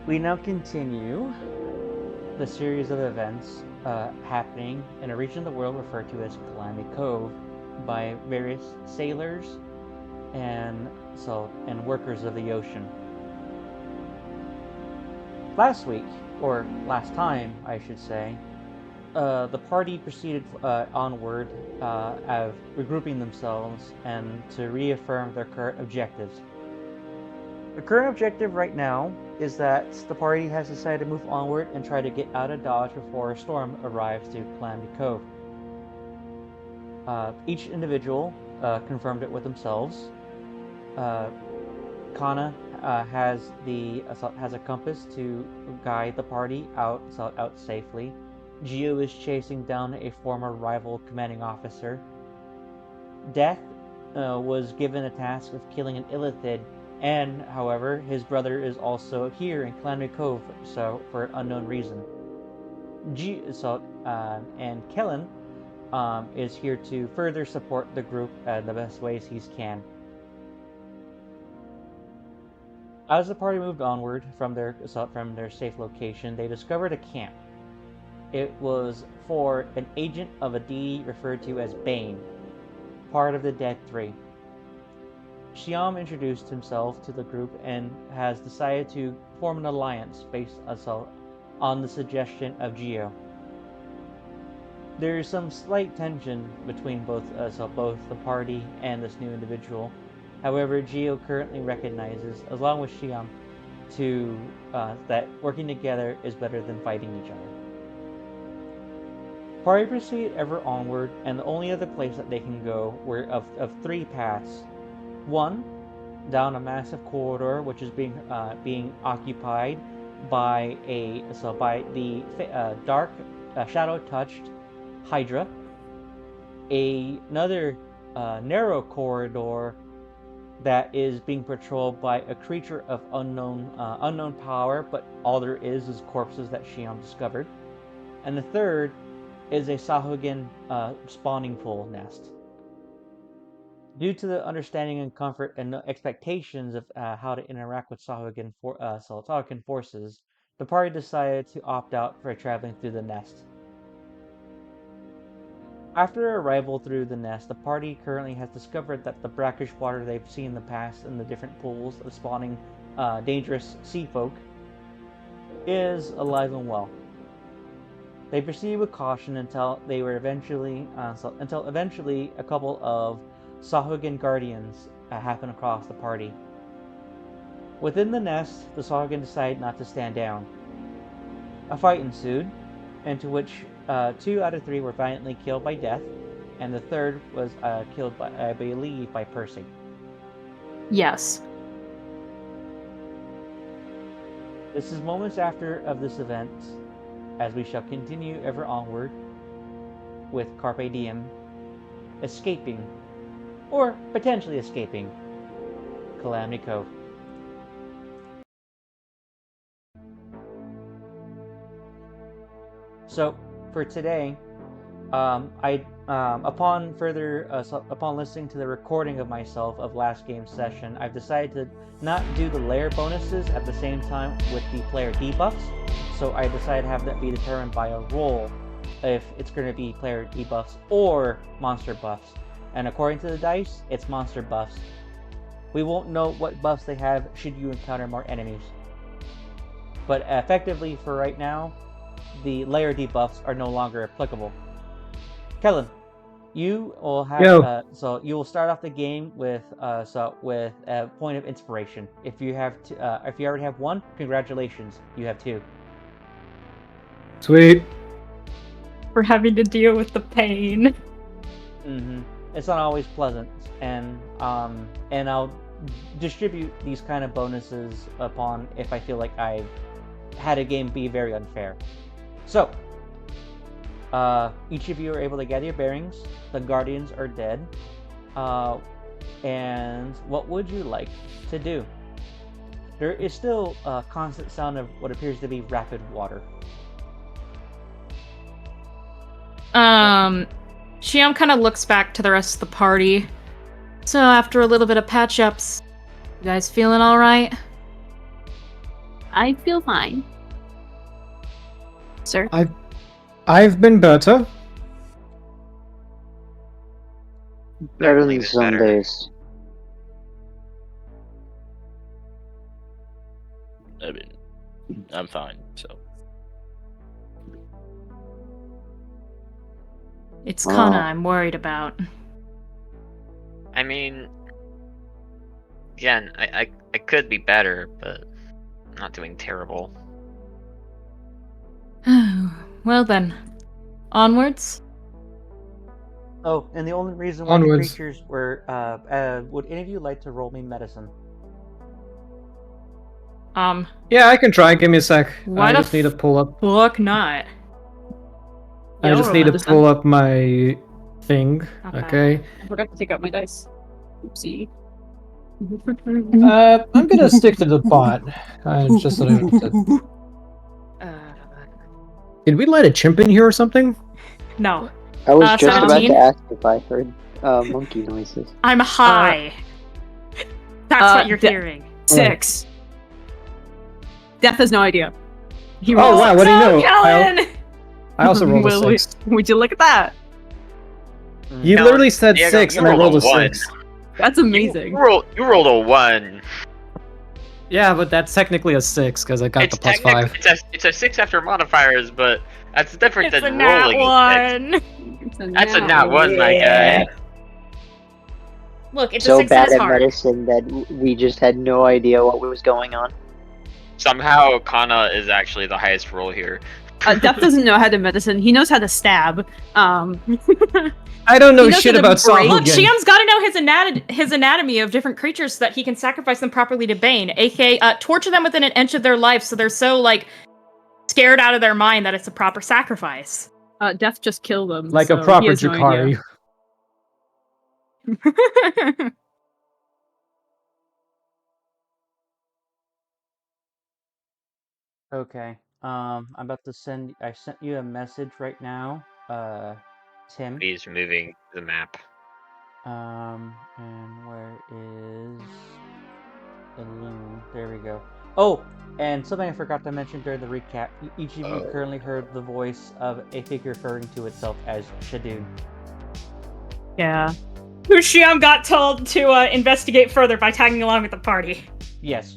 We now continue the series of events happening in a region of the world referred to as Calamity Cove by various sailors and workers of the ocean. Last week, or last time, I should say, the party proceeded onward, of regrouping themselves and to reaffirm their current objectives. The current objective right now is that the party has decided to move onward and try to get out of Dodge before a storm arrives to Calamity Cove. Each individual confirmed it with themselves. Kana has a compass to guide the party out safely. Geo is chasing down a former rival commanding officer. Death was given a task of killing an illithid, and however, his brother is also here in Calamity Cove, so for an unknown reason. And Kellen is here to further support the group the best ways he can. As the party moved onward from their safe location, they discovered a camp. It was for an agent of a deity referred to as Bane, part of the Dead Three. Xiam introduced himself to the group and has decided to form an alliance based on the suggestion of Geo. There is some slight tension between both the party and this new individual. However, Geo currently recognizes, along with Xiam, that working together is better than fighting each other. Party proceed ever onward, and the only other place that they can go were of three paths. One, down a massive corridor which is being occupied by the dark, shadow-touched Hydra. Another narrow corridor that is being patrolled by a creature of unknown power, but all there is corpses that Xiam discovered. And the third is a Sahuagin spawning pool nest. Due to the understanding and comfort and expectations of how to interact with Sahuagin forces, the party decided to opt out for traveling through the nest. After arrival through the nest, the party currently has discovered that the brackish water they've seen in the past in the different pools of spawning dangerous sea folk is alive and well. They proceeded with caution until eventually a couple of Sahuagin guardians happen across the party. Within the nest, the Sahuagin decided not to stand down. A fight ensued, into which 2 out of 3 were violently killed by Death, and the third was killed by, I believe, by Percy. Yes. This is moments after of this event, as we shall continue ever onward with Carpe Diem escaping, or potentially escaping, Calamity Cove. So, for today, upon listening to the recording of myself of last game's session, I've decided to not do the layer bonuses at the same time with the player debuffs. So I decided to have that be determined by a roll, if it's going to be player debuffs or monster buffs. And according to the dice, it's monster buffs. We won't know what buffs they have should you encounter more enemies. But effectively, for right now, the layer debuffs are no longer applicable. Kellen, you will have you will start off the game with a point of inspiration. If you already have 1, congratulations, you have 2. Sweet. We're having to deal with the pain. It's not always pleasant, and I'll distribute these kind of bonuses upon if I feel like I've had a game be very unfair. So, each of you are able to gather your bearings. The Guardians are dead. And what would you like to do? There is still a constant sound of what appears to be rapid water. Xiam kind of looks back to the rest of the party. So after a little bit of patch-ups, you guys feeling alright? I feel fine. Sir? I've been better. Better Definitely than was some better. days. I mean, I'm fine, so. It's Oh. Kana I'm worried about. I mean, again, I could be better, but I'm not doing terrible. Well then, onwards. Oh, and the only reason why the Onwards. creatures were would any of you like to roll me medicine? Yeah, I can try. Give me a sec. Why I the just need to pull up. Fuck not. I Yo, just need to medicine. pull up my thing. Okay. I forgot to take out my dice. Oopsie. I'm gonna stick to the bot. Just so that Did we let a chimp in here or something? No, I was just about 17? to ask if I heard monkey noises. I'm high. That's what you're hearing. 6. Death has no idea. He Oh rolls- wow, what do you know? Kellen! I also rolled a Will 6. Would you look at that? You No, literally said Diego, 6 you and I rolled rolled a a one. 6. That's amazing. You rolled a 1. Yeah, but that's technically a 6 because I got It's the plus technic- 5. It's a 6 after modifiers, but that's different It's a than nat rolling a 6. one. That's a nat 1, my guy. Look, it's a So 6 in bad his at heart. medicine that we just had no idea what was going on. Somehow, Kana is actually the highest roll here. Death doesn't know how to medicine. He knows how to stab. I don't know He knows shit how to about break- Look, Sahuagin. Shiam's got to know his anatomy of different creatures so that he can sacrifice them properly to Bane, aka torture them within an inch of their life so they're so, like, scared out of their mind that it's a proper sacrifice. Death just killed them. Like so a proper he has no Jakari. idea. Okay. I'm about to send. I sent you a message right now, Tim. He's moving the map. And where is Illume? There we go. Oh, and something I forgot to mention during the recap. Each of you currently heard the voice of a figure referring to itself as Shadoon. Yeah. Who Shiam got told to investigate further by tagging along with the party. Yes.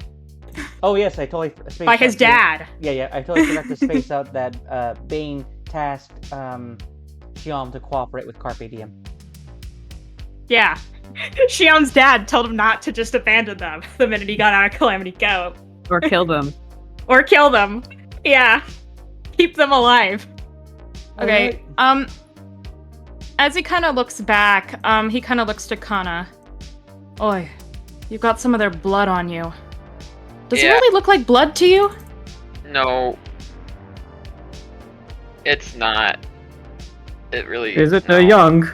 Oh yes, I totally spaced By his out- dad. Yeah, I totally forgot to space out that Bane tasked Shiam to cooperate with Carpe Diem. Yeah. Shiam's dad told him not to just abandon them the minute he got out of Calamity Go. Or kill them. Or kill them. Yeah. Keep them alive. Okay, as he kind of looks back, he kind of looks to Kana. Oi, you've got some of their blood on you. Does it Yeah. really look like blood to you? No. It's not. It really Is it no. young?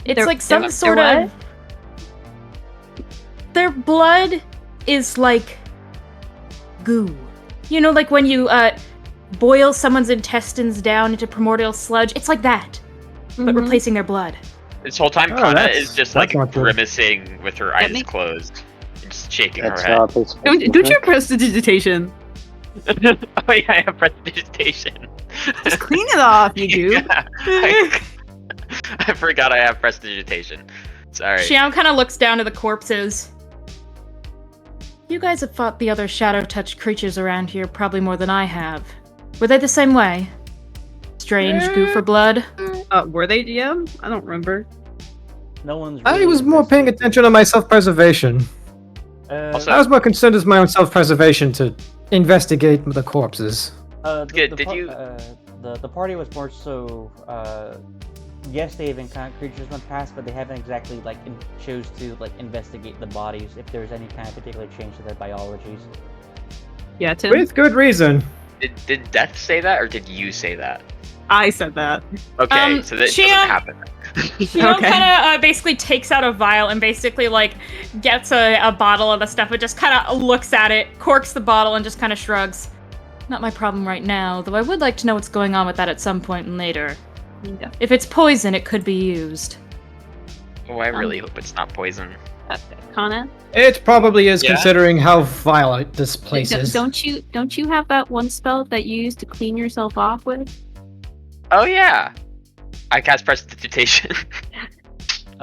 It's They're- like some they're sort what? of. Their blood is like goo. You know, like when you boil someone's intestines down into primordial sludge. It's like that, but Mhm. replacing their blood. This whole time, Oh, Kana that's- is just that's like not good. grimacing with her eyes makes- closed, and just shaking That's her head. not his Don't you prestidigitation? Oh yeah, I have prestidigitation. Just clean it off, you do. Yeah, I forgot I have prestidigitation. Sorry. Xiao kind of looks down to the corpses. You guys have fought the other shadow-touched creatures around here probably more than I have. Were they the same way? Strange goo for blood? Were they DM? I don't remember. No one's. I really was more paying investigated. attention to my self-preservation. Also- I was more concerned as my own self-preservation to investigate the corpses. Good, did you- The party was more so. Yes, they've encountered creatures in the past, but they haven't exactly chose to investigate the bodies if there's any kind of particular change to their biologies. Yeah, Tim. With good reason. Did Death say that, or did you say that? I said that. Okay, so that Shia- doesn't happen. Xiao Okay. kind of basically takes out a vial and basically gets a bottle of the stuff, but just kind of looks at it, corks the bottle, and just kind of shrugs. Not my problem right now, though I would like to know what's going on with that at some point later. Yeah. If it's poison, it could be used. Oh, I really hope it's not poison. Kana? It probably is, Yeah. considering how violent this place is. Don't you have that one spell that you use to clean yourself off with? Oh yeah. I cast prestidigitation.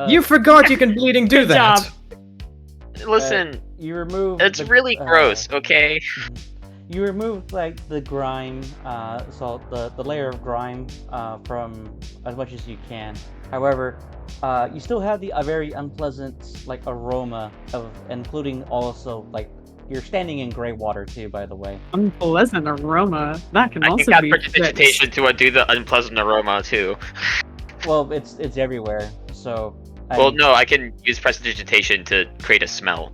You forgot you can bleeding do Good that. job. Listen, You remove. it's really gross. Okay. You remove like the grime, so the layer of grime from as much as you can. However, you still have a very unpleasant like aroma of, including also like you're standing in gray water too. By the way. Unpleasant aroma. That can I also can cast be prestidigitation to undo the unpleasant aroma too. Well, it's everywhere. So. Well, no, I can use prestidigitation to create a smell.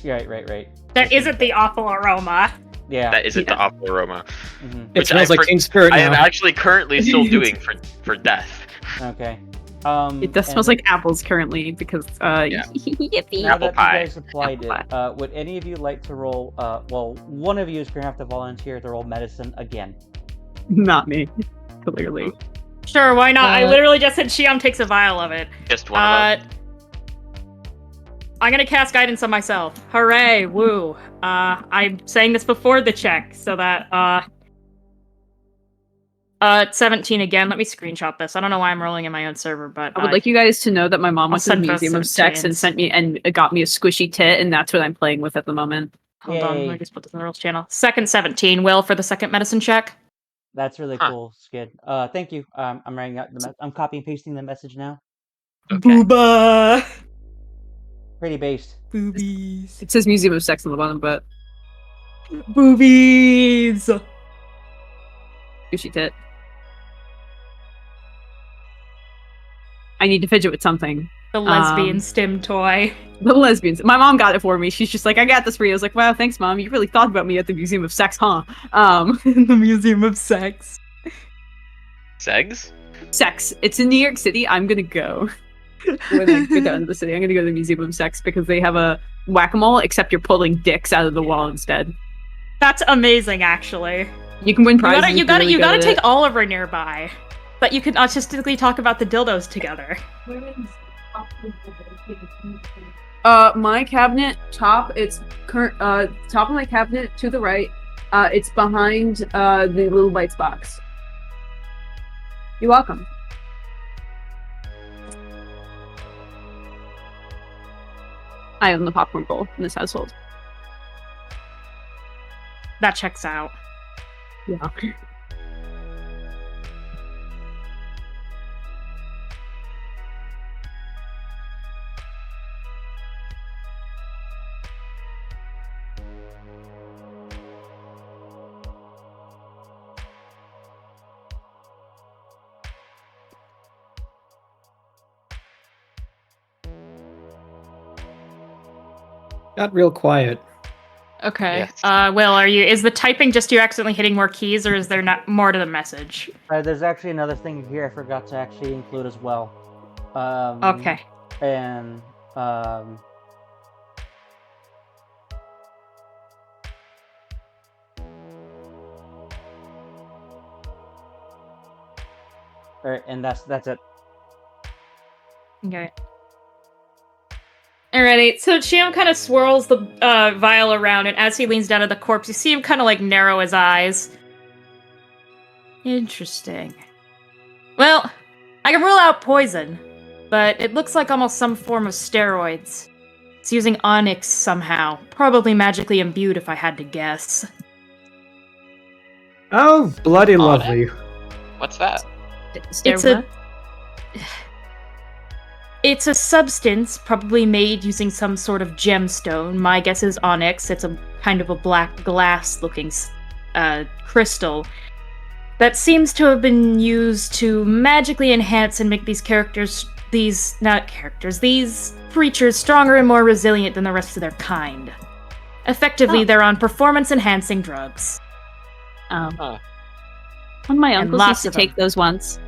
Right. That isn't the awful aroma. Yeah. That isn't the awful aroma. Mhm. It Which smells I like for- Teen Spirit I am now. actually currently still doing for death. Okay. It does smells like apples currently because Yeah. yippee. Now Apple that pie. you guys applied Apple it, would any of you like to roll? Well, one of you is gonna have to volunteer to roll medicine again. Not me. Clearly. Sure, why not? I Uh, literally just said Shiam takes a vial of it. Just one of them. I'm gonna cast guidance on myself. Hooray! Woo! I'm saying this before the check, so that 17 again. Let me screenshot this. I don't know why I'm rolling in my own server, but I would like you guys to know that my mom I'll went to the send both Museum of Sex and 17s. sent me and got me a squishy tit, and that's what I'm playing with at the moment. Hold on, let Yay. me just put this in the rules channel. Second 17, Will, for the second medicine check. That's really Huh. cool, Skid. Thank you. I'm writing out I'm copy and pasting the message now. Okay. Booba! Pretty based. Boobies. It says Museum of Sex on the bottom, but Boobies! squishy tit. I need to fidget with something. The lesbian stim toy. The lesbians. My mom got it for me. She's just like, I got this for you. I was like, wow, thanks, Mom. You really thought about me at the Museum of Sex, huh? In the Museum of Sex. Segs? Sex. It's in New York City. I'm gonna go. When I get down to the city, I'm gonna go to the Museum of Sex because they have a whack-a-mole, except you're pulling dicks out of the wall instead. That's amazing, actually. You can win You prizes. gotta, if you're really you good gotta at take it. Oliver nearby. But you can autistically talk about the dildos together. My cabinet top. It's top of my cabinet to the right. It's behind the Little Bites box. You're welcome. I own the popcorn bowl in this household. That checks out. Yeah. Got real quiet. Okay. Yes. Will, is the typing just you accidentally hitting more keys, or is there not more to the message? There's actually another thing here I forgot to actually include as well. Okay. And Alright, and that's it. Okay. Alrighty, so Shiam kind of swirls the vial around, and as he leans down to the corpse, you see him kind of like narrow his eyes. Interesting. Well, I can rule out poison, but it looks like almost some form of steroids. It's using onyx somehow, probably magically imbued if I had to guess. Oh, bloody Oh, lovely. What's that? It's a substance probably made using some sort of gemstone. My guess is onyx. It's a kind of a black glass-looking crystal that seems to have been used to magically enhance and make these creatures stronger and more resilient than the rest of their kind. Effectively, Oh. they're on performance-enhancing drugs. One Huh. of my And uncles lots used to of them. take those once.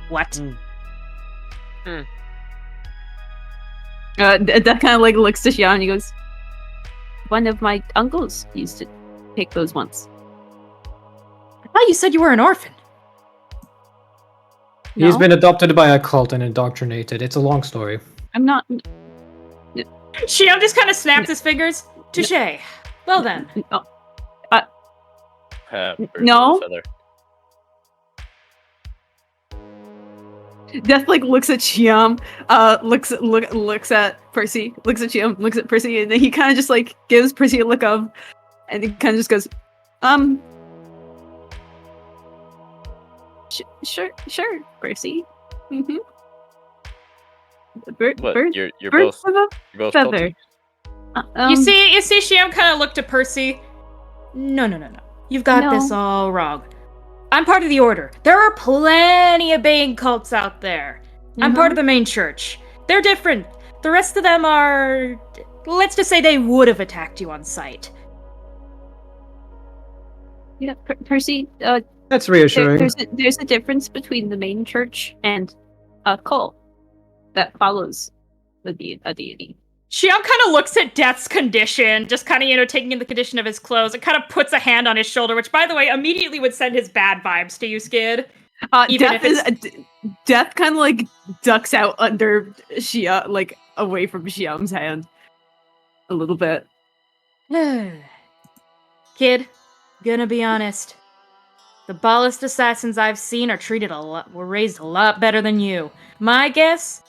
What? That kind of like looks to Xiao and he goes, one of my uncles used to take those once. I thought you said you were an orphan. He's No? been adopted by a cult and indoctrinated. It's a long story. I'm not. Shion just kind of snaps his fingers. Touche. Well then. No. Birds No. of a feather. Death like looks at Chiam, looks at Percy, looks at Chiam, looks at Percy, and then he kind of just like gives Percy a look of, and he kind of just goes, sure, Percy. Mm-hmm. What? You're both feather. culty? You see, Shiam kind of looked at Percy. No. You've got No. this all wrong. I'm part of the Order. There are plenty of Bane cults out there. I'm part of the main church. They're different. The rest of them are... Let's just say they would have attacked you on sight. Yeah, Percy. That's reassuring. There's a difference between the main church and a cult that follows a deity. Shiam kind of looks at Death's condition, just kind of, taking in the condition of his clothes, and kind of puts a hand on his shoulder, which, by the way, immediately would send his bad vibes to you, Skid. Death kind of like ducks out under Shia, like away from Shiam's hand, a little bit. Kid, gonna be honest. The ballast assassins I've seen were raised a lot better than you. My guess?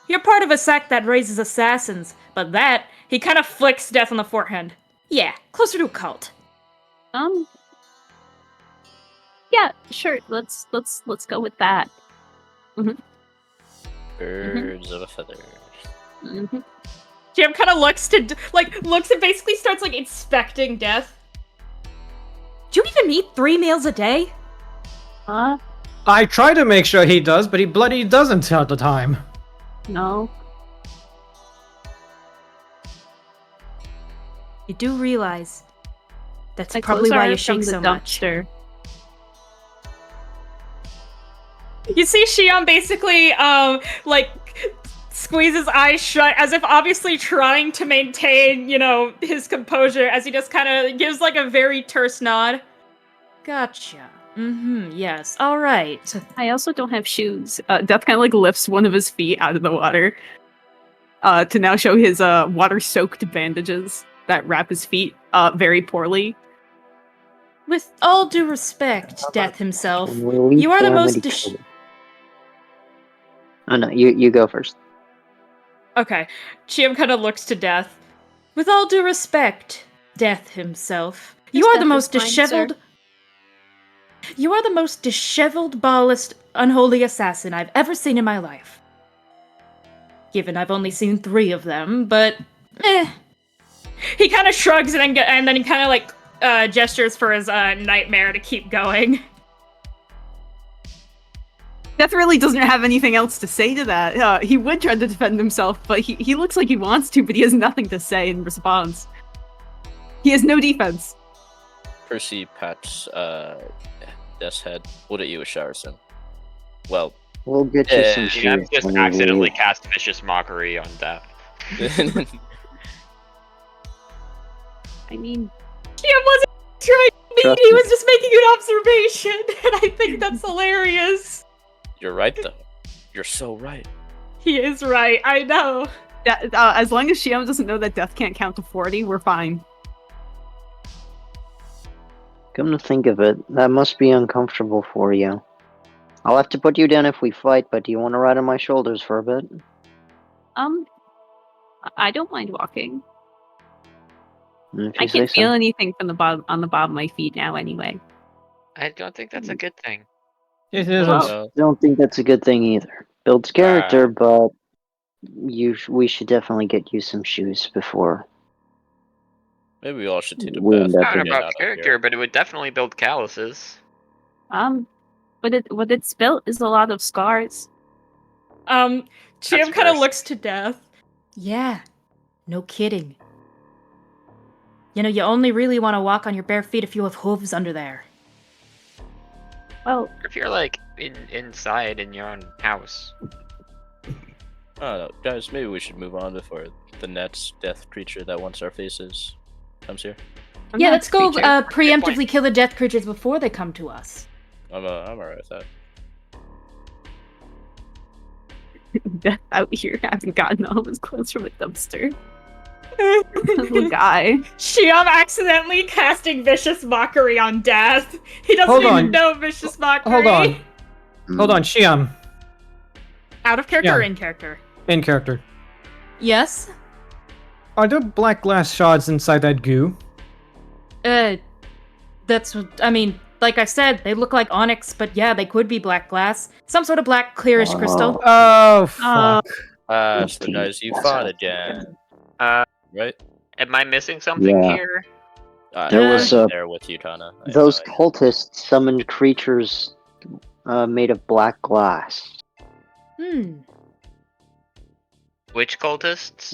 You're part of a sect that raises assassins, but that, he kind of flicks Death on the forehead. Yeah, closer to a cult. Yeah, sure. Let's go with that. Birds of a feather. Jim kind of looks and basically starts inspecting Death. Do you even eat 3 meals a day? I try to make sure he does, but he bloody doesn't all the time. No. You do realize that's My probably clothes why are you from shake the so much. dumpster. You see Shion basically, squeeze his eyes shut, as if obviously trying to maintain, his composure, as he just kind of gives, a very terse nod. Gotcha. Yes, alright. I also don't have shoes. Death kind of lifts one of his feet out of the water to now show his water-soaked bandages that wrap his feet very poorly. With all due respect, Death himself, Will you are the most calamity Oh no, you go first. Okay, Chiam kind of looks to Death. With all due respect, Death himself, you are the most disheveled... You are the most disheveled, ballast, unholy assassin I've ever seen in my life. Given I've only seen 3 of them, but He kind of shrugs and then he kind of gestures for his nightmare to keep going. Death really doesn't have anything else to say to that. He would try to defend himself, but he looks like he wants to, but he has nothing to say in response. He has no defense. Percy pats Death's head. We'll get you a shower soon. Well, we'll get you some shoes. I'm just accidentally cast vicious mockery on Death. I mean, he wasn't trying to mean, he was just making an observation, and I think that's hilarious. You're right, though. You're so right. He is right, I know. As long as Shiam doesn't know that Death can't count to 40, we're fine. Come to think of it, that must be uncomfortable for you. I'll have to put you down if we fight, but do you want to ride on my shoulders for a bit? I don't mind walking. If I you say can't feel so. anything from the bottom of my feet now, anyway. I don't think that's a good thing. It isn't. I don't think that's a good thing either. Builds character, but we should definitely get you some shoes before. Maybe we all should take a We bath. end Not up in about character, but it would definitely build calluses. What it's built is a lot of scars. Cham kind of worse. looks to Death. Yeah, no kidding. You know, you only really want to walk on your bare feet if you have hooves under there. Well, Or if you're inside in your own house. I don't know. Guys, maybe we should move on before the next death creature that wants our faces comes here. Yeah, let's go creature. preemptively kill the death creatures before they come to us. I'm alright with that. Death out here having gotten all his clothes from a dumpster. Little guy. Shiam accidentally casting vicious mockery on Death. He doesn't Hold even on. know vicious mockery. Hold on. Hmm. Hold on, Shiam. Out of character or Yeah. in character? In character. Yes. Are there black glass shards inside that goo? That's, I mean, like I said, they look like onyx, but yeah, they could be black glass. Some sort of black, clearish crystal. Oh, fuck. So guys, you fought again, right? Am I missing something Yeah. here? There I was, wasn't there with you, Kana. I have Those no idea. cultists summoned creatures made of black glass. Which cultists?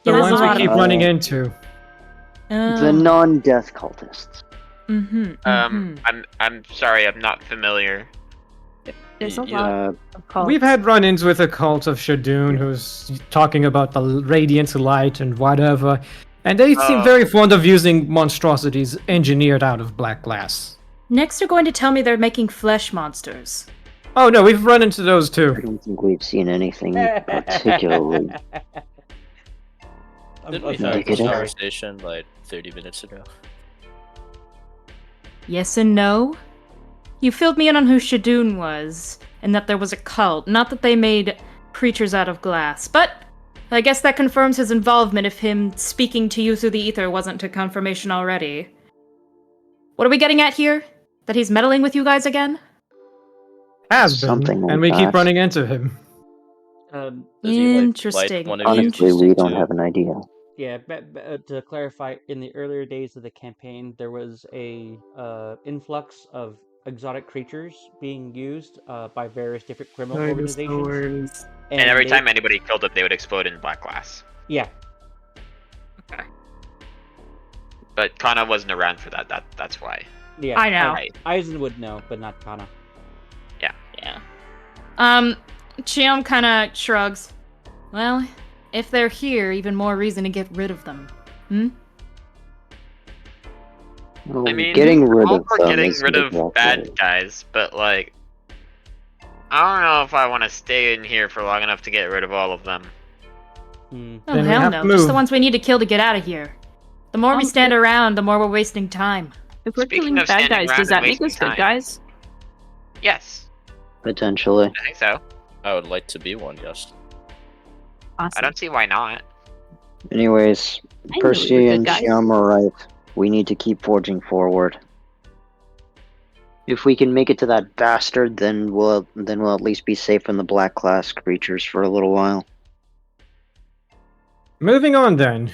The Yeah, ones there's a we lot keep of- running into. The non-death cultists. I'm sorry, I'm not familiar. There's a You- lot Uh, of cults. We've had run-ins with a cult of Shadoon who's talking about the radiant light and whatever, and they seem Oh. very fond of using monstrosities engineered out of black glass. Next, you're going to tell me they're making flesh monsters. Oh no, we've run into those I too. don't think we've seen anything particularly. Didn't we I'm have sorry. this conversation like 30 minutes ago? Yes and no. You filled me in on who Shadoon was, and that there was a cult, not that they made creatures out of glass. But I guess that confirms his involvement if him speaking to you through the ether wasn't to confirmation already. What are we getting at here? That he's meddling with you guys again? Has been, Something like and we keep that. running into him. Does he, like, Interesting. light one of you Honestly, we Interesting. don't too? have an idea. Yeah, to clarify, in the earlier days of the campaign, there was a influx of exotic creatures being used by various different criminal organizations. And every they- time anybody killed them, they would explode in black glass. Yeah, Okay. But Kana wasn't around for that. That's why. yeah. I know. Right. Eisen would know, but not Kana. Yeah. Chiam kinda shrugs. Well, if they're here, even more reason to get rid of them. Well, I mean, getting rid all of for them getting isn't rid of exactly- bad guys, but like, I don't know if I want to stay in here for long enough to get rid of all of them. Hmm. Oh, Then we hell have no. to Just the move. ones we need to kill to get out of here. The more we stand around, the more we're wasting time. If we're Speaking killing of bad standing guys, around does that and make us wasting good time. guys? Yes, Potentially. I think so. I would like to be one, yes. I Awesome. don't see why not. Anyways, I knew we Percy were good and guys. Shyam are right. We need to keep forging forward. If we can make it to that bastard, then we'll at least be safe from the black glass creatures for a little while. Moving on then.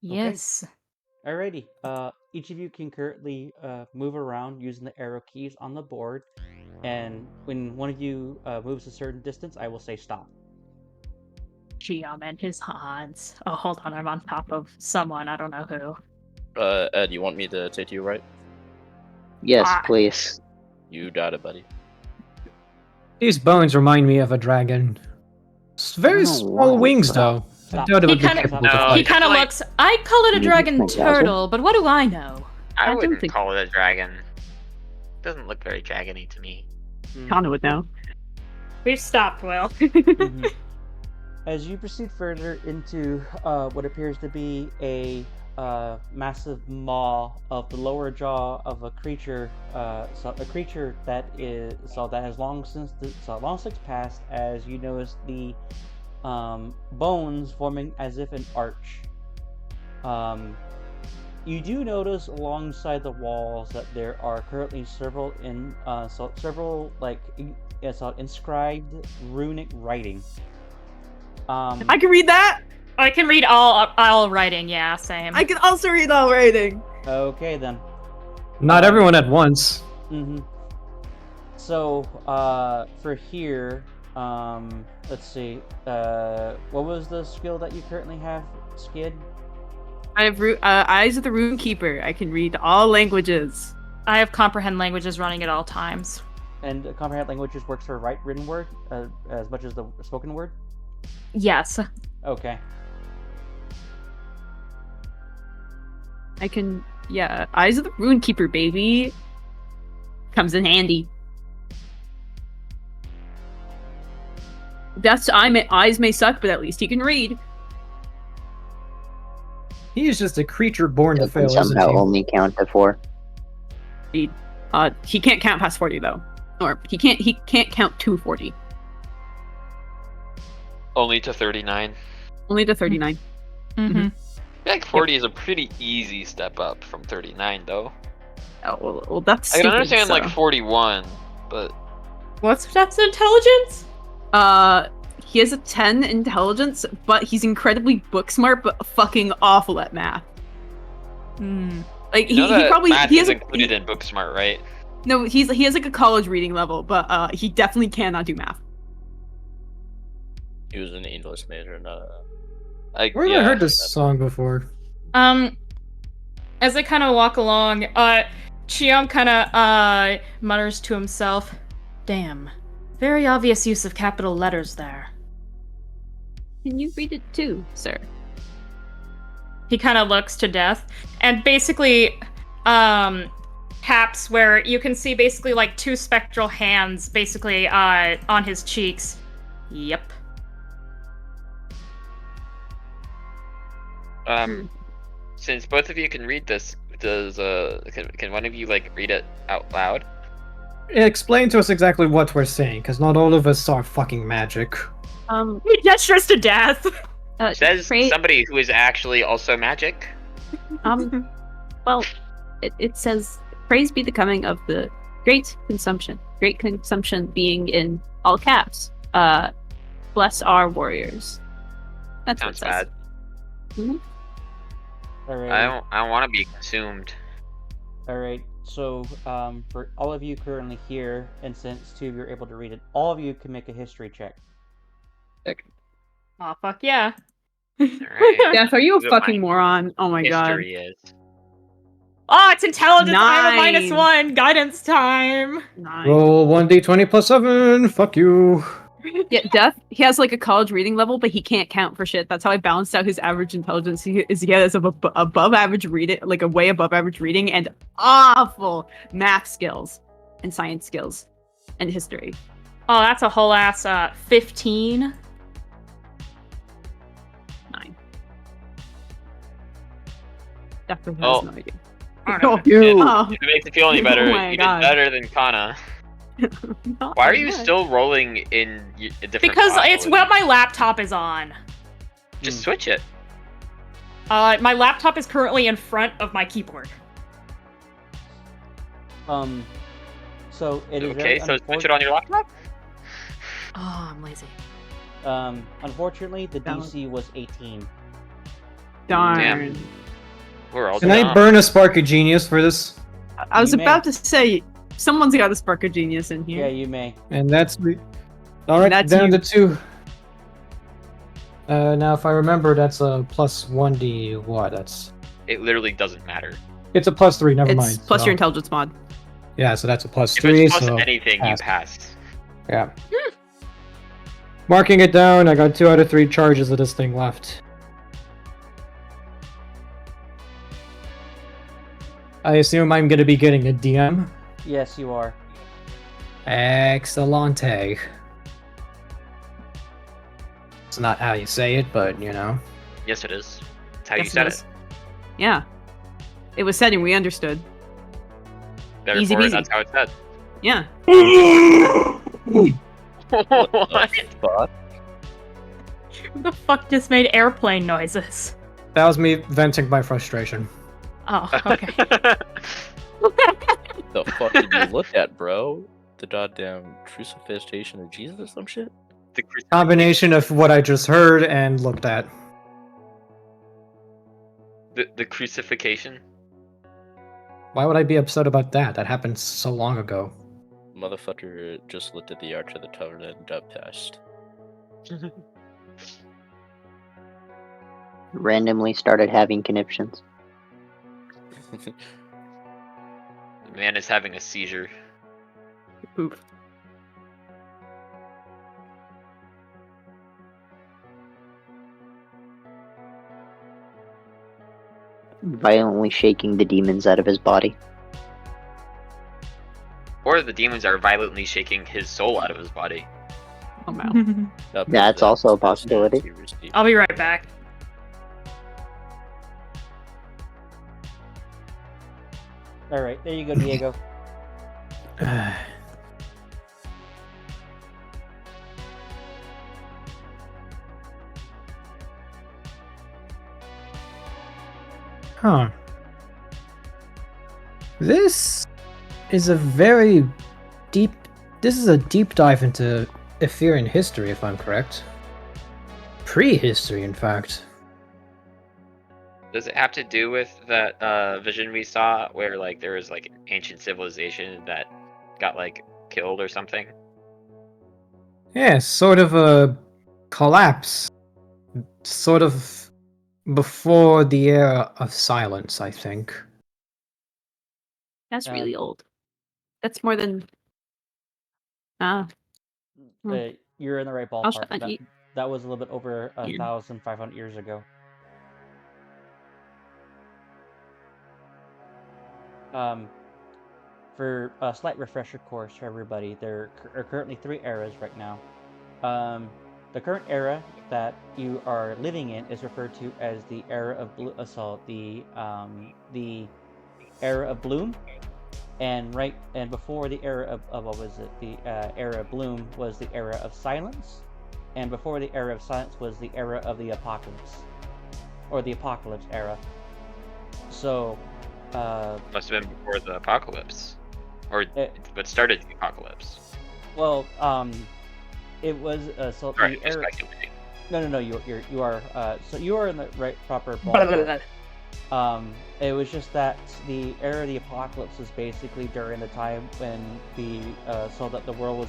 Yes. Alrighty. Each of you can currently move around using the arrow keys on the board, and when one of you moves a certain distance, I will say stop. Chiam and his Hans. Oh, hold on. I'm on top of someone. I don't know who. Ed, you want me to take you right? Yes, Ah. please. You got it, buddy. These bones remind me of a dragon. Very I don't know small why, wings, but- though. I Stop. doubt it He would be kinda- capable No, to He fight. it's kind of like- looks. I call it a You dragon think that's turtle, but what do I know? I don't wouldn't think- call it a dragon. Doesn't look very dragony to me. Kana would know. We've stopped, Will. Mhm. As you proceed further into what appears to be a massive maw of the lower jaw of a creature, a creature that has long since passed, as you notice the bones forming as if an arch. You do notice alongside the walls that there are currently several inscribed runic writing. I can read that. I can read all writing. Yeah, same. I can also read all writing. Okay then. Not everyone at once. Mm-hmm. So, for here, let's see. What was the skill that you currently have, Skid? I have Eyes of the Rune Keeper. I can read all languages. I have comprehend languages running at all times. And comprehend languages works for written word as much as the spoken word. Yes. Okay. I can, Eyes of the Rune Keeper, baby. Comes in handy. Death's eyes may suck, but at least he can read. He is just a creature born to Can fail, isn't somehow he? only count to 4. He can't count past 40 though, or he can't count to 40. Only to 39. Only to 39. Mm-hmm. Mhm. I think 40 is a pretty easy step up from 39, though. Oh well, that's. I can stupid, understand so. like 41, but What's Death's intelligence? He has a 10 intelligence, but he's incredibly book smart, but fucking awful at math. Hmm. Like you know he that probably math he is has included in Booksmart, right? no he has like a college reading level, but he definitely cannot do math. He was an English major, not a. Like, Where have yeah. I heard this song before? As they kind of walk along, Chiam kind of mutters to himself, "Damn, very obvious use of capital letters there." Can you read it too, sir? He kind of looks to Death and basically taps where you can see basically like 2 spectral hands basically on his cheeks. Yep. Since both of you can read this, does can one of you like read it out loud? Explain to us exactly what we're saying, because not all of us are fucking magic. He gestures to Death. Says somebody who is actually also magic. Well, it says, "Praise be the coming of the great consumption." Great consumption being in all caps. Bless our warriors. That's Sounds what it says. bad. Alright. I don't want to be consumed. Alright, so for all of you currently here, and since 2 of you are able to read it, all of you can make a history check. Aw, fuck yeah. Alright. Death, are you a Good fucking mind. moron? Oh my god. History is. Oh, it's intelligence. I'm a 9. -1. Guidance time. 9. Roll 1d20 plus 7. Fuck you. Yeah, Death, he has like a college reading level, but he can't count for shit. That's how I balanced out his average intelligence. He has above average reading, like a way above average reading, and awful math skills, and science skills, and history. Oh, that's a whole ass 15. 9. Definitely Oh. has no idea. Oh, You. If it makes you feel any better, Oh my you God. did better than Kana. Not Why are very you much. still rolling in a different Because file? it's what my laptop is on. Just switch it. My laptop is currently in front of my keyboard. So it is Okay, so switch it on your laptop? Oh, I'm lazy. Unfortunately, the Down. DC was 18. Darn. Damn. We're all Can I dumb. burn a spark of genius for this? I was You may. about to say, someone's got a spark of genius in Yeah, here. you may. And that's me. Alright, That's down you. to 2. Now if I remember, that's a plus 1d what? That's... It literally doesn't matter. It's a plus 3, never It's mind. plus so- your intelligence mod. Yeah, so that's a plus If 3, it's plus so... anything, you pass. pass. Yeah. Marking it down, I got 2 out of 3 charges of this thing left. I assume I'm gonna be getting a DM. Yes, you are. Excellente. It's not how you say it, but you know. Yes, it is. That's how Yes, you said is. it. Yeah. It was said and we understood. Therefore, Easy peasy. that's how it's said. Yeah. What? Fuck. Who the fuck just made airplane noises? That was me venting my frustration. Oh, okay. The fuck did you look at, bro? The goddamn crucifixion of Jesus or some shit? The Combination of what I just heard and looked at. crucifixion. Why would I be upset about that? That happened so long ago. Motherfucker just looked at the Arch of the Covenant and got passed. Randomly started having conniptions. The man is having a seizure. Poop. Violently shaking the demons out of his body. Or the demons are violently shaking his soul out of his body. come out. That's also a possibility. I'll be right back. All right, there you go, Diego. Huh. This is a very deep. This is a deep dive into Ephyrian history, if I'm correct. Prehistory, in fact. Does it have to do with that vision we saw where like there was like ancient civilization that got like killed or something? Yeah, sort of a collapse. Sort of before the era of silence, I think. That's really old. That's more than. You're in the right I'll ballpark. That was a little bit over 1,500 years ago. For a slight refresher course for everybody, there are currently 3 eras right now. The current era that you are living in is referred to as the era of the era of bloom, and before the era of what was it? The era of bloom was the era of silence, and before the era of silence was the era of the apocalypse, or the apocalypse era. So, Must have been before the apocalypse, or what started the apocalypse. Well, it was so Sorry, the just era. speculating. No. You are so you are in the right proper ballpark. It was just that the era of the apocalypse was basically during the time when so that the world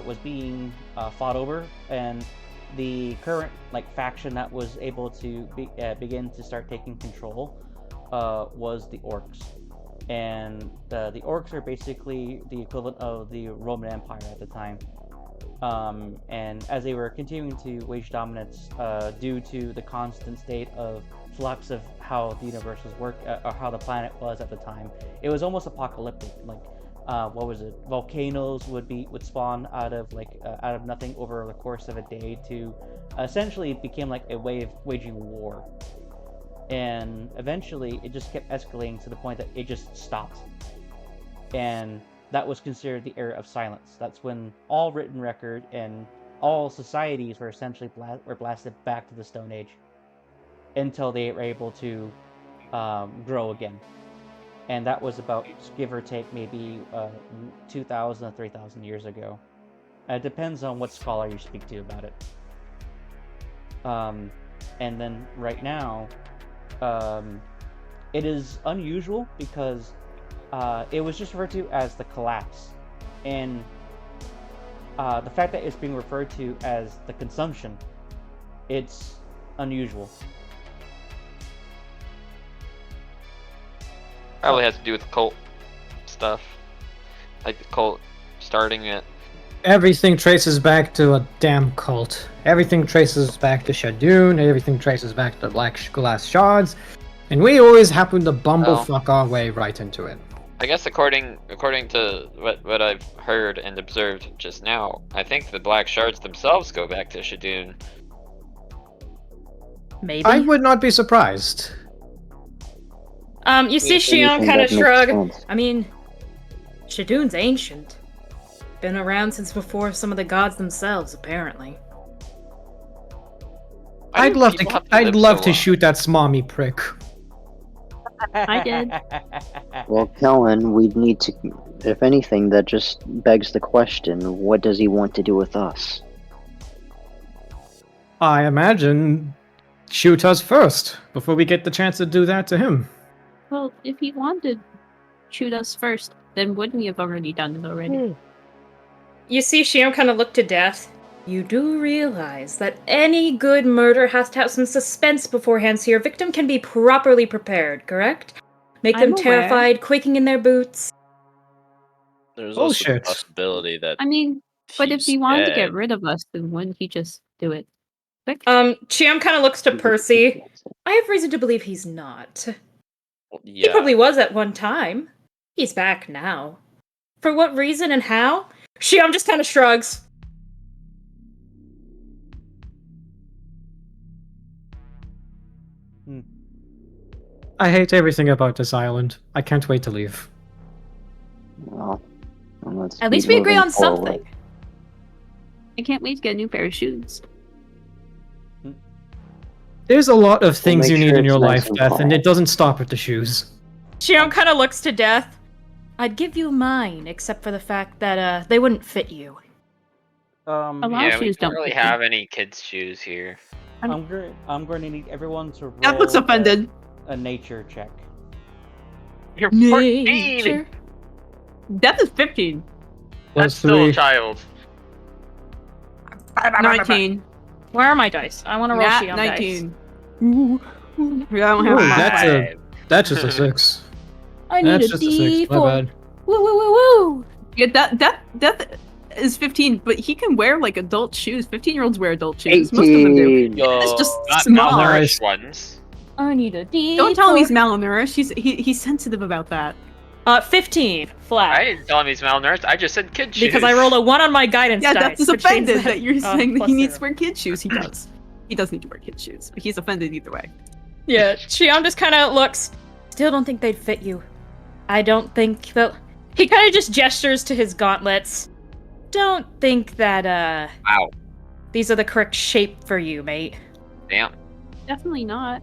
was being fought over, and the current faction that was able to begin to start taking control was the orcs, and the orcs are basically the equivalent of the Roman Empire at the time. And as they were continuing to wage dominance due to the constant state of flux of how the universe was or how the planet was at the time, it was almost apocalyptic. What was it? Volcanoes would spawn out of nothing over the course of a day to essentially it became like a way of waging war. And eventually, it just kept escalating to the point that it just stopped. And that was considered the era of silence. That's when all written record and all societies were essentially blasted back to the Stone Age until they were able to grow again. And that was about, give or take, maybe 2,000 or 3,000 years ago. It depends on what scholar you speak to about it. And then right now, it is unusual because it was just referred to as the collapse, and the fact that it's being referred to as the consumption, it's unusual. Probably has to do with cult stuff, like the cult starting it. Everything traces back to a damn cult. Everything traces back to Shadoon, everything traces back to Black Glass Shards, and we always happen to bumblefuck our way right into it. I guess according to what I've heard and observed just now, I think the Black Shards themselves go back to Shadoon. Maybe. I would not be surprised. You see Shion kind of shrug. I mean, Shadoon's ancient. Been around since before some of the gods themselves, apparently. I'd love to shoot that smarmy prick. I did. Well, Kellen, we'd need to. If anything, that just begs the question: what does he want to do with us? I imagine shoot us first before we get the chance to do that to him. Well, if he wanted to shoot us first, then wouldn't we have already done it already? You see Shion kind of look to death. You do realize that any good murder has to have some suspense beforehand so your victim can be properly prepared, correct? Make them terrified, quaking in their boots. There's also the possibility that but if he wanted to get rid of us, then wouldn't he just do it quick? Chiam kind of looks to Percy. I have reason to believe he's not. Yeah. He probably was at one time. He's back now. For what reason and how? Shiam just kind of shrugs. I hate everything about this island. I can't wait to leave. Well, let's At be least we agree moving on forward. something. I can't wait to get a new pair of shoes. There's a lot of things make you need sure in your it's nice life, and Death, and quiet. it doesn't stop at the shoes. Shion kind of looks to Death. I'd give you mine, except for the fact that they wouldn't fit you. A lot Yeah, of we shoes don't don't really fit me. have any kids' shoes here. I'm going to need everyone to roll Death looks offended. a nature check. You're Nature. Death is 15. That's Plus still a 3. child. 19. Where are my dice? I want to roll Nat Shion 19. dice. Ooh. Yeah, I don't have Ooh, a that's just a 6. I need That's a just a 6. My D4. bad. Woo woo woo woo. Yeah, Death is 15, but he can wear like adult shoes. 15-year-olds wear adult shoes. Most of them do. 18. It's just Not small. malnourished ones. I need a D4. Don't tell him he's malnourished. He's sensitive about that. 15 flat. I didn't tell him he's malnourished. I just said kid shoes. Because I rolled a 1 on my guidance Yeah, dice. Death is which means offended that you're saying that plus he needs to 0. wear kid shoes. He does. He does need to wear kid shoes, but he's offended either way. Yeah, Shion just kind of looks. Still don't think they'd fit you. I don't think they'll. He kind of just gestures to his gauntlets. Don't think that Wow. these are the correct shape for you, mate. Damn. Definitely not.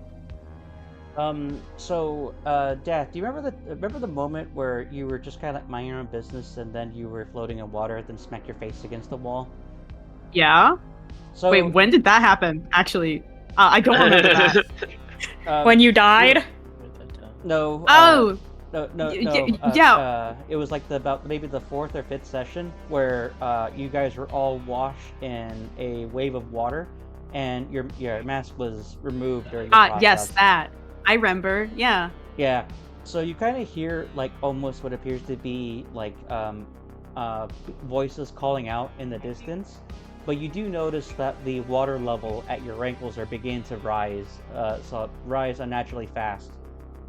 So, Death, do you remember the moment where you were just kind of minding your own business and then you were floating in water, then smacked your face against the wall? Yeah. So, Wait, when did that happen? Actually, I don't remember that. When you died? No. Oh. No. Yeah. It was like about maybe the 4th or 5th session where you guys were all washed in a wave of water, and your mask was removed during the process. Yes, that. I remember. Yeah. Yeah. So you kind of hear like almost what appears to be like voices calling out in the distance, but you do notice that the water level at your ankles are beginning to rise, rise unnaturally fast.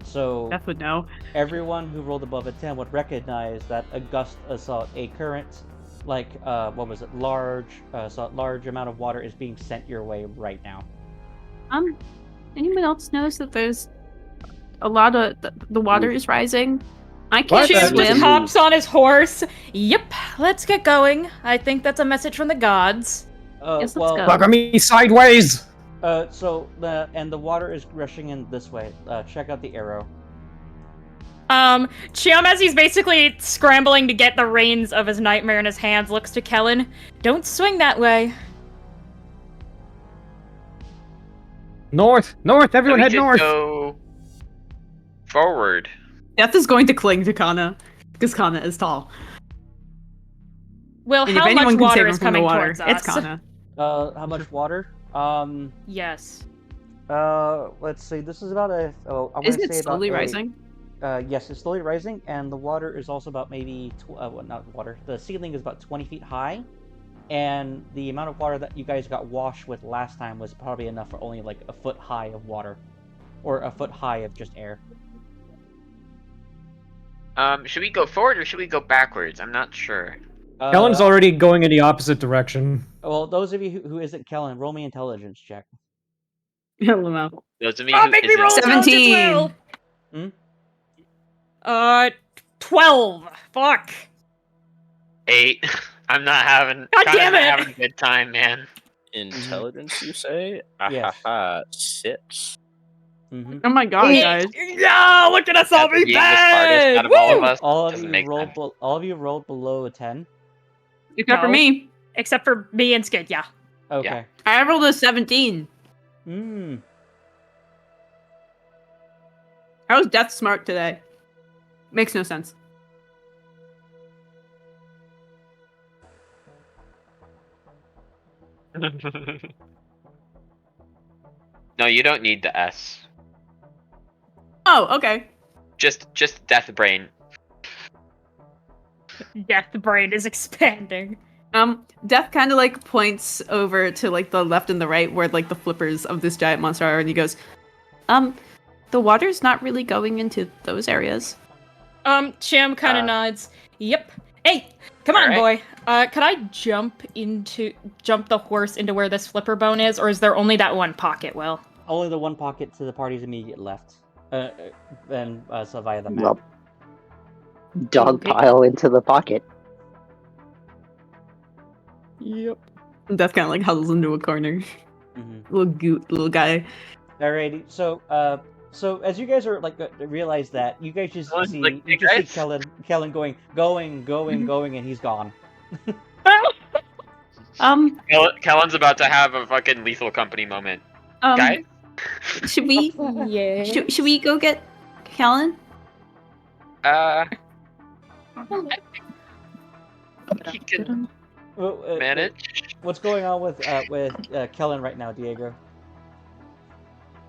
So Death would know. everyone who rolled above a 10 would recognize that a current, like large amount of water is being sent your way right now. Anyone else notice that there's a lot of the water is rising? I What? can't Shion That's just swim. hops on his horse. Yep, let's get going. I think that's a message from the gods. Yes, let's well, go. Fuck me sideways! So the water is rushing in this way. Check out the arrow. Chiom, as he's basically scrambling to get the reins of his nightmare in his hands, looks to Kellen. Don't swing that way. North! Everyone We head could north! Go forward. Death is going to cling to Kana because Kana is tall. Well, And if how anyone much can water save him is from the coming water, towards us? it's Kana. How much water? Yes. Let's see. This is about I want Isn't to it say slowly about rising? Yes, it's slowly rising, and the water is also about maybe not water. The ceiling is about 20 feet high, and the amount of water that you guys got washed with last time was probably enough for only like a foot high of water, or a foot high of just air. Should we go forward or should we go backwards? I'm not sure. Kellen's already going in the opposite direction. Well, those of you who isn't Kellen, roll me intelligence check. LML. Those of me Oh, who make me isn't- roll 17. intelligence roll. 12. Fuck. 8. I'm not having. God kinda damn it! Having a good time, man. Intelligence, you say? Yes. Ahaha, 6. Mm-hmm. Oh my god, guys. Yeah, look at us all After be being the smartest out bad. of all of Woo! us, All of doesn't you make rolled. sense. All of you rolled below a 10. Except for No. me. Except for me and Skid, yeah. Okay. I rolled a 17. Hmm. How is Death smart today? Makes no sense. No, you don't need the S. Oh, okay. Just death brain. Death brain is expanding. Death kind of like points over to like the left and the right where like the flippers of this giant monster are, and he goes, the water's not really going into those areas. Chim kind of nods. Yep. Hey, come on, Alright. boy. Can I jump the horse into where this flipper bone is, or is there only that one pocket, Will? only the one pocket to the party's immediate left. And so via the map. Well, dog pile into the pocket. Yep. Death kind of like huddles into a corner. Mm-hmm. Little guy. Alrighty, so as you guys are like realize that you guys just Someone's see like, you "Hey, just see guys." Kellen going, and he's gone. Kellen's about to have a fucking Lethal Company moment. Guys? Should we? Yeah. Should we go get Kellen? He can Well, manage. What's going on with Kellen right now, Diego?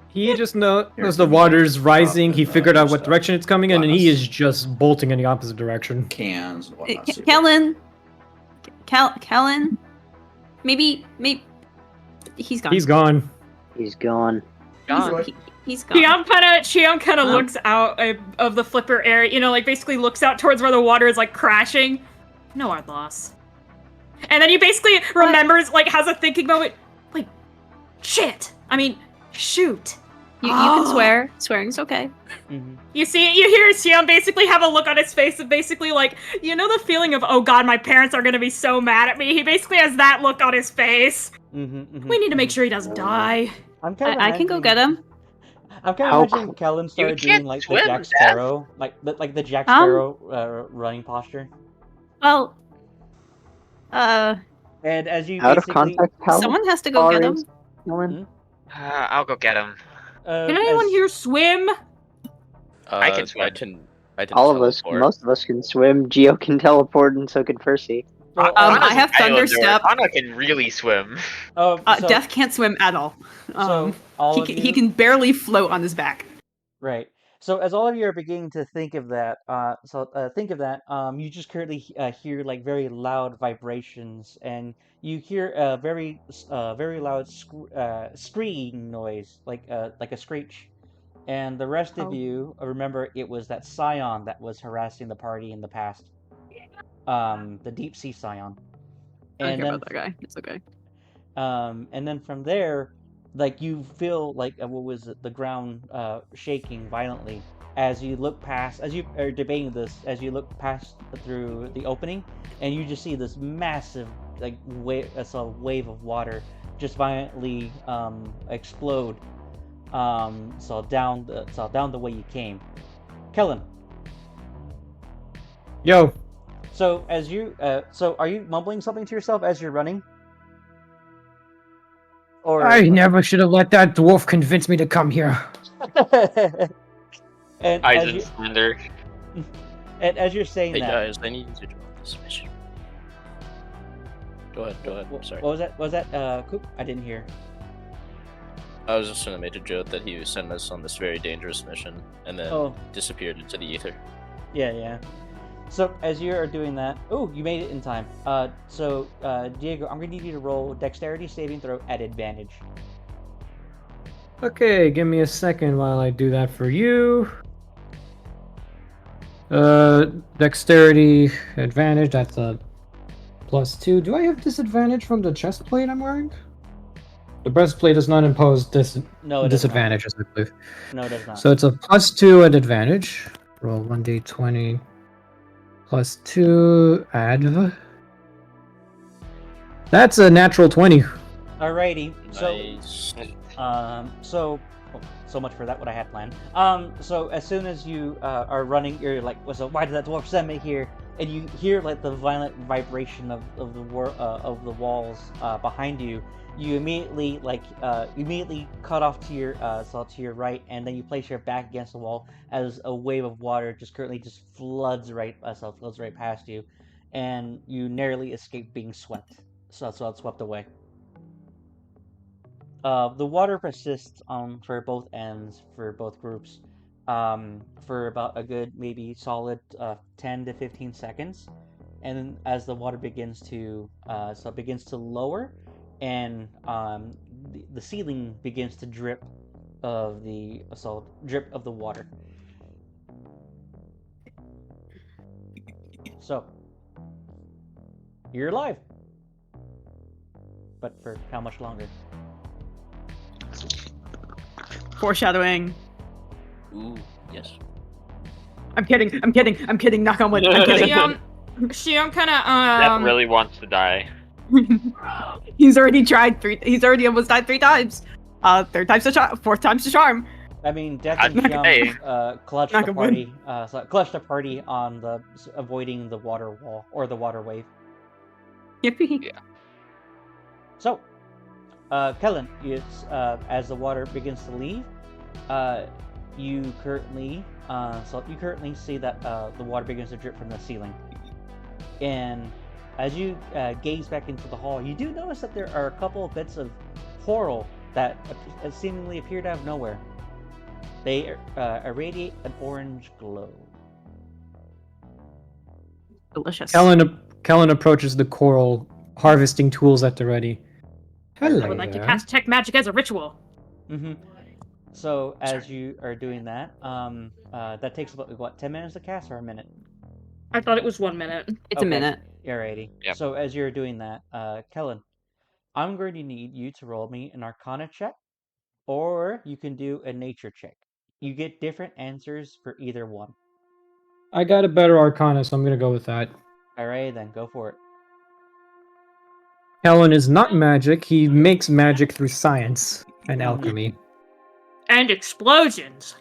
He just knows the water's rising. He figured out what direction it's coming in, and he is just bolting in the opposite direction. Cans and whatnot. super. Kellen. Maybe he's gone. He's gone. He's gone. Chiam kind of looks out of the flipper area, like basically looks out towards where the water is like crashing. No hard loss. And then he basically remembers, like, has a thinking moment. Like, shit. I mean, shoot. You can swear. Swearing's okay. Mm-hmm. You hear Chiam basically have a look on his face of basically like, the feeling of, oh god, my parents are gonna be so mad at me. He basically has that look on his face. Mm-hmm. We need to make sure he doesn't die. I can go get him. I'm kind of imagining Kellen started doing like the Jack Sparrow, like the Jack Sparrow running posture. Well, and as you out of basically... context, how someone has to go get him. Kellen? I'll go get him. Can anyone here swim? I can swim. I can All of us, teleport. most of us can swim. Geo can teleport, and so can Percy. I have Thunderstep. Anna can really swim. Death can't swim at all. He can barely float on his back. Right. So as all of you are beginning to think of that, you just currently hear like very loud vibrations, and you hear a very loud screaming noise, like a screech. And the rest of you remember it was that scion that was harassing the party in the past. The deep sea scion. I don't care about that guy. It's okay. And then from there, like you feel like the ground shaking violently as you look past, as you are debating this, as you look past through the opening, and you just see this massive like wave of water just violently explode. So down the way you came, Kellen. Yo. So as you are you mumbling something to yourself as you're running? Or I never should have let that dwarf convince me to come here. And Eisenslander. And as you're saying Hey that, guys, I need you to join this mission. Go ahead. I'm sorry. What was that? Coop? I didn't hear. I was just gonna make a joke that he sent us on this very dangerous mission and then disappeared into the ether. Yeah. So as you are doing that, you made it in time. So Diego, I'm gonna need you to roll dexterity saving throw at advantage. Okay, give me a second while I do that for you. Dexterity advantage, that's a +2. Do I have disadvantage from the chest plate I'm wearing? The breastplate does not impose disadvantages, I believe. No, it does not. So it's a +2 at advantage. Roll 1d20 +2 add. That's a natural 20. Alrighty. Nice. So much for that. What I had planned. So as soon as you are running, you're like, so why did that dwarf send me here? And you hear like the violent vibration of the walls behind you. You immediately cut off to your right, and then you place your back against the wall as a wave of water just floods right past you, and you narrowly escape being swept. So it's swept away. The water persists for both ends, for both groups, for about a good maybe solid 10 to 15 seconds, and then as the water begins to lower, and the ceiling begins to drip of the water. So you're alive, but for how much longer? Foreshadowing. Ooh, yes. I'm kidding. Knock on wood. I'm kidding. Shion kind That of really wants to die. He's already almost died 3 times. Third time's the charm. 4th time's the charm. I mean, Death I'd and say- Jump clutched Not the gonna win. party. Clutched the party on the avoiding the water wall or the water wave. Yippee. So, Kellen, it's as the water begins to leave, you currently see that the water begins to drip from the ceiling, and as you gaze back into the hall, you do notice that there are a couple of bits of coral that seemingly appear to have nowhere. They irradiate an orange glow. Delicious. Kellen approaches the coral, harvesting tools at the ready. Hello I would like to there. cast Detect Magic as a ritual. Mm-hmm. So as you are doing that, that takes about what 10 minutes to cast or a minute? I thought it was 1 minute. It's a Okay. minute. Alrighty. Yep. So as you're doing that, Kellen, I'm going to need you to roll me an Arcana check, or you can do a Nature check. You get different answers for either one. I got a better Arcana, so I'm gonna go with that. Alright, then go for it. Kellen is not magic. He makes magic through science and alchemy. And explosions.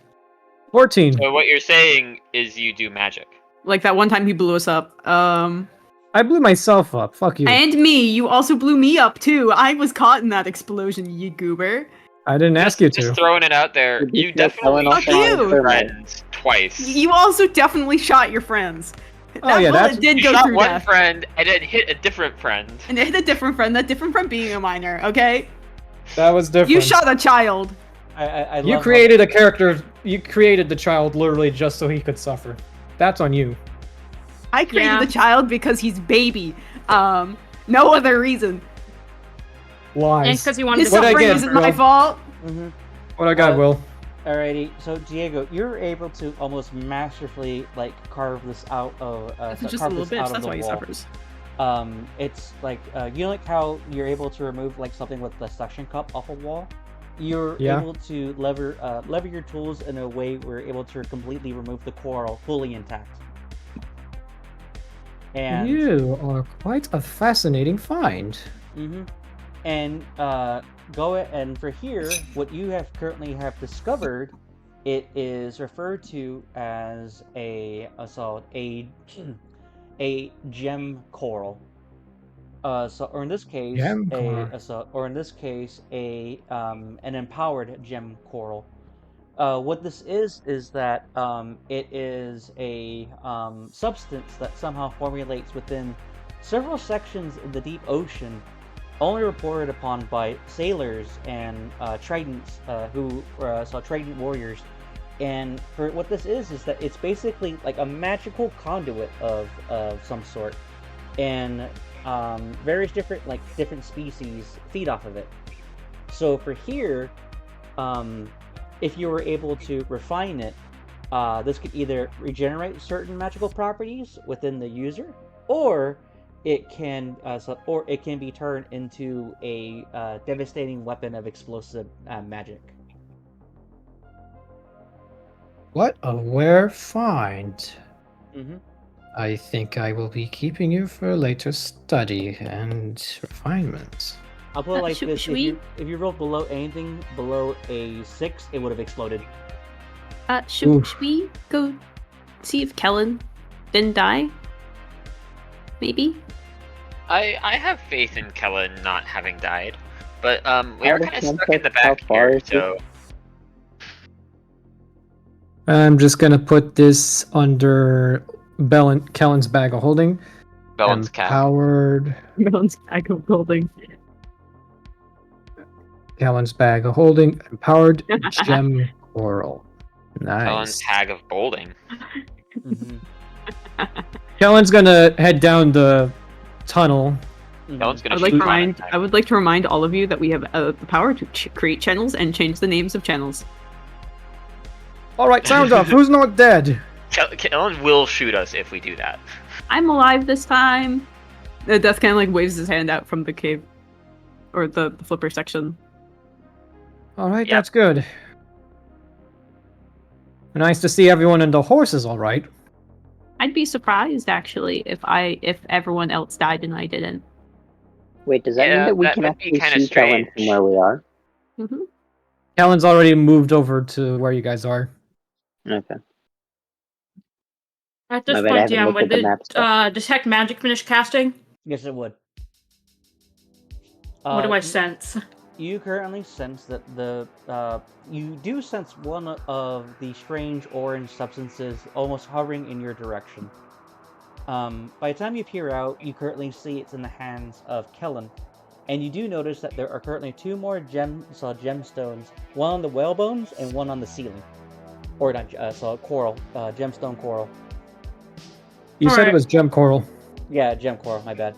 14. So what you're saying is you do magic. Like that one time he blew us up. I blew myself up. Fuck you. And me. You also blew me up too. I was caught in that explosion, you goober. I didn't ask you Just to. throwing it out there. Did you You kill definitely Ellen Fuck shot you! your friends twice. You also definitely shot your friends. Oh, That yeah, bullet that's- did You go shot through one death. friend and then hit a different friend. And it hit a different friend, that different friend being a minor, okay? That was different. You shot a child. I You love created a character. You created the child literally just so he could suffer. That's on you. I created Yeah. the child because he's baby. No other reason. And Lies. because you wanted His to What I suffering get, isn't bro? my fault. Mm-hmm. What I got, Will? Alrighty, so Diego, you're able to almost masterfully carve this out of That's just a carve little this out bitch. of That's the why he wall. suffers. It's like you know, like how you're able to remove something with the suction cup off a wall. You're Yeah. able to lever your tools in a way where you're able to completely remove the coral fully intact. And You are quite a fascinating find. mm-hmm. And and for here, what you currently have discovered, it is referred to as a gem coral. Or in this case, Gem an empowered gem coral. What this is that it is a substance that somehow formulates within several sections in the deep ocean, only reported upon by sailors and tridents trident warriors. And for what this is that it's basically like a magical conduit of some sort, and various different species feed off of it. So for here, if you were able to refine it, this could either regenerate certain magical properties within the user, or it can be turned into a devastating weapon of explosive magic. What a rare find. Mm-hmm. I think I will be keeping you for later study and refinement. I'll put it like should- this: should if you rolled below anything below a 6, it would have exploded. Should Oof. we go see if Kellen didn't die? Maybe? I have faith in Kellen not having died, but we How are does kind of one stuck in the touch- how back far here, is it? so I'm just gonna put this under Kellen's bag of holding. Belen's cap. Empowered. Melon's bag of holding. Kellen's bag of holding. Empowered gem coral. Belen's Nice. tag of bolding. Mm-hmm. Kellen's gonna head down the tunnel. Belen's gonna I would like shoot to Belen remind. at I would like to remind all of you that we have the power to create channels and change the names of channels. Alright, sound off. Who's not dead? Kellen will shoot us if we do that. I'm alive this time. Death kind of like waves his hand out from the cave, or the flipper section. Alright, Yep. that's good. Nice to see everyone and the horses all right. I'd be surprised actually if everyone else died and I didn't. Wait, does that mean Yeah, that we that can would be actually kinda see Kellen from strange. where we are? Mm-hmm. Kellen's already moved over to where you guys are. Okay. At My this bad, I point, haven't DM, looked when at the did map stuff. detect magic finish casting? Yes, it would. What do I y- sense? You currently sense that you do sense one of the strange orange substances almost hovering in your direction. By the time you peer out, you currently see it's in the hands of Kellen, and you do notice that there are currently two more gemstones, one on the whalebones and one on the ceiling, or not, coral, gemstone coral. You said it Alright. was gem coral. Yeah, gem coral. My bad.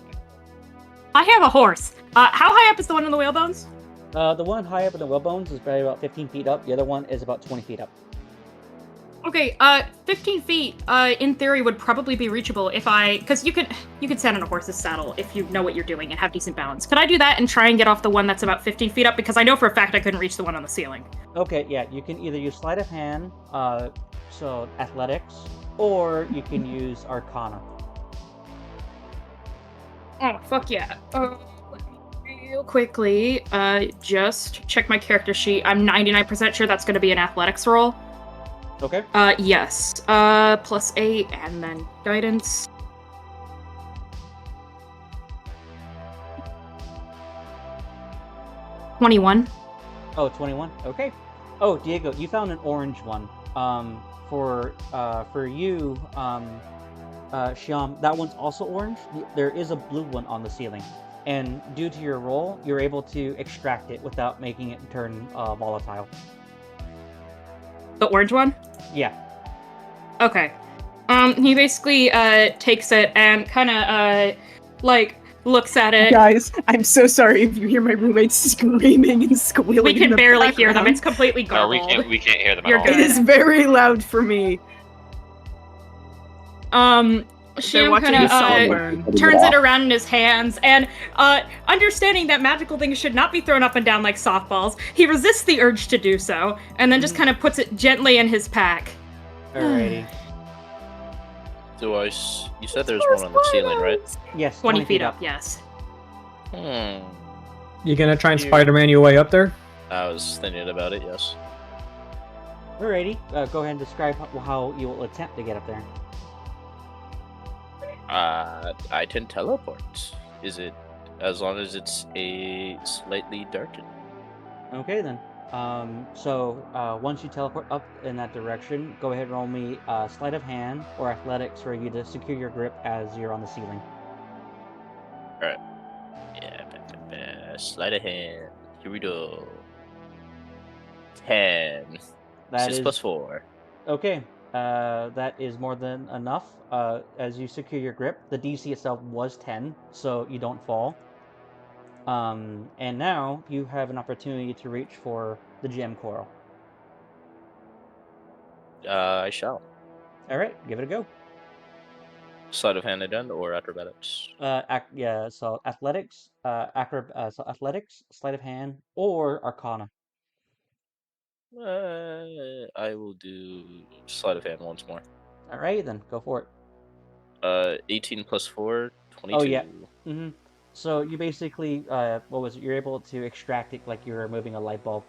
I have a horse. How high up is the one on the whalebones? The one high up in the whalebones is probably about 15 feet up. The other one is about 20 feet up. Okay, 15 feet, in theory, would probably be reachable if because you could stand on a horse's saddle if you know what you're doing and have decent balance. Could I do that and try and get off the one that's about 15 feet up? Because I know for a fact I couldn't reach the one on the ceiling. Okay, yeah, you can either use sleight of hand, so athletics, or you can use arcana. Oh, fuck yeah. Let me real quickly, just check my character sheet. I'm 99% sure that's gonna be an athletics roll. Okay. Yes. +8, and then guidance. $21. Oh, 21. Okay. Oh, Diego, you found an orange one. For you, Shyam, that one's also orange. There is a blue one on the ceiling, and due to your roll, you're able to extract it without making it turn volatile. The orange one? Yeah. Okay. He basically takes it and kind of looks at it. Guys, I'm so sorry if you hear my roommates screaming and squealing. We in can the barely hear them. background. It's completely No, garbled. we can't hear them You're at all. It is very loud for me. They're Shiam watching kind the song of burn. turns it around in his hands, and understanding that magical things should not be thrown up and down like softballs, he resists the urge to do so, and then just kind of puts it gently in his pack. Alrighty. You said there's one on the ceiling, right? Yes. 20 feet up, yes. You gonna try and Spider-Man your way up there? I was thinking about it, yes. Alrighty. Go ahead and describe how you will attempt to get up there. I can teleport. Is it as long as it's a slightly darkened? Okay then. Once you teleport up in that direction, go ahead and roll me sleight of hand or athletics for you to secure your grip as you're on the ceiling. Alright. Yeah, sleight of hand. Here we go. 10. That 6 is plus 4. okay. That is more than enough. As you secure your grip, the DC itself was 10, so you don't fall. And now you have an opportunity to reach for the gem coral. I shall. All right, give it a go. Sleight of hand again or acrobatics? So athletics, athletics, sleight of hand, or arcana. I will do sleight of hand once more. All right, then go for it. 18 plus 4, 22. Oh yeah. Mm-hmm. So you basically, what was it? You're able to extract it like you're removing a light bulb.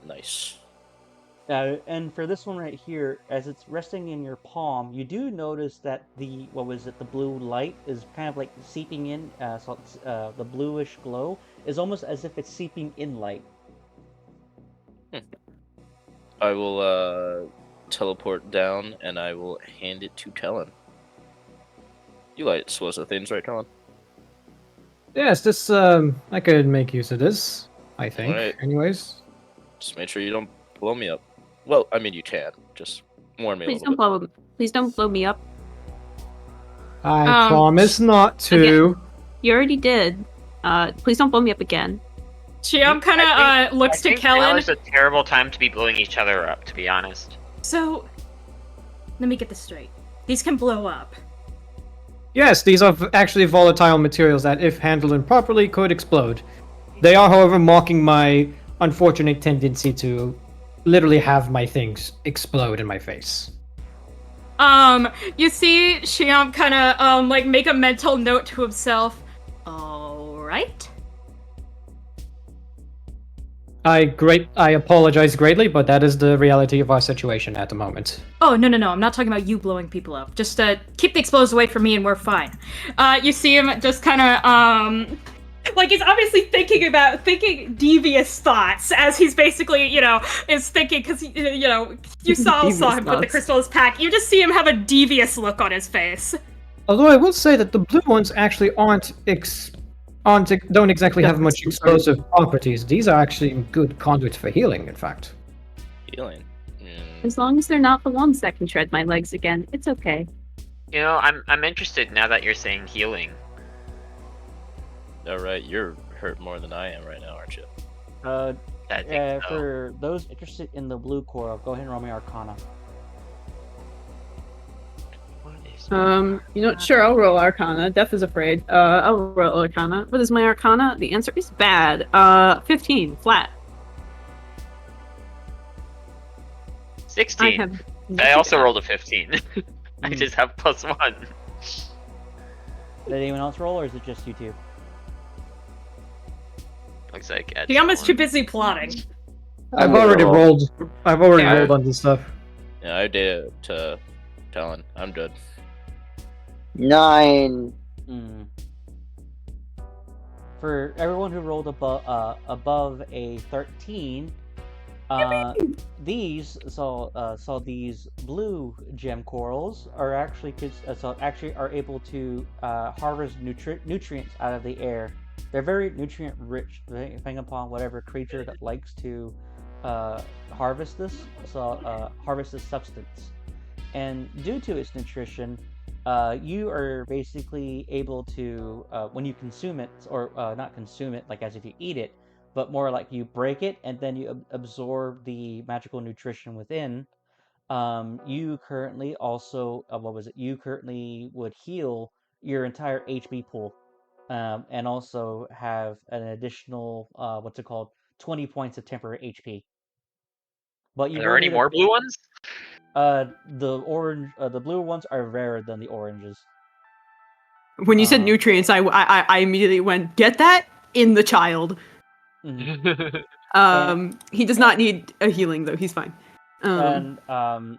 Nice. And for this one right here, as it's resting in your palm, you do notice that the blue light is kind of like seeping in. The bluish glow is almost as if it's seeping in light. I will teleport down and I will hand it to Kellen. You like explosive things, right, Kellen? Yes, this I could make use of this. I think. Alright. Anyways. Just make sure you don't blow me up. Well, I mean you can. Just warn me a little bit. Please don't blow me up. I promise not to. Again. You already did. Please don't blow me up again. Shiam kind of looks to Kellen. Now is a terrible time to be blowing each other up, to be honest. So, let me get this straight. These can blow up. Yes, these are actually volatile materials that, if handled improperly, could explode. They are, however, mocking my unfortunate tendency to literally have my things explode in my face. You see Shiam kind of like make a mental note to himself. All right. I apologize greatly, but that is the reality of our situation at the moment. Oh, no. I'm not talking about you blowing people up. Just keep the explosives away from me and we're fine. You see him just kind of like he's obviously thinking devious thoughts as he's basically, is thinking because you saw him put the crystal in his pack. You just see him have a devious look on his face. Although I will say that the blue ones actually don't exactly have much explosive properties. These are actually good conduits for healing, in fact. Healing. As long as they're not the ones that can tread my legs again, it's okay. I'm interested now that you're saying healing. Alright, you're hurt more than I am right now, aren't you? I think so. For those interested in the blue coral, go ahead and roll me Arcana. Sure, I'll roll Arcana. Death is afraid. I'll roll Arcana. What is my Arcana? The answer is bad. 15, flat. 16. I also rolled a 15. I just have +1. Did anyone else roll, or is it just you two? Looks like Shiam is too busy plotting. I've already rolled on this stuff. Yeah, I did it to Talon. I'm good. 9. For everyone who rolled above a 13, these blue gem corals are actually are able to harvest nutrients out of the air. They're very nutrient rich, depending upon whatever creature that likes to harvest this substance. And due to its nutrition, you are basically able to, when you consume it, or not consume it like as if you eat it, but more like you break it and then you absorb the magical nutrition within. You currently also, you currently would heal your entire HP pool, and also have an additional, 20 points of temporary HP. But Are there any more blue ones? The blue ones are rarer than the oranges. When you said nutrients, I immediately went, get that in the child. He does not need a healing though. He's fine.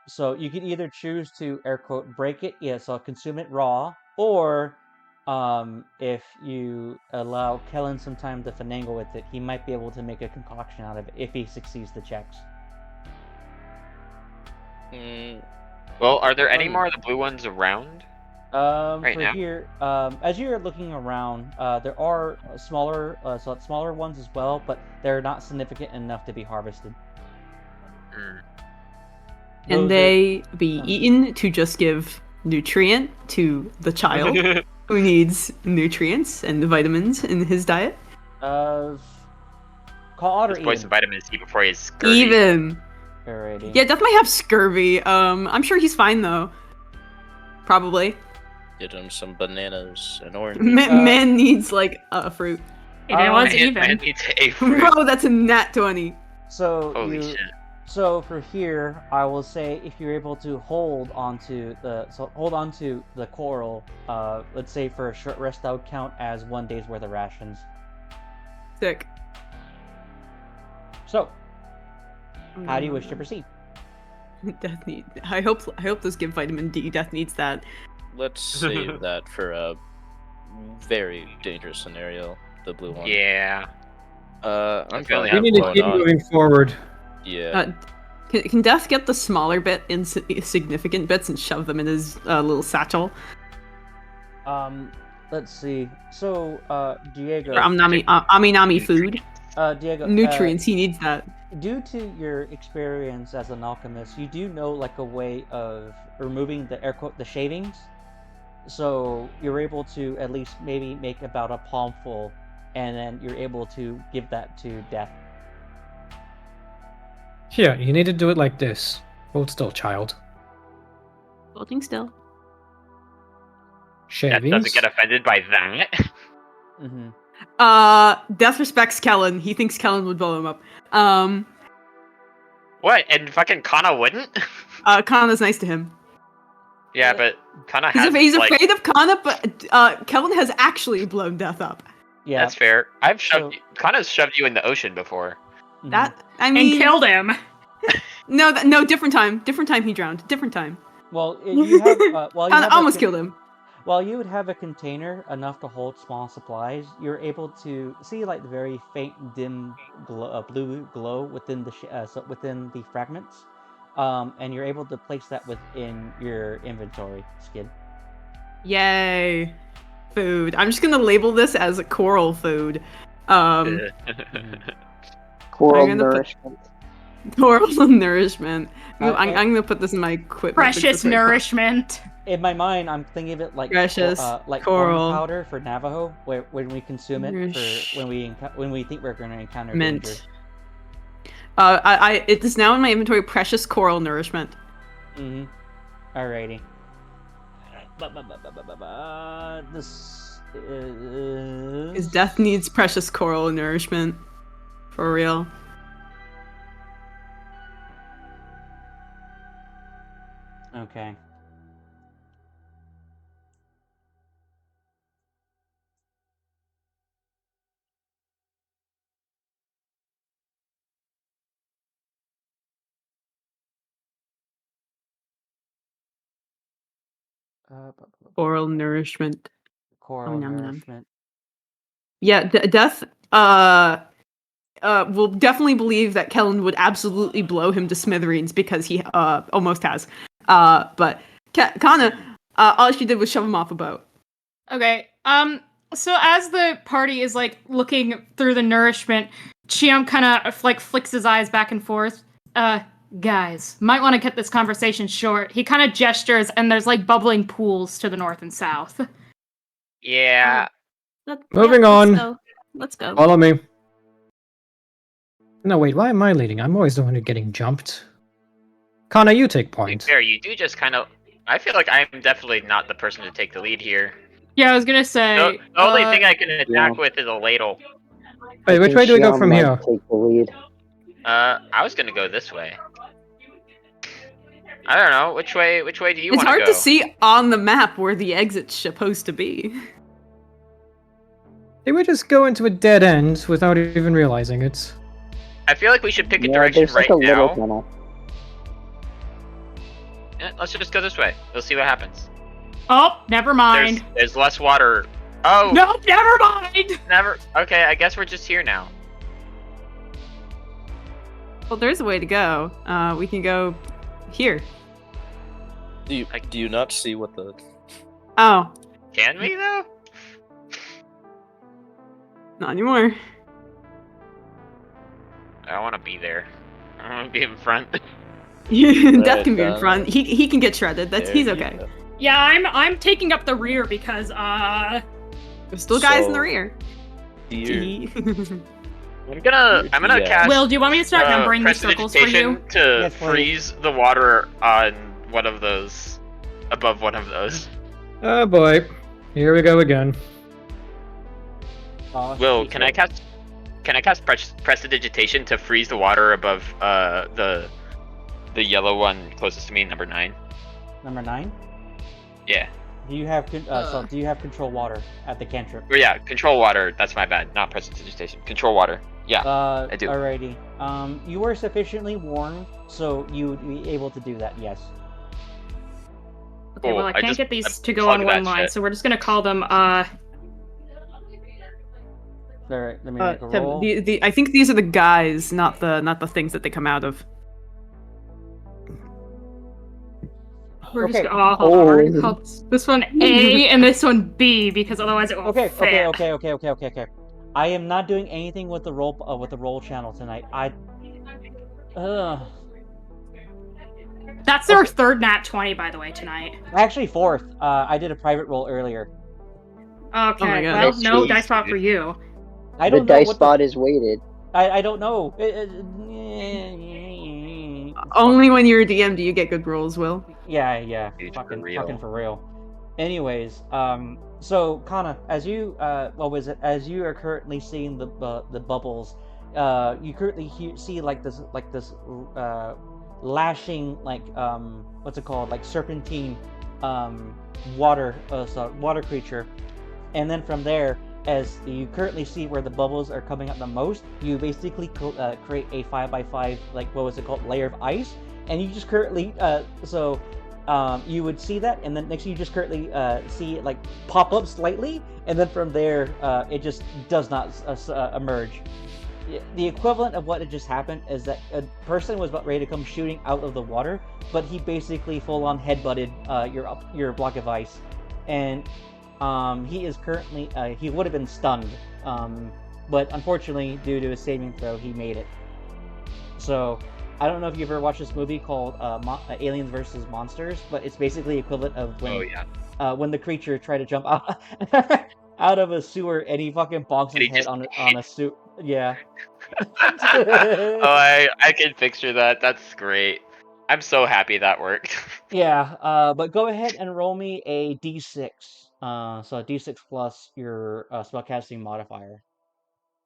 So you can either choose to air quote break it, so consume it raw, or if you allow Kellen some time to finagle with it, he might be able to make a concoction out of it if he succeeds the checks. Well, are there any more of the blue ones around? Here, as you're looking around, there are smaller ones as well, but they're not significant enough to be harvested. Can they be eaten to just give nutrient to the child who needs nutrients and vitamins in his diet? Call Otter Boy some vitamin C before he's scurvy. Even. Alrighty. Yeah, Death might have scurvy. I'm sure he's fine though. Probably. Get him some bananas and oranges. Man needs like a fruit. It was even. Man needs a fruit. Bro, that's a nat 20. Holy shit. So for here, I will say if you're able to hold onto the coral, let's say for a short rest, that would count as 1 day's worth of rations. Sick. So, how do you wish to proceed? Death need. I hope those give vitamin D. Death needs that. Let's save that for a very dangerous scenario. The blue one. Yeah. I'm feeling probably We need to keep moving forward. Yeah. Can Death get the smaller bit in significant bits and shove them in his little satchel? Let's see. So, Diego. Or Ami food. Diego. Nutrients. He needs that. Due to your experience as an alchemist, you do know like a way of removing the shavings. So you're able to at least maybe make about a palmful, and then you're able to give that to Death. Here, you need to do it like this. Hold still, child. Holding still. That Shavings. doesn't get offended by that. Death respects Kellen. He thinks Kellen would blow him up. What? And fucking Kana wouldn't? Kana's nice to him. Yeah, but Kana He's, has he's like, afraid of Kana, but Kelvin has actually blown death up. Yeah. that's fair. I've So- shoved Kana's shoved you in the ocean before. Mhm. That I And mean, killed him. no, different time. Different time he drowned. Different time. Well, you have well, you Kana have a almost killed him. While you would have a container enough to hold small supplies, you're able to see like the very faint, dim blue glow within the within the fragments, and you're able to place that within your inventory, Skid. Yay, food. I'm just gonna label this as a coral food. Coral I'm gonna put- nourishment. Coral nourishment. I'm and- gonna put this in my equipment. Precious nourishment. In my mind, I'm thinking of it like Precious like coral. coral powder for Navajo, where when we consume it for when we think we're going to encounter Mint. danger. It is now in my inventory. Precious coral nourishment. Mm-hmm. Alrighty. This is... His death needs precious coral nourishment. For real. Okay. Coral nourishment. Coral nom, nom. nourishment. Yeah, death. Will definitely believe that Kellen would absolutely blow him to smithereens because he almost has. But Kana, all she did was shove him off a boat. Okay. So as the party is like looking through the nourishment, Chiam kind of like flicks his eyes back and forth. Guys, might want to cut this conversation short. He kind of gestures, and there's like bubbling pools to the north and south. Yeah. Moving on. Let's go. Follow me. No, wait, why am I leading? I'm always the one who's getting jumped. Kana, you take To be point. fair, you do just kind of. I feel like I'm definitely not the person to take the lead here. Yeah, I was gonna say. The only thing I can attack yeah. with is a ladle. Wait, which way do we go from here? Take the lead. I was gonna go this way. I don't know. Which way do you It's want to go? hard to see on the map where the exit's supposed to be. They would just go into a dead end without even realizing it. I feel like we should pick a Yeah, direction there's like right a little now. tunnel. Yeah, let's just go this way. We'll see what happens. Oh, never mind. There's less water. Oh, No, never mind. never. Okay, I guess we're just here now. Well, there's a way to go. We can go here. Do you not see what the Oh, Can we though? not anymore. I want to be there. I want to be in front. Death can be in done. front. He can get shredded. He's There okay. you go. Yeah, I'm taking up the rear because There's still guys in the So- rear. Dear. I'm gonna Yeah. cast. Will, do you want me to start numbering these circles for you? prestidigitation to Yes, please. freeze the water on one of those, above one of those. Oh boy. Here we go again. Oh, Will, shit. can I cast prestidigitation to freeze the water above the yellow one closest to me, number 9? Number 9? Yeah. Do you have so do you have control water at the cantrip? Or yeah, control water. That's my bad. Not prestidigitation. Control water. Yeah. I do. Alrighty. You were sufficiently warned, so you would be able to do that. Yes. Okay, Cool, well, I I can't just- get these I to go on plugged one that line, shit. so we're just gonna call them, Alright. Let me make a roll. I think these are the guys, not the things that they come out of. we're Okay. just, hold on, we're gonna call this one A and this one B, because otherwise it won't Okay. fit. Okay. I am not doing anything with the roll channel tonight. That's our third nat 20, by the way, tonight. Actually, fourth. I did a private roll earlier. Okay, Oh my God. well, Nice no choice, dice spot dude. for you. I The don't know dice what spot is weighted. I don't know. Only when you're a DM do you get good rolls, Will. Yeah. Dude, Fucking for real. Anyways, so Kana, as you as you are currently seeing the bubbles you currently see like this lashing what's it called, like serpentine water creature, and then from there, as you currently see where the bubbles are coming up the most, you basically create a 5x5 what was it called, layer of ice, and you just currently you would see that, and then next you just currently see it pop up slightly, and then from there it just does not emerge. The equivalent of what had just happened is that a person was about ready to come shooting out of the water, but he basically full-on headbutted your block of ice, and he is currently he would have been stunned, but unfortunately, due to a saving throw, he made it. So I don't know if you've ever watched this movie called Aliens vs. Monsters, but it's basically equivalent of when the creature tried to jump out out of a sewer and he fucking bonks his head on a sewer. Yeah. I can picture that. That's great. I'm so happy that worked. Yeah, but go ahead and roll me a d6. So a d6 plus your spellcasting modifier.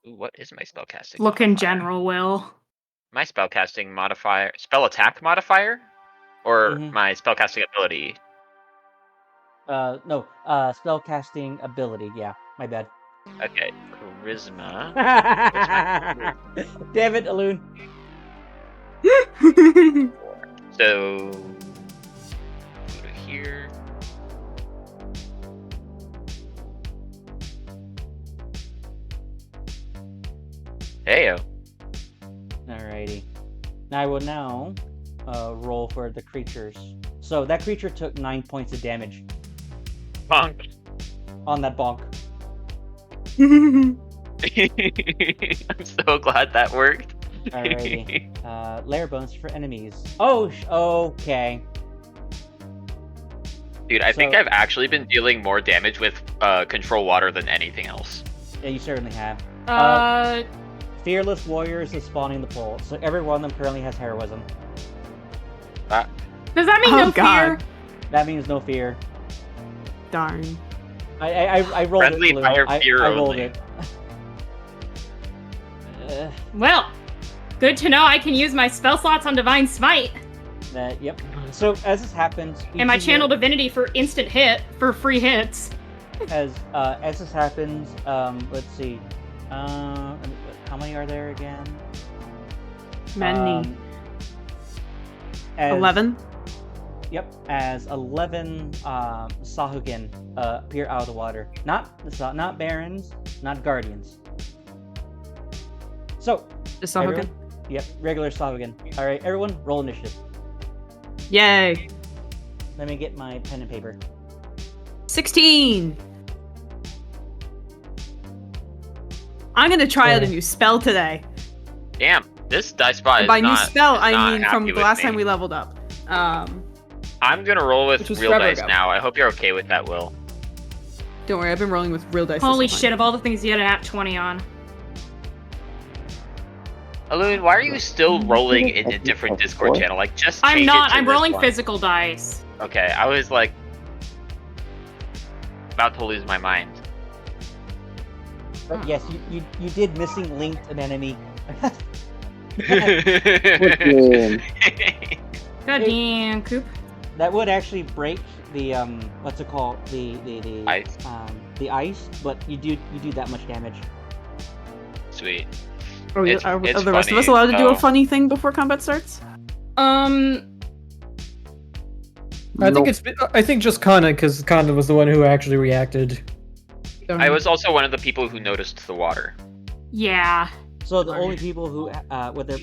Ooh, what is my spellcasting Look modifier? in general, Will. My spellcasting modifier, spell attack modifier, or Mhm. my spellcasting ability. No, spellcasting ability. Yeah, my bad. Okay, charisma. Damn it, Alun. So go to here. Heyo. Alrighty. Now I will roll for the creatures. So that creature took 9 points of damage Bonk. on that bonk. I'm so glad that worked. Alrighty. Layer bones for enemies. Oh, okay. Dude, I think I've actually been dealing more damage with control water than anything else. Yeah, you certainly have. Fearless Warriors is spawning the pool, so every one of them currently has heroism. Does that mean no God. fear? That means no fear. Darn. I rolled Friendly it, Blue. fire I fear rolled only. it. Well, good to know I can use my spell slots on Divine Smite. Yep. So as this happens, you And my see Channel Divinity for instant hit, for free hits. as this happens, let's see. How many are there again? Many. 11. 11? Yep, as 11 Sahuagin appear out of the water. Not Barons, not Guardians. So, Just Sahuagin? everyone- Yep, regular Sahuagin. Alright, everyone, roll initiative. Yay. Let me get my pen and paper. 16! I'm gonna try out a Yeah. new spell today. Damn, this dice spot And is by new not, spell, is I not mean happy from the with last me. time we leveled up. I'm gonna roll with Which was real forever dice ago. now. I hope you're okay with that, Will. Don't worry, I've been rolling with real dice. Holy this whole shit, time. of all the things you had an at 20 on. Alun, why are you still rolling in a different Discord channel? Like, just I'm change not, it to I'm this rolling one. physical dice. Okay, I was like about to lose my mind. But yes, you did missing linked an enemy. God damn, Coop. That would actually break the what's it called, the Ice. the ice, but you do that much damage. Sweet. Are It's the rest of funny, us allowed to do a oh. funny thing before combat starts? I think just Kana, because Kana was the one who actually reacted. I was also one of the people who noticed the water. Yeah. So the only people who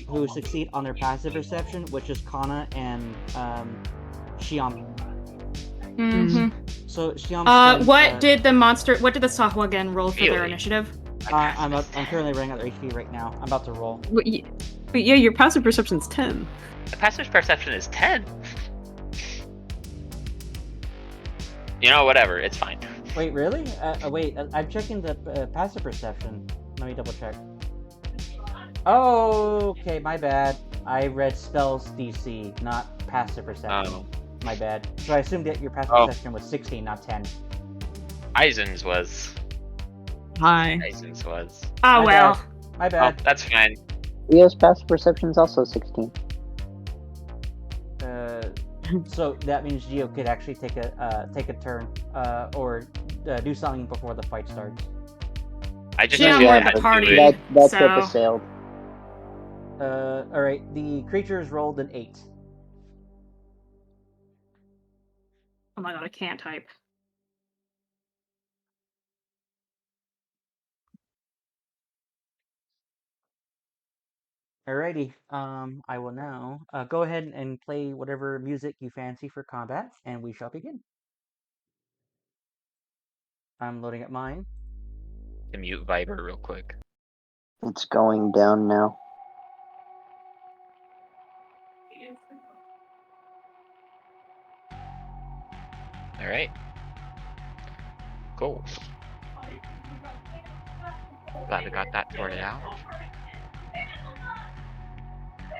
who succeed on their passive perception, which is Kana and Shiam. Mm-hmm. So Shiam. What did the Sahuagin roll for their Really? initiative? I'm currently running out of HP right now. I'm about to roll. But yeah, your passive perception's 10. The passive perception is 10. You know, whatever. It's fine. Wait, really? Wait, I'm checking the passive perception. Let me double check. Oh, okay, my bad. I read spells DC, not passive perception. Oh. My bad. So I assumed that your passive Oh. perception was 16, not 10. Eisen's was. Hi. Eisen's was. Oh My well. bad. My Oh, bad. that's fine. Leo's passive perception is also 16. So that means Geo could actually take a turn, or do something before the fight starts. I just Yeah, assumed more I of the had to party. do it. That So- ship has sailed. All right. The creatures rolled an 8. Oh my god, I can't type. Alrighty. I will now go ahead and play whatever music you fancy for combat, and we shall begin. I'm loading up mine. To mute Viber real quick. It's going down now. All right. Cool. Glad we got that sorted out.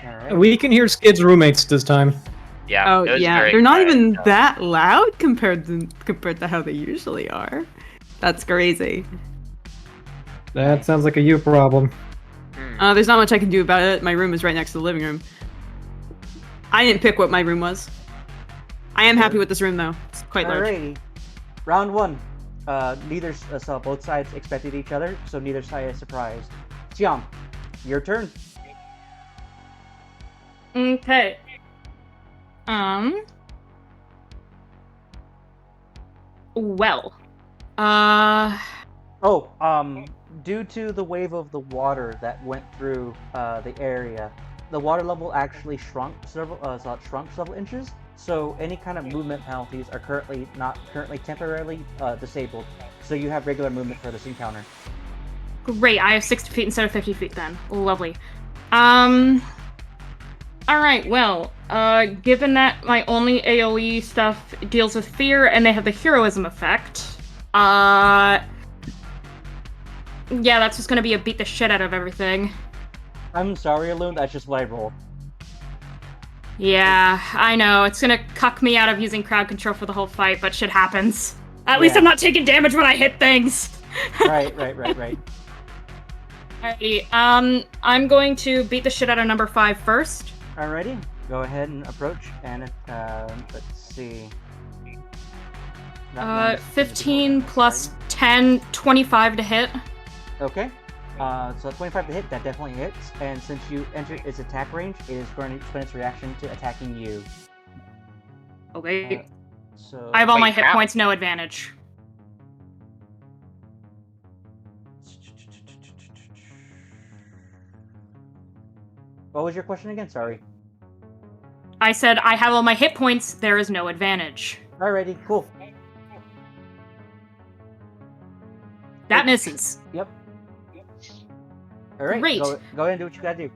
All right. We can hear Skid's roommates this time. Yeah. Oh it was yeah, very they're not quiet, even so- that loud compared to how they usually are. That's crazy. That sounds like a you problem. Hmm. There's not much I can do about it. My room is right next to the living room. I didn't pick what my room was. I am happy with this room though. It's quite large. Alrighty. Round 1. So both sides expected each other, so neither side is surprised. Xiang, your turn. Okay. Well. Due to the wave of the water that went through the area, the water level actually shrunk several inches. So any kind of movement penalties are currently temporarily disabled. So you have regular movement for this encounter. Great, I have 60 feet instead of 50 feet then. Lovely. Alright, well, given that my only AoE stuff deals with fear and they have the heroism effect, yeah, that's just gonna be a beat the shit out of everything. I'm sorry, Loon, that's just what I rolled. Yeah, I know, it's gonna cuck me out of using crowd control for the whole fight, but shit happens. At least Yeah. I'm not taking damage when I hit things! Right. Alrighty, I'm going to beat the shit out of number 5 first. Alrighty, go ahead and approach, and let's see. That one's 15 plus 10, 25 to hit. Okay. So 25 to hit, that definitely hits. And since you entered its attack range, it is going to spend its reaction to attacking you. Okay. So I have all Wait, my hit how? points, no advantage. What was your question again? Sorry. I said I have all my hit points, there is no advantage. Alrighty, cool. That misses. Yep. Alright, Great. go ahead and do what you gotta do.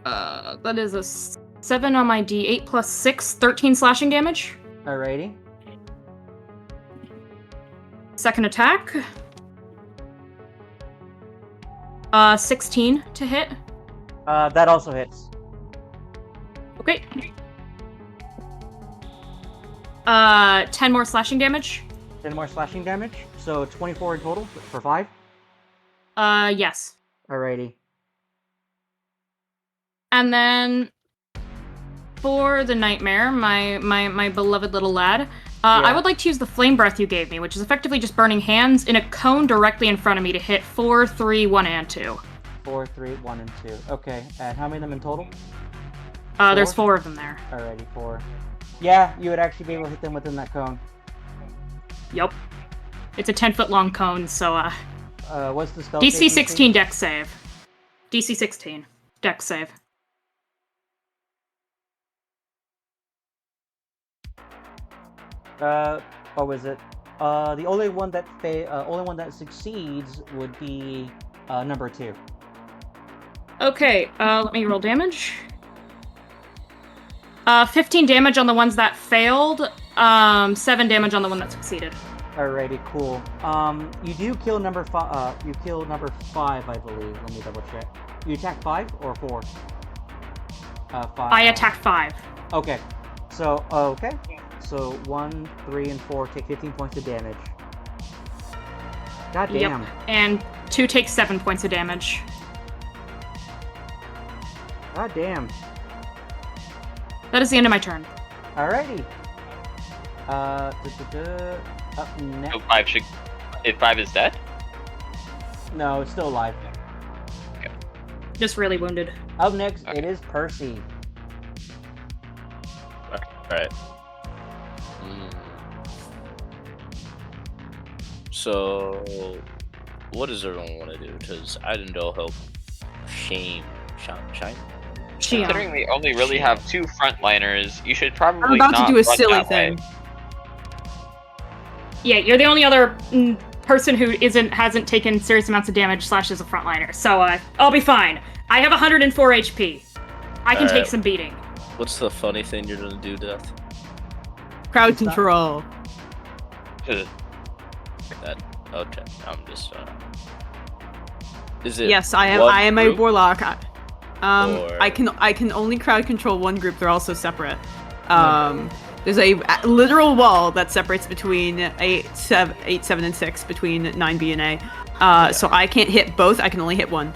That is a 7 on my d8 plus 6, 13 slashing damage. Alrighty. Second attack. 16 to hit. That also hits. Okay. 10 more slashing damage. 10 more slashing damage, so 24 in total for 5. Yes. Alrighty. And then for the nightmare, my beloved little lad, I Yeah. would like to use the flame breath you gave me, which is effectively just burning hands in a cone directly in front of me to hit 4, 3, 1, and 2. 4, 3, 1, and 2. Okay, and how many of them in total? There's 4? 4 of them there. Alrighty, 4. Yeah, you would actually be able to hit them within that cone. Yup. It's a 10-foot long cone, so What's the spell? DC save 16 dex save. DC 16 dex save. What was it? The only one that succeeds would be number 2. Okay, let me roll damage. 15 damage on the ones that failed, 7 damage on the one that succeeded. Alrighty, cool. You do kill number 5. You kill number 5, I believe. Let me double check. You attack 5 or 4? 5. I attacked 5. Okay. So 1, 3, and 4 take 15 points of damage. God damn. Yep. And 2 takes 7 points of damage. God damn. That is the end of my turn. Alrighty. Up next. So 5 should. If 5 is dead? No, it's still alive. Just really wounded. Up next, Okay. it is Percy. Alright. So, what does everyone want to do? Because I didn't know how shine. Considering we only really have 2 frontliners, you should probably I'm about not to do a run silly that way. thing. Yeah, you're the only other person who hasn't taken serious amounts of damage / is a frontliner. So I'll be fine. I have 104 HP. I can take Alright. some beating. What's the funny thing you're gonna do, Death? Crowd control. That okay. I'm just. Is it? Yes, I am. one I am a group? warlock. Or- I can only crowd control one group. They're also separate. There's a literal wall that separates between 8, 7, and 6 between 9B and A. So I can't hit both. I can only hit one.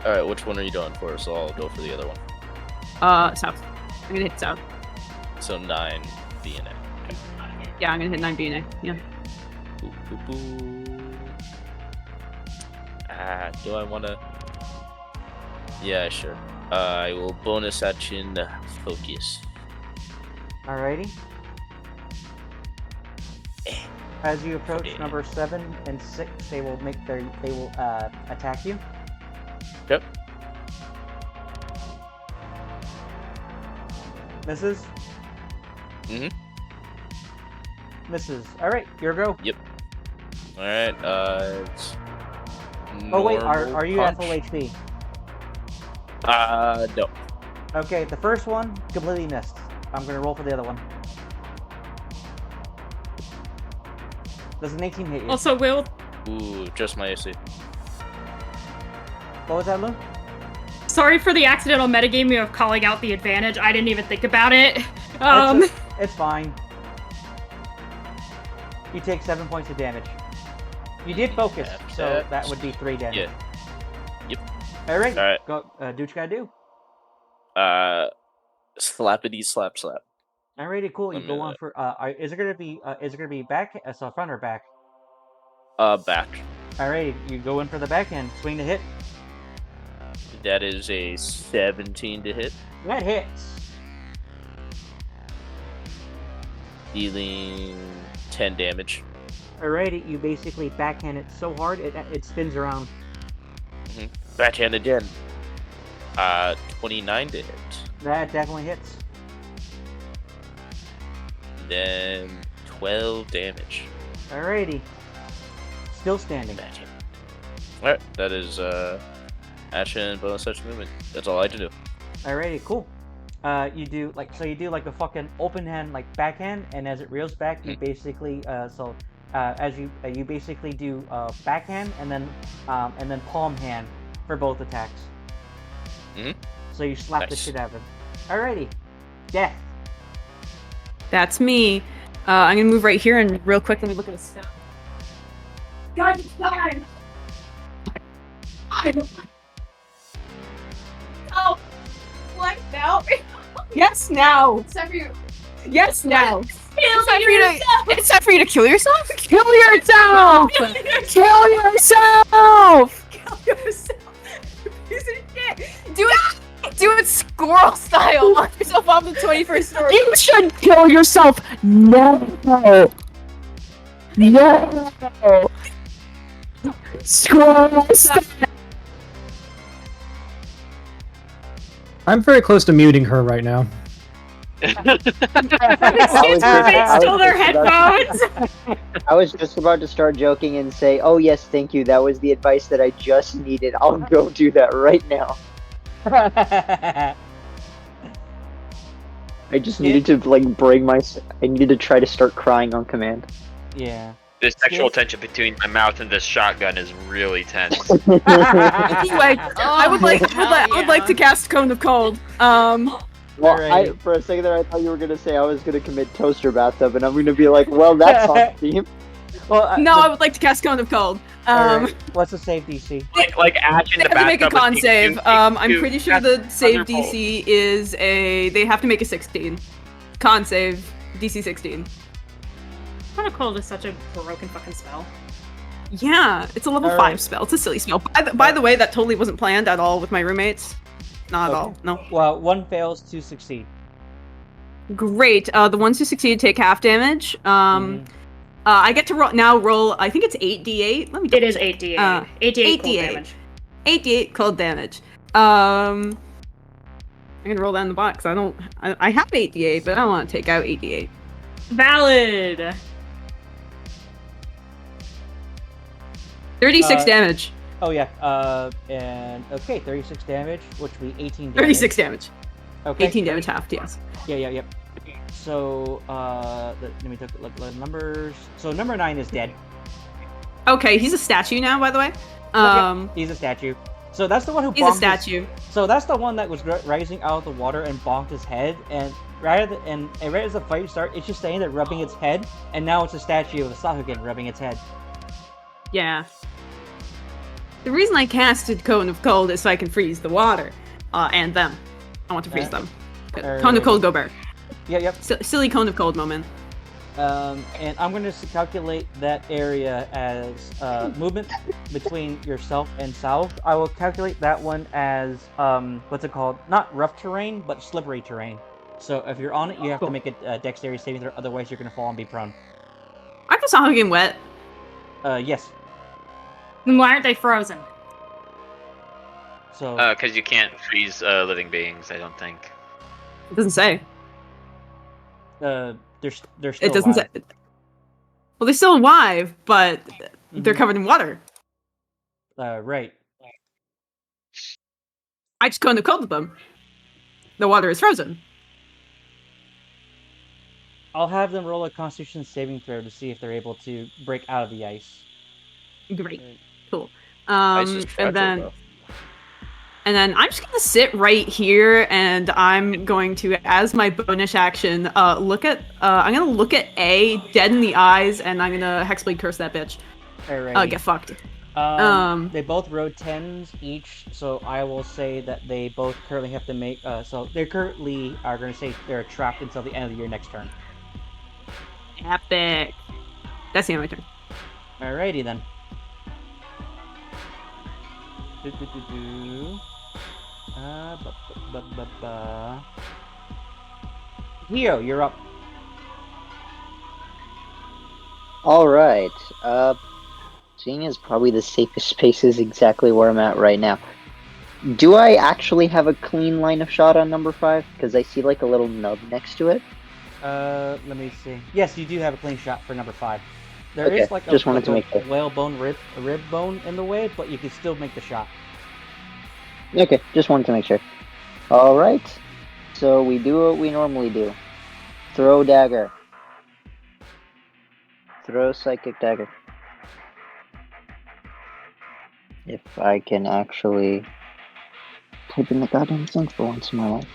All right. Which one are you going for? So I'll go for the other one. South. I'm gonna hit south. So 9 B and A. Okay. Yeah, I'm gonna hit 9B and A. Yeah. Boop, boop, boop. Do I wanna? Yeah, sure. I will bonus action focus. Alrighty. As you approach Okay. number 7 and 6, they will attack you. Yep. Misses. Mhm. Misses. Alright, your go. All right. It's Oh wait, normal are you at punch. full HP? No. Okay, the first one completely missed. I'm gonna roll for the other one. Does an 18 hit you? Also, Will, Ooh, just my AC. What was that, Lou? sorry for the accidental metagaming of calling out the advantage. I didn't even think about it. It's fine. You take 7 points of damage. You did focus, so that would be 3 damage. Yeah. Yep. Alright, Alright. go. Do what you gotta do. Slappity slap slap. Alrighty, cool. You Let me go do on that. for. Is it gonna be back? So front or back? Back. Alrighty, you go in for the backhand. Swing to hit. That is a 17 to hit, That hits. dealing 10 damage. Alrighty, you basically backhand it so hard it spins around. Backhand again. 29 to hit. That definitely hits. Then 12 damage. Alrighty. Still standing. Backhand. Alright, that is action, bonus action movement. That's all I had to do. Alrighty, cool. You do like a fucking open hand like backhand, and as it reels back, you basically as you basically do backhand and then palm hand for both attacks. So you slap the Nice. shit out of him. Alrighty, Death. That's me. I'm gonna move right here and real quick let me look at the stuff. God, it's time! Oh, what now? Yes, now! Yes, now! It's time for you to kill yourself? Kill yourself! Kill yourself! Kill yourself! Piece of shit! Do it squirrel style! Lock yourself off the 21st story! You should kill yourself! No! No! Squirrel style! I'm very close to muting her right now. Stole their headphones. I was just about to start joking and say, "Oh yes, thank you. That was the advice that I just needed. I'll go do that right now." I just needed to I needed to try to start crying on command. Yeah. The sexual tension between my mouth and this shotgun is really tense. Anyway, I would like to cast Cone of Cold. Well, Alright. for a second there, I thought you were gonna say I was gonna commit toaster bathtub, and I'm gonna be like, "Well, that's on theme." Well, No, I would like to cast Cone of Cold. alright, what's the save DC? Like Ash in They the have to make a bathtub con with save. Pikachu, I'm Pikachu, pretty sure that's the save Thunderbolt. DC is a. They have to make a 16. Con save DC 16. Kind of cold is such a broken fucking spell. Yeah, it's a level Alright. 5 spell. It's a silly spell. By the way, that totally wasn't planned at all with my roommates. Not at Okay. all. No. Well, one fails, two succeed. Great. The ones who succeed take half damage. Mhm. I get to roll. I think it's 8d8. Let me. It is 8d8. 8d8 cold 8d8. damage. 8d8 cold damage. I'm gonna roll down the box. I have 8d8, but I don't want to take out 8d8. Valid. 36 damage. Oh yeah, and okay, 36 damage, which would be 18 damage. 36 damage. Okay. 18 damage halved, yes. Yep. So, let me look at the numbers. So number 9 is dead. Okay, he's a statue now, by the way. He's a statue. So that's the one who He's a bonked his- statue. So that's the one that was rising out of the water and bonked his head, and right as the fight started, it's just standing there rubbing its head, and now it's a statue of a Sahuagin rubbing its head. Yeah. The reason I casted Cone of Cold is so I can freeze the water. And them. I want to freeze them. Cone of Cold, go bear. Yep. Silly Cone of Cold moment. And I'm going to calculate that area as movement between yourself and south. I will calculate that one as, what's it called? Not rough terrain, but slippery terrain. So if you're on it, you have to make a dexterity saving throw, otherwise you're going to fall and be prone. Aren't the Sahuagin wet? Yes. Then why aren't they frozen? So, Because you can't freeze living beings, I don't think. It doesn't say. they're still It doesn't alive. say. Well, they're still alive, but they're covered in water. Right. I just Cone of Cold them. The water is frozen. I'll have them roll a Constitution saving throw to see if they're able to break out of the ice. Great. Cool. Ice is fragile, though. And then I'm just gonna sit right here, and I'm going to, as my bonus action, I'm gonna look at A dead in the eyes, and I'm gonna Hexblade curse that bitch. Alrighty. Get fucked. They both rode 10s each, so I will say that they both currently have to make. So they currently are going to say they're trapped until the end of your next turn. Epic. That's the end of my turn. Alrighty then. Do-do-do-do. Hio, you're up. Alright, seeing as probably the safest space is exactly where I'm at right now. Do I actually have a clean line of shot on number 5? Because I see like a little nub next to it. Let me see. Yes, you do have a clean shot for number 5. There Okay, is like just wanted to make sure. whalebone rib bone in the way, but you can still make the shot. Okay, just wanted to make sure. Alright, so we do what we normally do. Throw dagger. Throw psychic dagger. If I can actually type in the goddamn thing for once in my life.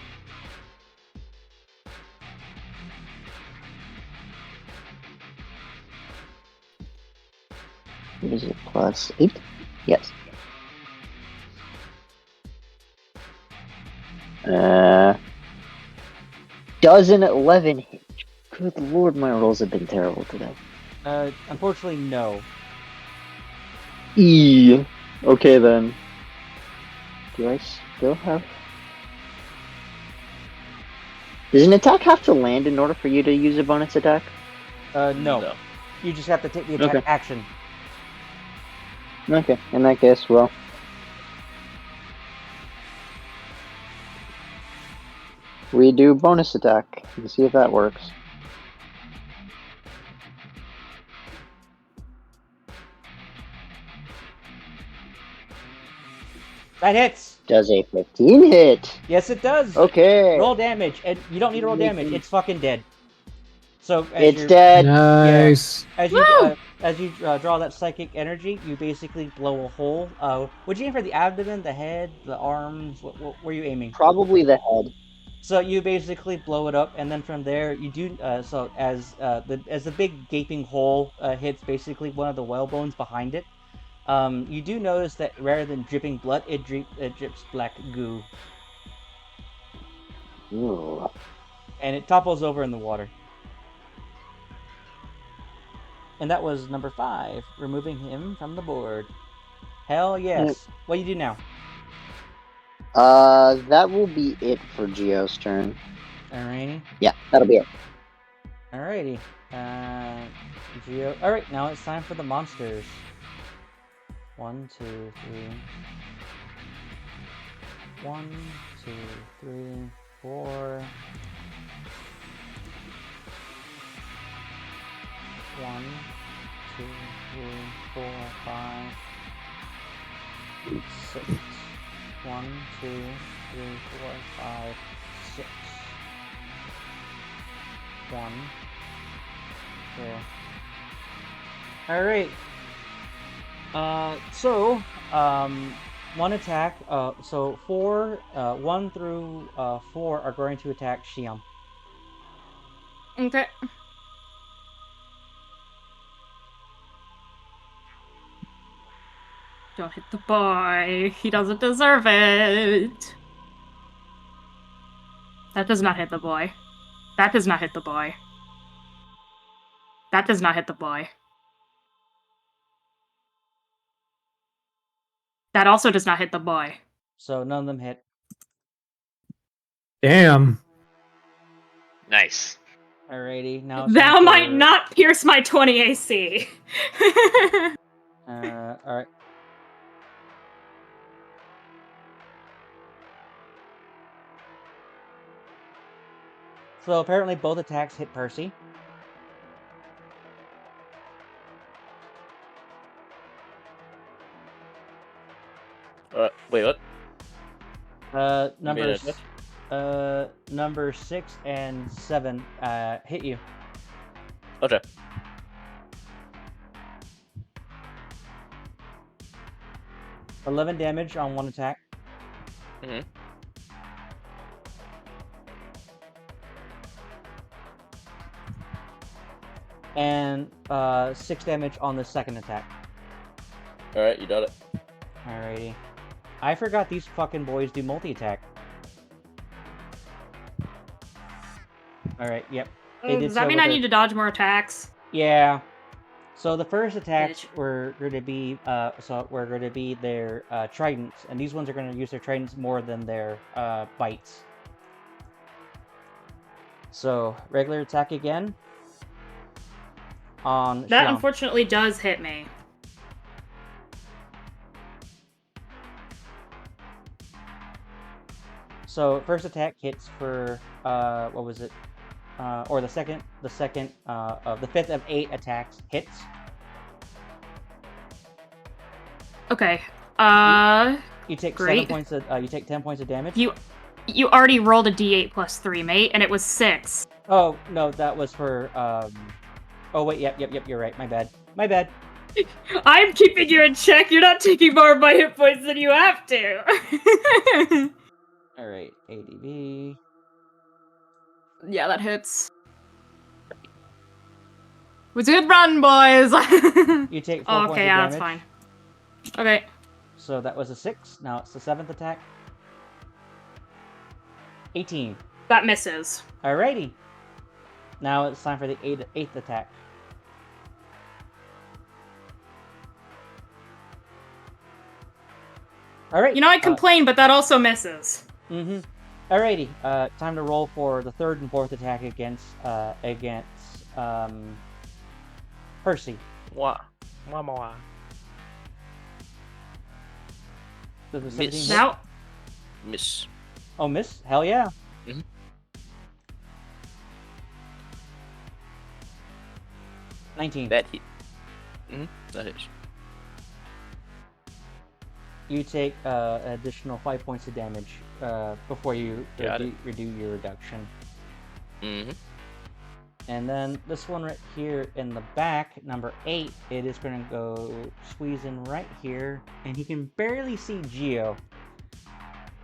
What is it, plus 8? Yes. Dozen 11 hit. Good lord, my rolls have been terrible today. Unfortunately, no. Okay then. Do I still have... Does an attack have to land in order for you to use a bonus attack? No. You just have to take the attack action. Okay, in that case, well... we do bonus attack and see if that works. That hits! Does a 15 hit? Yes, it does! Okay. Roll damage, and you don't need to roll damage, it's fucking dead. So, It's dead! Nice. As you draw that psychic energy, you basically blow a hole. Would you aim for the abdomen, the head, the arms? What were you aiming? Probably the head. So you basically blow it up, and then from there you do. So as the big gaping hole hits basically one of the whale bones behind it, you do notice that rather than dripping blood, it drips black goo, Ooh. and it topples over in the water. And that was number 5, removing him from the board. Hell yes. What do you do now? That will be it for Geo's turn. Alrighty. Yeah, that'll be it. Alrighty. Geo. Alright, now it's time for the monsters. 1, 2, 3. 1, 2, 3, 4. 1, 2, 3, 4, 5, 6. 1, 2, 3, 4, 5, 6. 1, 2. Alright. So, one attack, so 1 through 4 are going to attack Shiam. Okay. Don't hit the boy. He doesn't deserve it. That does not hit the boy. That does not hit the boy. That does not hit the boy. That also does not hit the boy. So none of them hit. Damn. Nice. Alrighty, now it's Thou time might for- not pierce my 20 AC. alright. So apparently both attacks hit Percy. Wait, what? Number 6 and 7 hit you. Okay. For 11 damage on one attack. Mm-hmm. And 6 damage on the second attack. Alright, you got it. Alrighty. I forgot these fucking boys do multi-attack. Alright, yep. They did Does that so mean with I their- need to dodge more attacks? Yeah. So the first attacks Bitch. were going to be their tridents, and these ones are going to use their tridents more than their bites. So regular attack again. On That Xiang. unfortunately does hit me. So first attack hits for what was it? Or the second of the 5th of 8 attacks hits. Okay. You take Great. 7 points of you take 10 points of damage. You already rolled a D8 plus 3, mate, and it was 6. Oh no, that was for Oh wait, yep, you're right. My bad. I'm keeping you in check. You're not taking more of my hit points than you have to. All right, ADB. Yeah, that hits. It was a good run, boys. You take 4 Oh, points okay, of yeah, damage. that's fine. Okay. So that was a 6. Now it's the 7th attack. 18. That misses. Alrighty. Now it's time for the 8th attack. Alright. You know, I complain, but that also misses. Mm-hmm. Alrighty. Time to roll for the 3rd and 4th attack against Percy. Moi. Does the Miss. 17 hit? Now, Miss. Oh, miss? Hell yeah. Mhm. 19. That hit. That hits. You take an additional 5 points of damage before you Got it. redo your reduction. Mm-hmm. And then this one right here in the back, number 8, it is going to go squeeze in right here, and he can barely see Geo.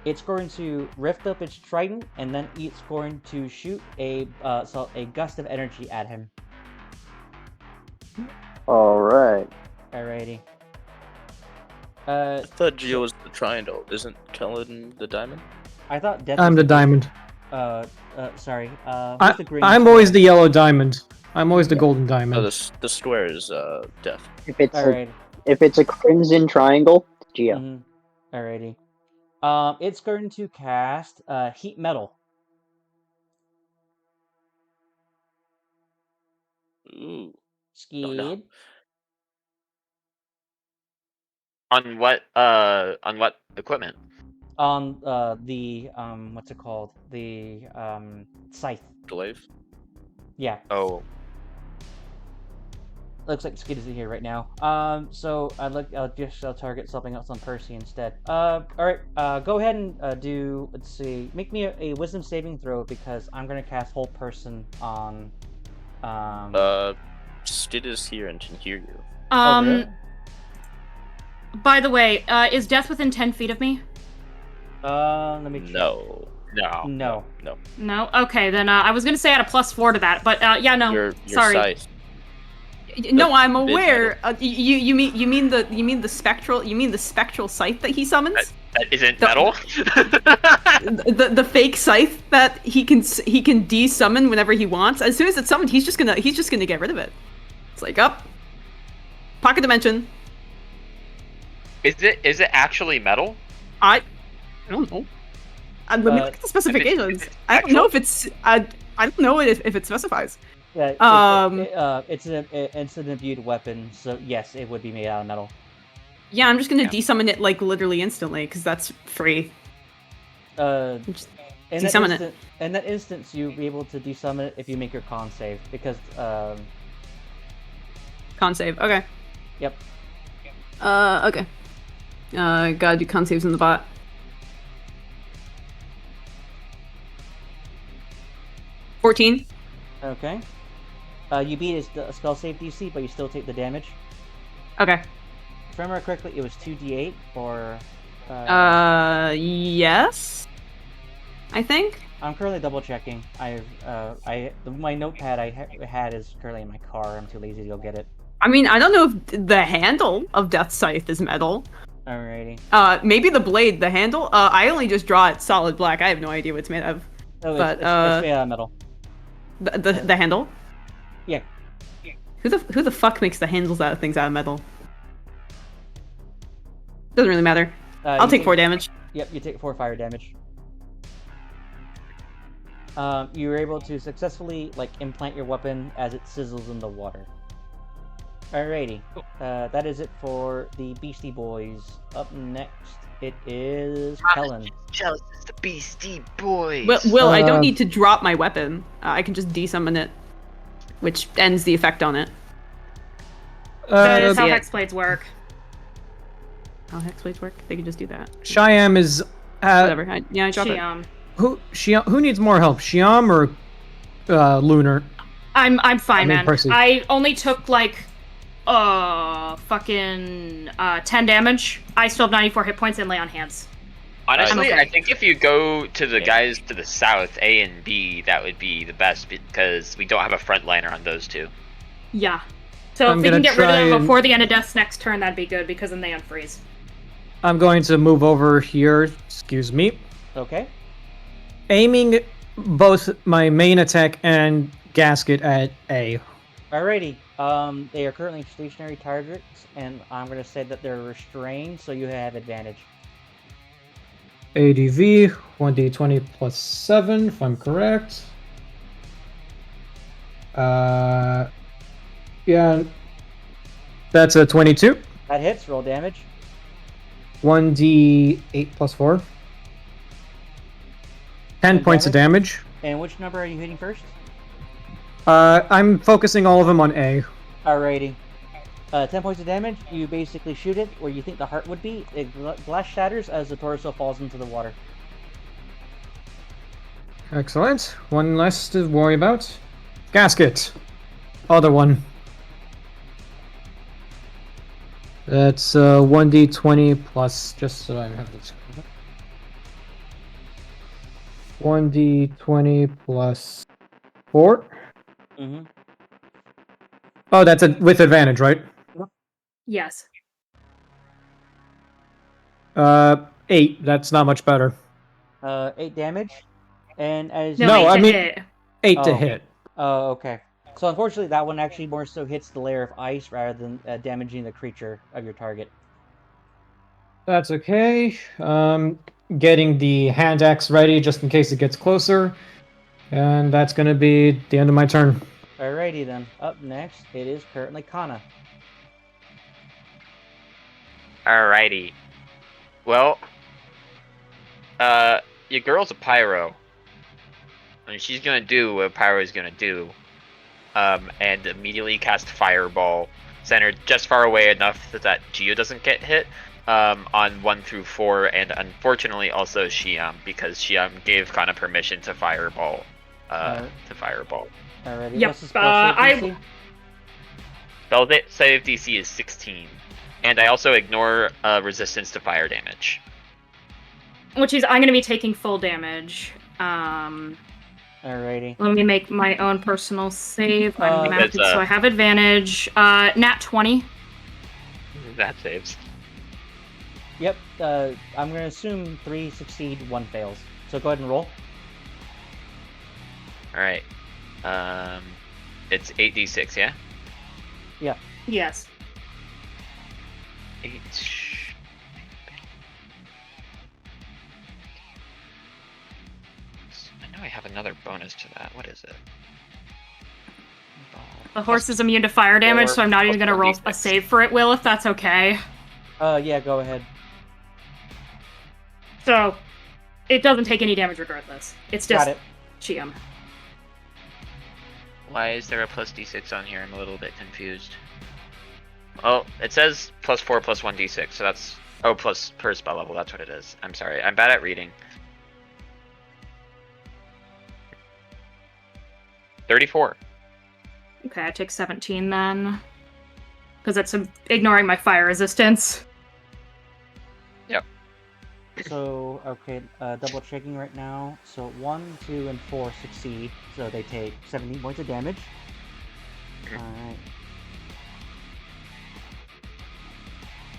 It's going to rift up its trident, and then it's going to shoot a gust of energy at him. Alright. Alrighty. I thought Geo was the triangle. Isn't Kellen the diamond? I thought Death I'm was the diamond. Sorry. I, Who's the green I'm square? always the yellow diamond. I'm always the golden diamond. No, the square is death. If it's Alright. if it's a crimson triangle, Geo. Mm-hmm. Alrighty. It's going to cast heat metal. Ooh. Skid. no. On what equipment? On the what's it called? The scythe. Glaive? Yeah. Oh, Looks like Skid isn't here right now. So I'll target something else on Percy instead. Alright, go ahead and do, let's see, make me a wisdom saving throw because I'm gonna cast Hold Person on, Skid is here and can hear you. oh, really? By the way, is Death within 10 feet of me? Let me check. No. No. No. No? Okay, then I was gonna say add a +4 to that, but yeah, no. Your Sorry. scythe. No, I'm big aware. You mean the spectral scythe that he summons? that isn't The- metal. the fake scythe that he can de-summon whenever he wants. As soon as it's summoned, he's just gonna get rid of it. It's like up. Pocket dimension. Is it actually metal? I don't know. Let me look at the specifications. I don't know if it's I don't know if it specifies. Yeah, it's an imbued weapon, so yes, it would be made out of metal. Yeah, I'm just gonna Yeah. de-summon it like literally instantly because that's free. Just In de-summon it. In that instance, you'll be able to de-summon it if you make your con save, because Con save. Okay. Yep. Okay. Gotta do con saves in the bot. $14. Okay. You beat his spell save DC, but you still take the damage. Okay. If I remember correctly, it was 2d8 or. Yes. I think. I'm currently double checking. My notepad I had is currently in my car. I'm too lazy to go get it. I mean, I don't know if the handle of Death Scythe is metal. Alrighty. Maybe the blade, the handle. I only just draw it solid black. I have no idea what it's made of. Oh, But, it's made out of metal. The handle. Yeah. Who the fuck makes the handles out of things out of metal? Doesn't really matter. I'll You take 4 damage. Yep, you take 4 fire damage. You were able to successfully implant your weapon as it sizzles in the water. Alrighty, that is it for the Beastie Boys. Up next, it is Helen. Jealous is the Beastie Boys. Will, I don't need to drop my weapon. I can just de-summon it, which ends the effect on it. That is how yeah. Hexblades work. How hexblades work? They can just do that. Shyam is Whatever. I drop it. who needs more help? Shyam or Lunar? I'm fine, man. Percy. I only took fucking 10 damage. I still have 94 hit points and lay on hands. Honestly, okay. I think if you go to the guys to the south, A and B, that would be the best because we don't have a frontliner on those two. Yeah. So I'm if we can gonna get rid of try them and- before the end of Death's next turn, that'd be good because then they unfreeze. I'm going to move over here. Excuse me. Okay. Aiming both my main attack and gasket at A. Alrighty. They are currently stationary targets, and I'm gonna say that they're restrained, so you have advantage. ADV 1d20 plus 7, if I'm correct. Yeah, that's a 22. That hits. Roll damage. 1d8 plus 4. 10 Good points of damage. And which number are you hitting first? I'm focusing all of them on A. Alrighty. 10 points of damage. You basically shoot it where you think the heart would be. It glass shatters as the torso falls into the water. Excellent. One less to worry about. Gasket. Other one. That's 1d20 plus, just so I have this. 1d20 plus 4. Mm-hmm. Oh, that's with advantage, right? Yes. 8. That's not much better. 8 damage. And as No, No, eight I to mean- hit. 8 to Oh. hit. Oh, okay. So unfortunately, that one actually more so hits the layer of ice rather than damaging the creature of your target. That's okay. Getting the hand axe ready just in case it gets closer. And that's going to be the end of my turn. Alrighty then. Up next, it is currently Kana. Alrighty. Well, your girl's a pyro. And she's gonna do what pyro's gonna do. And immediately cast Fireball, centered just far away enough that Geo doesn't get hit. On 1 through 4, and unfortunately also Shiam, because Shiam gave Kana permission to Fireball. Alrighty. Yep, What's the spell save DC? Spell save DC is 16. And I also ignore resistance to fire damage. Which is, I'm going to be taking full damage. Alrighty. Let me make my own personal save. I'm That's, mounted, so I have advantage. Nat 20. That saves. Yep. I'm gonna assume 3 succeed, 1 fails. So go ahead and roll. Alright. It's 8d6, yeah? Yeah. Yes. 8. I know I have another bonus to that. What is it? The horse is immune to fire damage, so I'm not even going to roll a 1d6. save for it, Will, if that's okay. Yeah, go ahead. So, it doesn't take any damage regardless. It's Got just it. Chiam. Why is there a plus d6 on here? I'm a little bit confused. Oh, it says plus 4 plus 1d6, so that's... Oh, plus per spell level, that's what it is. I'm sorry, I'm bad at reading. 34. Okay, I take 17 then. Because it's ignoring my fire resistance. Yep. So, okay, double checking right now. So 1, 2, and 4 succeed, so they take 17 points of damage. Alright.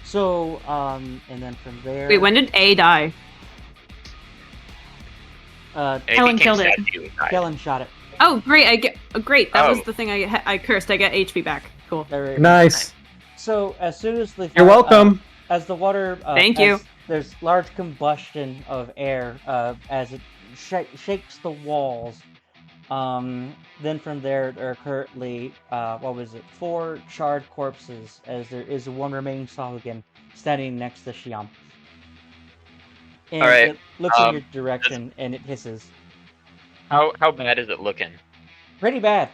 So, and then from there... Wait, when did A die? Helen killed it. Kellen shot it. Oh, great! Great. That was Oh. the thing I cursed. I get HP back. Cool. Alright. Nice. So, as soon as the... You're welcome. As the water... Thank you. There's large combustion of air as it shakes the walls. Then from there are currently, 4 charred corpses, as there is one remaining Sahuagin standing next to Shiam. And Alright, it looks in your direction, and it hisses. How bad is it looking? Pretty bad.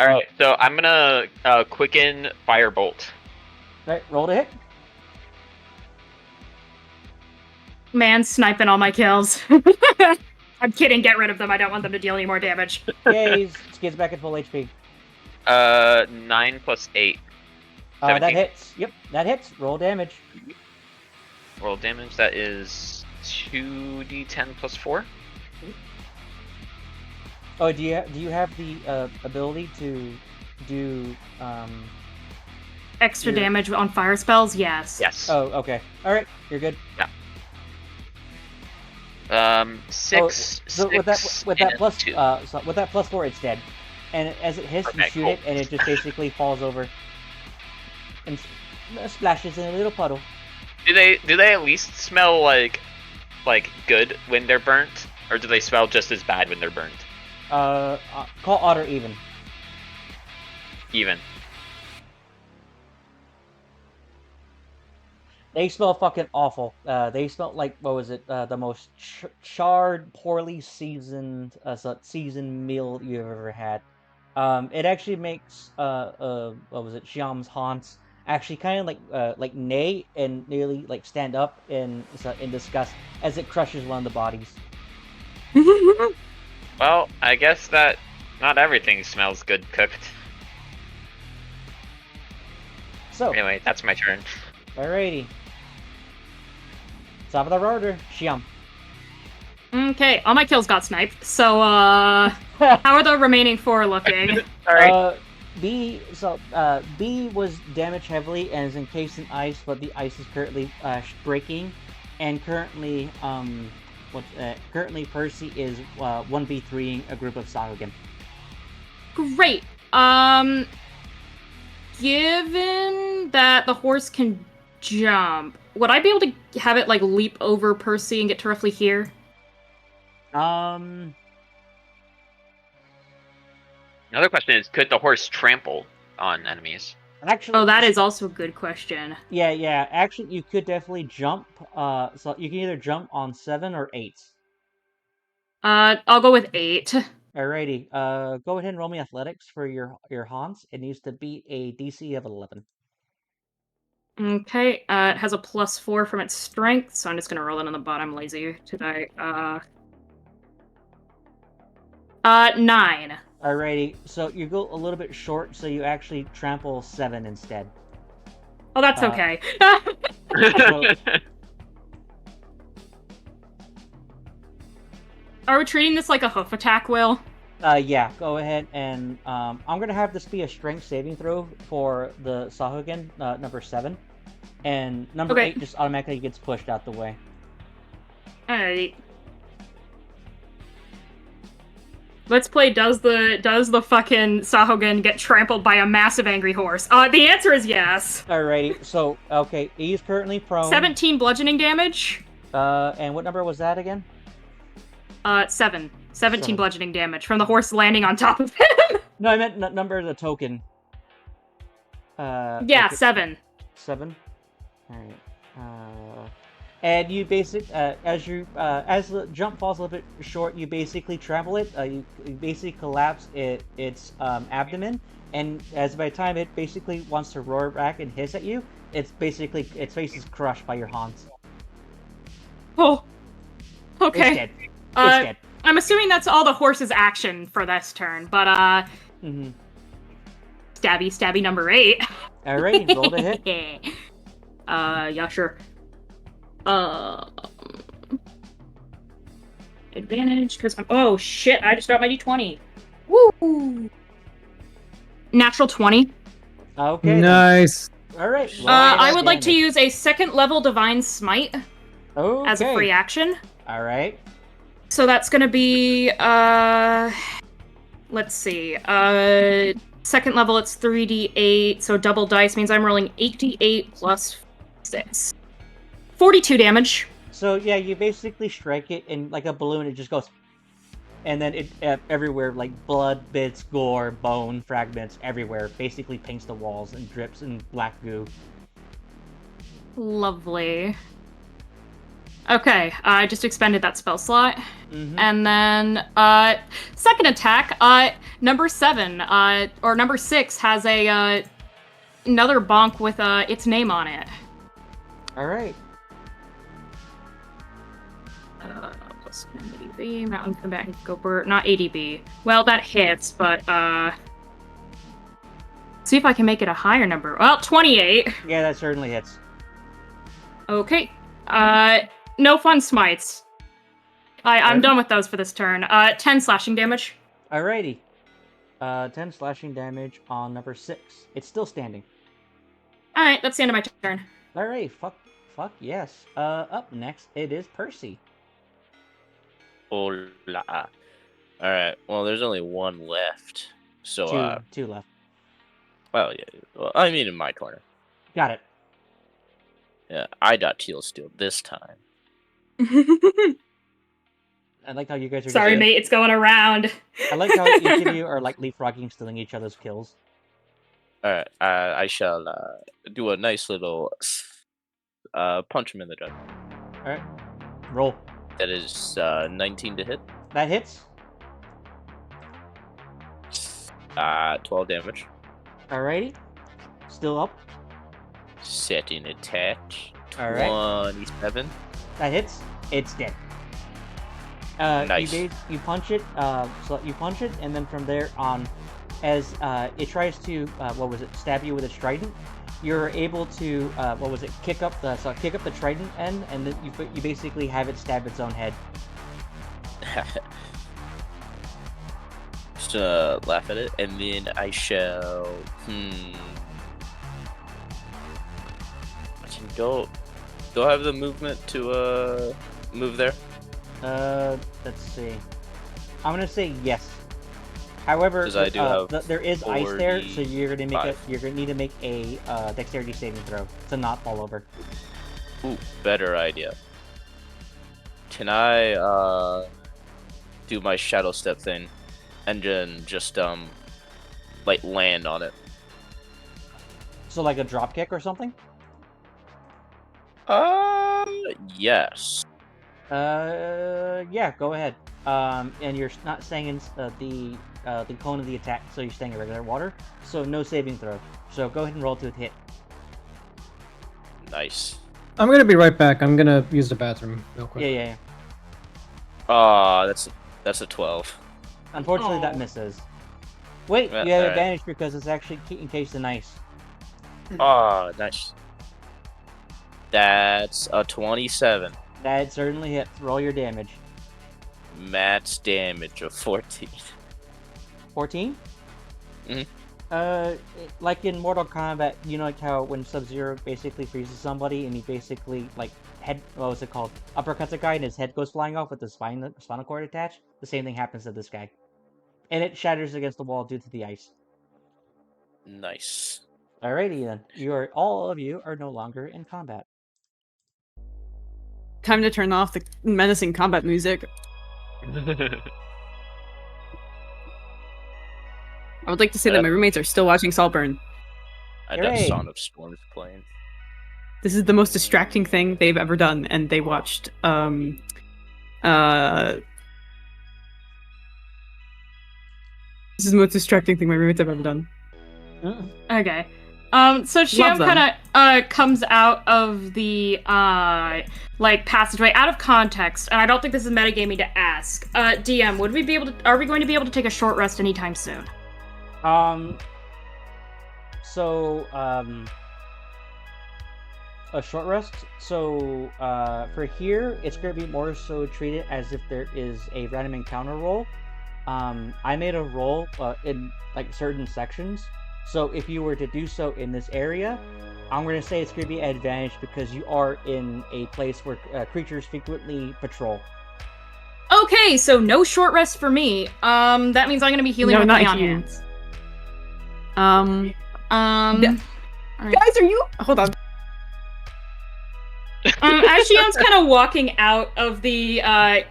Alright, so I'm gonna quicken Firebolt. Alright, roll to hit. Man, sniping all my kills. I'm kidding, get rid of them. I don't want them to deal any more damage. Yay, gets back at full HP. 9 plus 8. That 17. hits. Yep, that hits. Roll damage. Roll damage, that is 2d10 plus 4. Oh, do you have the ability to do Extra You're- damage on fire spells? Yes. Yes. Oh, okay. All right, you're good. 6. So with that plus 2. with that plus 4, it's dead. And as it hits, you Okay, shoot cool. it, and it just basically falls over and splashes in a little puddle. Do they at least smell like good when they're burnt, or do they smell just as bad when they're burnt? Call otter even. Even. They smell fucking awful. They smell like, what was it? The most charred, poorly seasoned meal you've ever had. It actually makes Xiam's haunts actually kind of like neigh and nearly like stand up in disgust as it crushes one of the bodies. Well, I guess that not everything smells good cooked. So, Anyway, that's my turn. alrighty. Top of the order, Xiam. Okay, all my kills got sniped. So, how are the remaining 4 looking? Sorry. B was damaged heavily and is encased in ice, but the ice is currently breaking, and currently currently Percy is 1v3ing a group of Sahuagin. Great. Given that the horse can jump, would I be able to have it like leap over Percy and get to roughly here? Another question is, could the horse trample on enemies? Actually, Oh, that is also a good question. Yeah. Actually, you could definitely jump. So you can either jump on 7 or 8. I'll go with 8. Alrighty. Go ahead and roll me athletics for your Hans. It needs to beat a DC of 11. Okay, it has a +4 from its strength, so I'm just gonna roll it on the bottom. Lazy today. 9. Alrighty. So you go a little bit short, so you actually trample 7 instead. Oh, that's okay. So, Are we treating this like a hoof attack, Will? yeah. Go ahead and I'm gonna have this be a strength saving throw for the Sahuagin, number 7, and number Okay. 8 just automatically gets pushed out the way. Alright. Let's play does the fucking Sahuagin get trampled by a massive angry horse? The answer is yes. Alrighty. So okay, he's currently prone. 17 bludgeoning damage. And what number was that again? 17 7. bludgeoning damage from the horse landing on top of him. No, I meant number of the token. Yeah, okay. 7. 7. All right. And you as the jump falls a little bit short, you basically trample it. You basically collapse its abdomen, and by the time it basically wants to roar back and hiss at you, its face is crushed by your Hans. Oh. Okay. It's dead. It's dead. I'm assuming that's all the horse's action for this turn, but stabby number 8. All right, roll to hit. Yeah, sure. Advantage because oh shit! I just got my d20. Woo! Natural 20. Okay. Nice. All right. I would like to use a 2nd level Divine Smite as a free action. All right. So that's gonna be let's see. 2nd level it's 3d8, so double dice means I'm rolling 8d8 plus 6. 42 damage. So yeah, you basically strike it and like a balloon, it just goes, and then it everywhere, like blood, bits, gore, bone fragments everywhere. Basically paints the walls and drips in black goo. Lovely. Okay, I just expended that spell slot. Mm-hmm. And then, 2nd attack, number 7, or number 6 has a, another bonk with, its name on it. Alright. Plus ADB, Mountain Combatant Gopher, not ADB. Well, that hits, but, see if I can make it a higher number. Well, 28. Yeah, that certainly hits. Okay. No fun smites. I'm done with those for this turn. 10 slashing damage. Alrighty. 10 slashing damage on number 6. It's still standing. Alright, that's the end of my turn. Alright, fuck yes. Up next, it is Percy. Hola. Alright, well, there's only one left. So, Two left. well, yeah. Well, I mean, in my corner. Got it. Yeah, I got teal steel this time. I like how you guys are Sorry, just, mate, it's going around. I like how each of you are like leapfrogging, stealing each other's kills. Alright, I shall do a nice little punch him in the gut. Alright. Roll. That is 19 to hit. That hits. 12 damage. Alrighty. Still up. Setting attack. Alright. 27. That hits. It's dead. Nice. You punch it. So you punch it, and then from there on, as it tries to stab you with its trident, you're able to kick up the trident end, and then you basically have it stab its own head. Just laugh at it, and then I shall. Do I have the movement to move there? Let's see. I'm gonna say yes. However, 'Cause I do have there is ice there, so 45. you're gonna need to make a dexterity saving throw to not fall over. Ooh, better idea. Can I do my shadow step thing, and then just like land on it? So like a drop kick or something? Yes. Yeah, go ahead. And you're not staying in the cone of the attack, so you're staying in regular water. So no saving throw. So go ahead and roll to hit. Nice. I'm gonna be right back. I'm gonna use the bathroom real quick. Yeah. That's a 12. Unfortunately, that misses. Wait, you have alright. advantage because it's actually encased in ice. Nice. That's a 27. That certainly hits. Roll your damage. Max damage of 14. 14? Mhm. Like in Mortal Kombat, you know, like how when Sub-Zero basically freezes somebody and he basically, like, what was it called? Uppercuts a guy and his head goes flying off with the spinal cord attached? The same thing happens to this guy. And it shatters against the wall due to the ice. Nice. Alrighty then. All of you are no longer in combat. Time to turn off the menacing combat music. I would like to say that my roommates are still watching Saltburn. I have Hooray. Song of Storms playing. This is the most distracting thing they've ever done, and they watched this is the most distracting thing my roommates have ever done. Okay. So Sham Love them. kind of comes out of the like passageway out of context, and I don't think this is metagaming to ask. DM, are we going to be able to take a short rest anytime soon? A short rest. So, for here, it's going to be more so treated as if there is a random encounter roll. I made a roll in like certain sections. So if you were to do so in this area, I'm going to say it's going to be an advantage because you are in a place where creatures frequently patrol. Okay, so no short rest for me. That means I'm going to be healing No, with not lay on you. hands. Yeah. Alright. Guys, are you? Hold on. As Shion's kind of walking out of the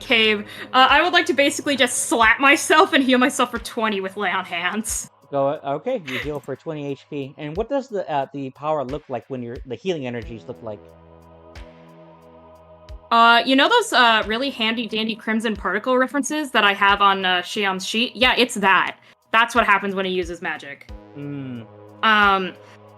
cave, I would like to basically just slap myself and heal myself for 20 with lay on hands. Okay, you heal for 20 HP. And what does the power look like when the healing energies look like? You know those really handy dandy crimson particle references that I have on Shion's sheet? Yeah, it's that. That's what happens when he uses magic.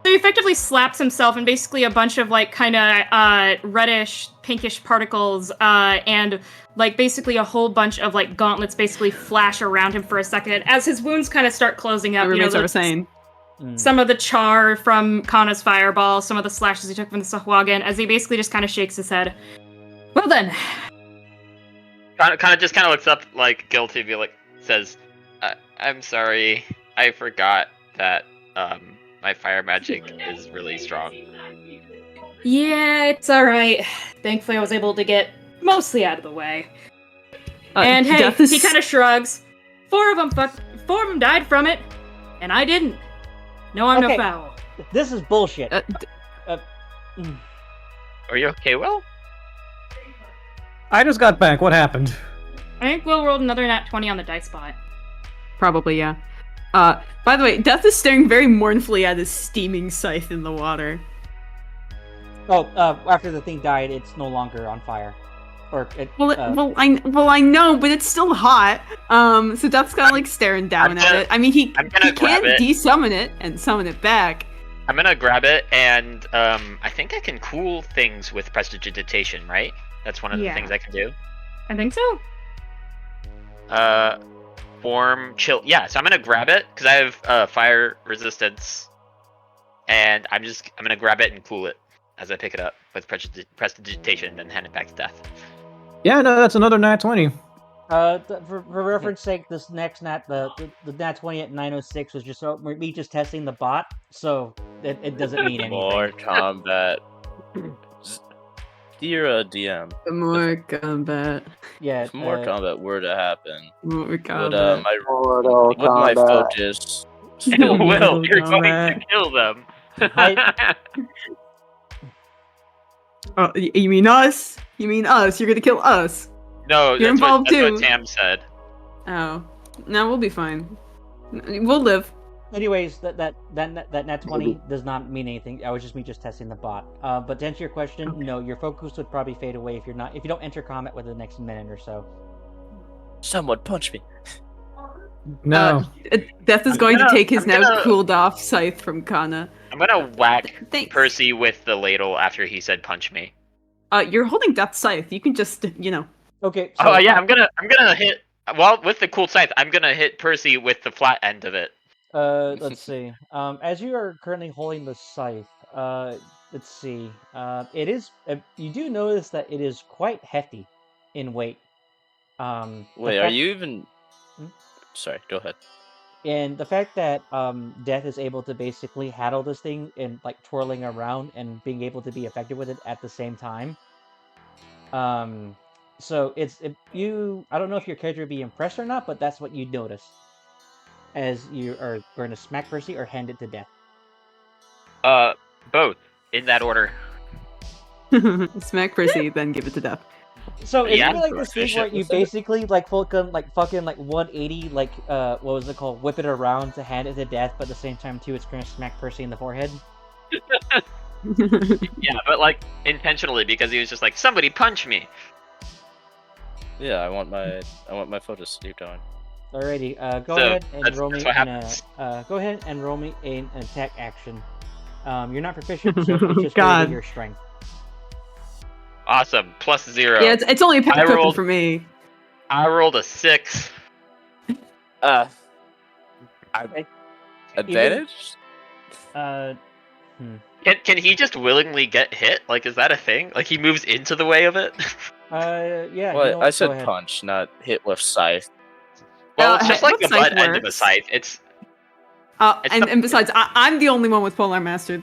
So he effectively slaps himself, and basically a bunch of like kind of reddish, pinkish particles, and like basically a whole bunch of like gauntlets basically flash around him for a second as his wounds kind of start closing up. My roommates are saying. Some of the char from Kana's fireball, some of the slashes he took from the Sahuagin, as he basically just kind of shakes his head. Well then. Kind of looks up like guilty, says, "I'm sorry, I forgot that my fire magic is really strong." Yeah, it's alright. Thankfully I was able to get mostly out of the way. And hey, he kind of shrugs. Four of them died from it, and I didn't. No, I'm no foul. This is bullshit. Are you okay, Will? I just got back. What happened? I think Will rolled another nat 20 on the dice spot. Probably, yeah. By the way, Death is staring very mournfully at his steaming scythe in the water. Oh, after the thing died, it's no longer on fire. I know, but it's still hot. So Death's kind of like staring down at it. I mean, he can't desummon it and summon it back. I'm gonna grab it, and I think I can cool things with prestidigitation, right? That's one of the things I can do. I think so. Form chill. Yeah, so I'm gonna grab it because I have fire resistance, and I'm gonna grab it and cool it as I pick it up with prestidigitation, and then hand it back to Death. Yeah, no, that's another nat 20. For reference sake, this next the nat 20 at 906 was just me just testing the bot, so it doesn't mean anything. More combat. Dear DM, More combat. Yeah. if more combat were to happen, More would combat. Mortal my combat. focus? Will, Mortal you're going to Kombat. kill them. Oh, you mean us? You mean us? You're gonna kill us? No, You're that's involved that's too. what Tam said. Oh, no, we'll be fine. We'll live. Anyways, that nat 20 does not mean anything. I was just testing the bot. But to answer your question, no, your focus would probably fade away if you don't enter combat within the next minute or so. Someone punch me. No. Death is going to take his I'm gonna- cooled off scythe from Kana. I'm gonna whack Thanks. Percy with the ladle after he said punch me. You're holding Death's scythe. You can just, Okay. So, Oh yeah, I'm gonna hit. Well, with the cool scythe, I'm gonna hit Percy with the flat end of it. Let's see. As you are currently holding the scythe, let's see. It is. You do notice that it is quite hefty in weight. The Wait, are fact- you even? Hmm? Sorry, go ahead. And the fact that Death is able to basically handle this thing and like twirling around and being able to be effective with it at the same time. So I don't know if your character would be impressed or not, but that's what you'd notice as you are going to smack Percy or hand it to Death. Both in that order. smack Percy, then give it to Death. So it's Yeah, really like this thing where you basically like fucking 180 what was it called? Whip it around to hand it to Death, but at the same time too, it's gonna smack Percy in the forehead. Yeah, but like intentionally because he was just like, somebody punch me. Yeah, I want my focus to keep going. Alrighty, go So, ahead and that's- roll me that's what happens. go ahead and roll me an attack action. You're not proficient, so it's just God. rated your strength. Awesome. +0. Yeah, it's only a I pack token rolled- for me. I rolled a 6. Advantage? Can he just willingly get hit? Like, is that a thing? Like, he moves into the way of it? Yeah. you know Well, what, I go said ahead. punch, not hit with scythe. Well, it's just like what the scythe butt end of a works? scythe. It's It's And the- and besides, I'm the only one with Polar Master.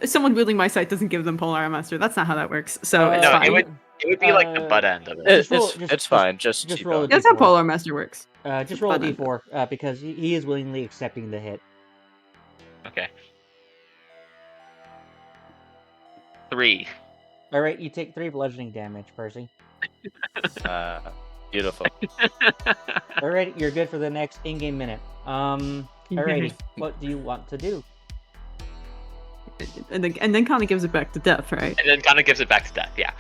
Someone wielding my scythe doesn't give them Polar Master. That's not how that works. So it's no, fine. it would be like the butt end of it. It's fine. Just just keep roll going. That's how D4. Polar Master works. Just roll a Fine. d4 because he is willingly accepting the hit. Okay. 3. All right, you take 3 bludgeoning damage, Percy. Beautiful. All right, you're good for the next in-game minute. Alrighty, what do you want to do? And then kind of gives it back to Death, right? And then kind of gives it back to Death, yeah.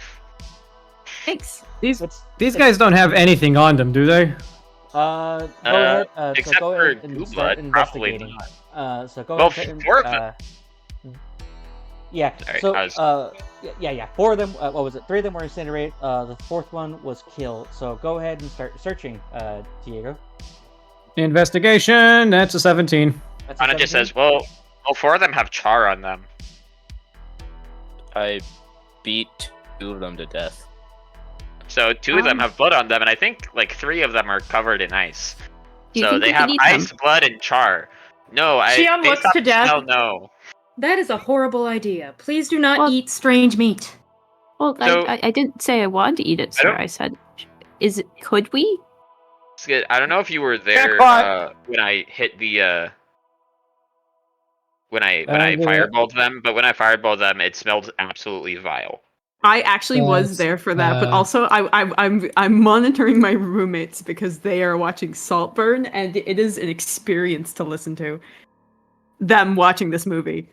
Thanks. These It's- guys don't have anything on them, do they? Go ahead. So except go for ahead and Goo start Blood, probably investigating. not. So go Well, ahead. And, 4 of them. Yeah. Sorry, so I was- yeah. 4 of them. What was it? 3 of them were incinerated. The 4th one was killed. So go ahead and start searching, Diego. Investigation. That's a 17. That's a Anna just 17. says, well, 4 of them have char on them. I beat 2 of them to death. So 2 of them have blood on them, and I think like 3 of them are covered in ice. Do you So think they we have can eat ice, them? blood, and char. No, Xion based looks off to the death. smell, no. That is a horrible idea. Please do not Well- eat strange meat. Well, So- I didn't say I wanted to eat it, sir. don't- I said, could we? Skid, I don't know if you were there caught. when I hit the when I Yeah. fireballed them, but when I fireballed them, it smelled absolutely vile. I actually was there for that, but also I'm monitoring my roommates because they are watching Saltburn, and it is an experience to listen to them watching this movie.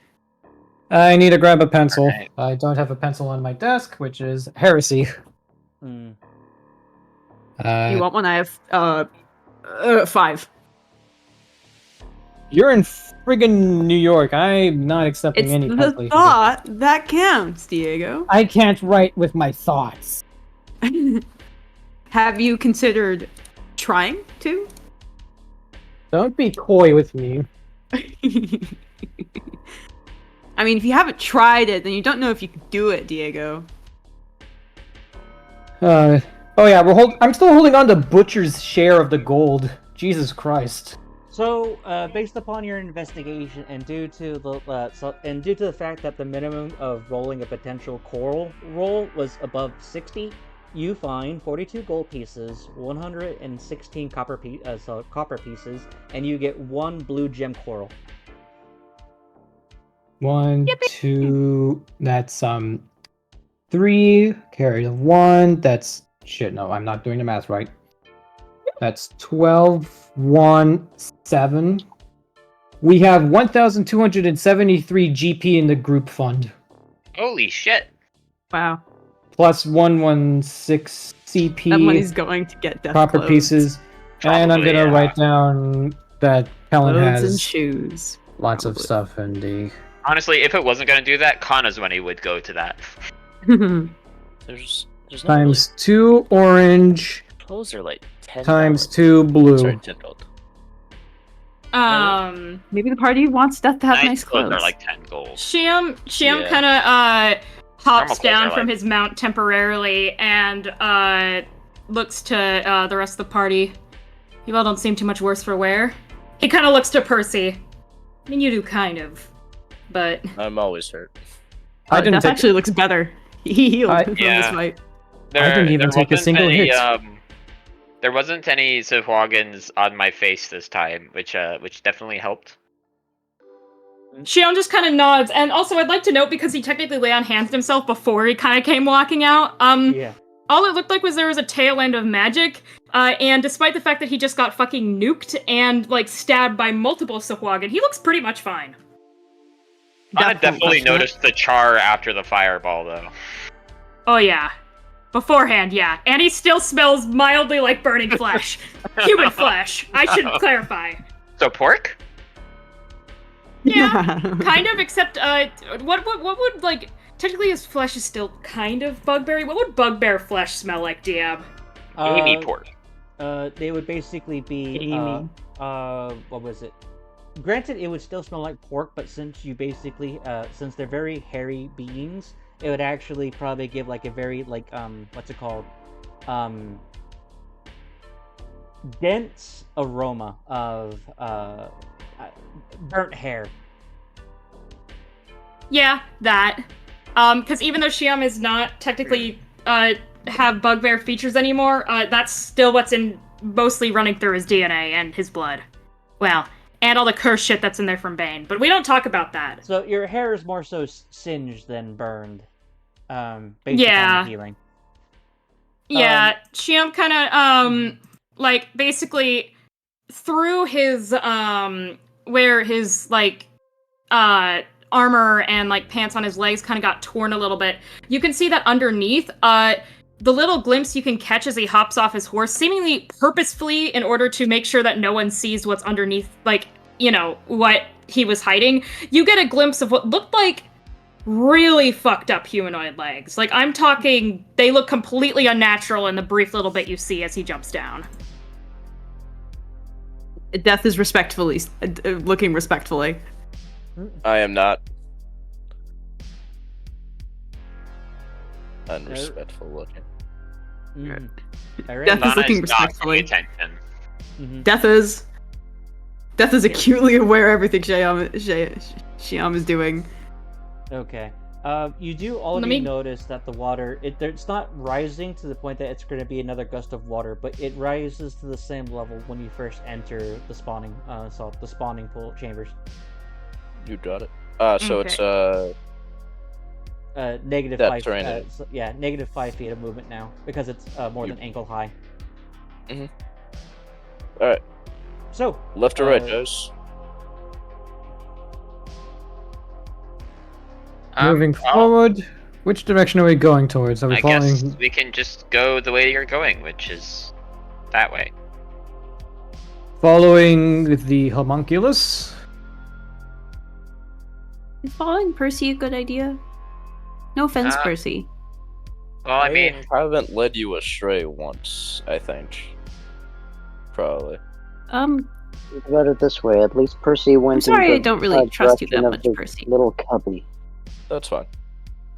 I need to grab a pencil. Alright. I don't have a pencil on my desk, which is heresy. Hmm. You want one? I have 5. You're in friggin' New York. I'm not accepting It's any the pencil. thought that counts, Diego. I can't write with my thoughts. Have you considered trying to? Don't be coy with me. I mean, if you haven't tried it, then you don't know if you can do it, Diego. Oh yeah, I'm still holding on to Butcher's share of the gold. Jesus Christ. So, based upon your investigation, and due to the fact that the minimum of rolling a potential coral roll was above 60, you find 42 gold pieces, 116 copper pieces, and you get 1 blue gem coral. 1, 2. That's 3. Carry the 1. That's shit. No, I'm not doing the math right. That's 12, 1, 7. We have 1,273 GP in the group fund. Holy shit! Wow. Plus 116 CP. That money's going to get death Copper clothes. pieces. And I'm Probably, gonna yeah. write down that Helen Clothes and has shoes. lots of probably. stuff in the... Honestly, if it wasn't gonna do that, Kana's money would go to that. There's not Times 2 orange, really... Clothes are like 10 times 2 blue. Sorry, 10 gold. Maybe the party wants Death to have nice clothes clothes. are like 10 gold. Shiam Yeah. kind of Normal hops clothes down are from like- his mount temporarily and looks to the rest of the party. You all don't seem too much worse for wear. He kind of looks to Percy. I mean, you do kind of, but I'm always hurt. I didn't Death take actually looks better. He healed from Yeah. this fight. I didn't even take a wasn't single any, hit. There wasn't any Sahwagans on my face this time, which definitely helped. Shion just kind of nods. And also, I'd like to note, because he technically lay on hands himself before he kind of came walking out. Yeah. All it looked like was there was a tail end of magic, and despite the fact that he just got fucking nuked and, like, stabbed by multiple Sahwagan, he looks pretty much fine. I definitely noticed the char after the fireball, though. Oh, yeah. Beforehand, yeah. And he still smells mildly like burning flesh. Human flesh. I should clarify. So pork? Yeah, kind of, except, what would, like, technically his flesh is still kind of bugberry. What would bugbear flesh smell like, DM? Amy pork. They would basically be, what was it? Granted, it would still smell like pork, but since you basically, since they're very hairy beings, it would actually probably give, like, a very, like, what's it called? Dense aroma of, burnt hair. Yeah, that. Because even though Shiam is not technically, have bugbear features anymore, that's still what's mostly running through his DNA and his blood. Well, and all the cursed shit that's in there from Bane. But we don't talk about that. So your hair is more so singed than burned, based upon the healing. Yeah, Shiam kind of, like, basically, through his, where his, like, armor and, like, pants on his legs kind of got torn a little bit, you can see that underneath, the little glimpse you can catch as he hops off his horse, seemingly purposefully in order to make sure that no one sees what's underneath, like, you know, what he was hiding, you get a glimpse of what looked like really fucked up humanoid legs. Like, I'm talking, they look completely unnatural in the brief little bit you see as he jumps down. Death is respectfully looking respectfully. I am not. Unrespectful looking. Mm. Death is looking respectfully. Death is acutely aware of everything Shiam is doing. Okay. You do already notice that the water, it's not rising to the point that it's going to be another gust of water, but it rises to the same level when you first enter the spawning pool chambers. You got it. So it's negative depth 5. or anything. Negative 5 feet of movement now because it's more than ankle high. All right. So Left or right, guys? Moving forward, which direction are we going towards? Are we I following? guess we can just go the way you're going, which is that way. Following the homunculus? Is following Percy a good idea? No offense, Percy. Well, I mean, I haven't led you astray once, I think. Probably. Think about it this way: at least Percy went. I'm sorry, in I don't really trust you that direction of much, his Percy. Little cubby. That's fine.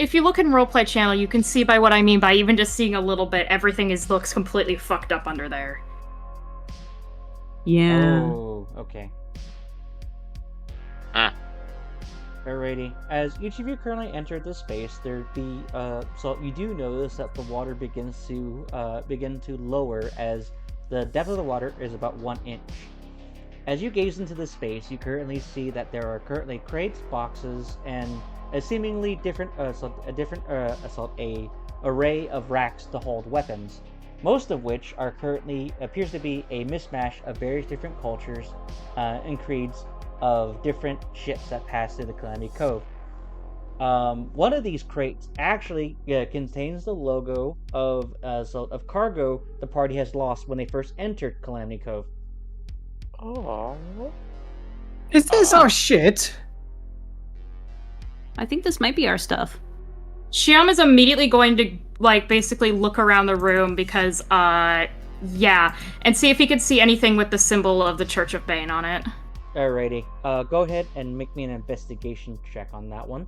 if you look in Roleplay channel, you can see by what I mean by even just seeing a little bit, everything looks completely fucked up under there. Yeah. Oh, okay. Alrighty. As each of you currently enter this space, so you do notice that the water begins to lower as the depth of the water is about 1 inch. As you gaze into this space, you currently see that there are currently crates, boxes, and a seemingly different array of racks to hold weapons, most of which appears to be a mismatch of various different cultures and creeds of different ships that pass through the Calamity Cove. One of these crates actually contains the logo of cargo the party has lost when they first entered Calamity Cove. Oh. Is this our shit? I think this might be our stuff. Shyam is immediately going to, basically look around the room because, yeah, and see if he could see anything with the symbol of the Church of Bane on it. Alrighty. Go ahead and make me an investigation check on that one.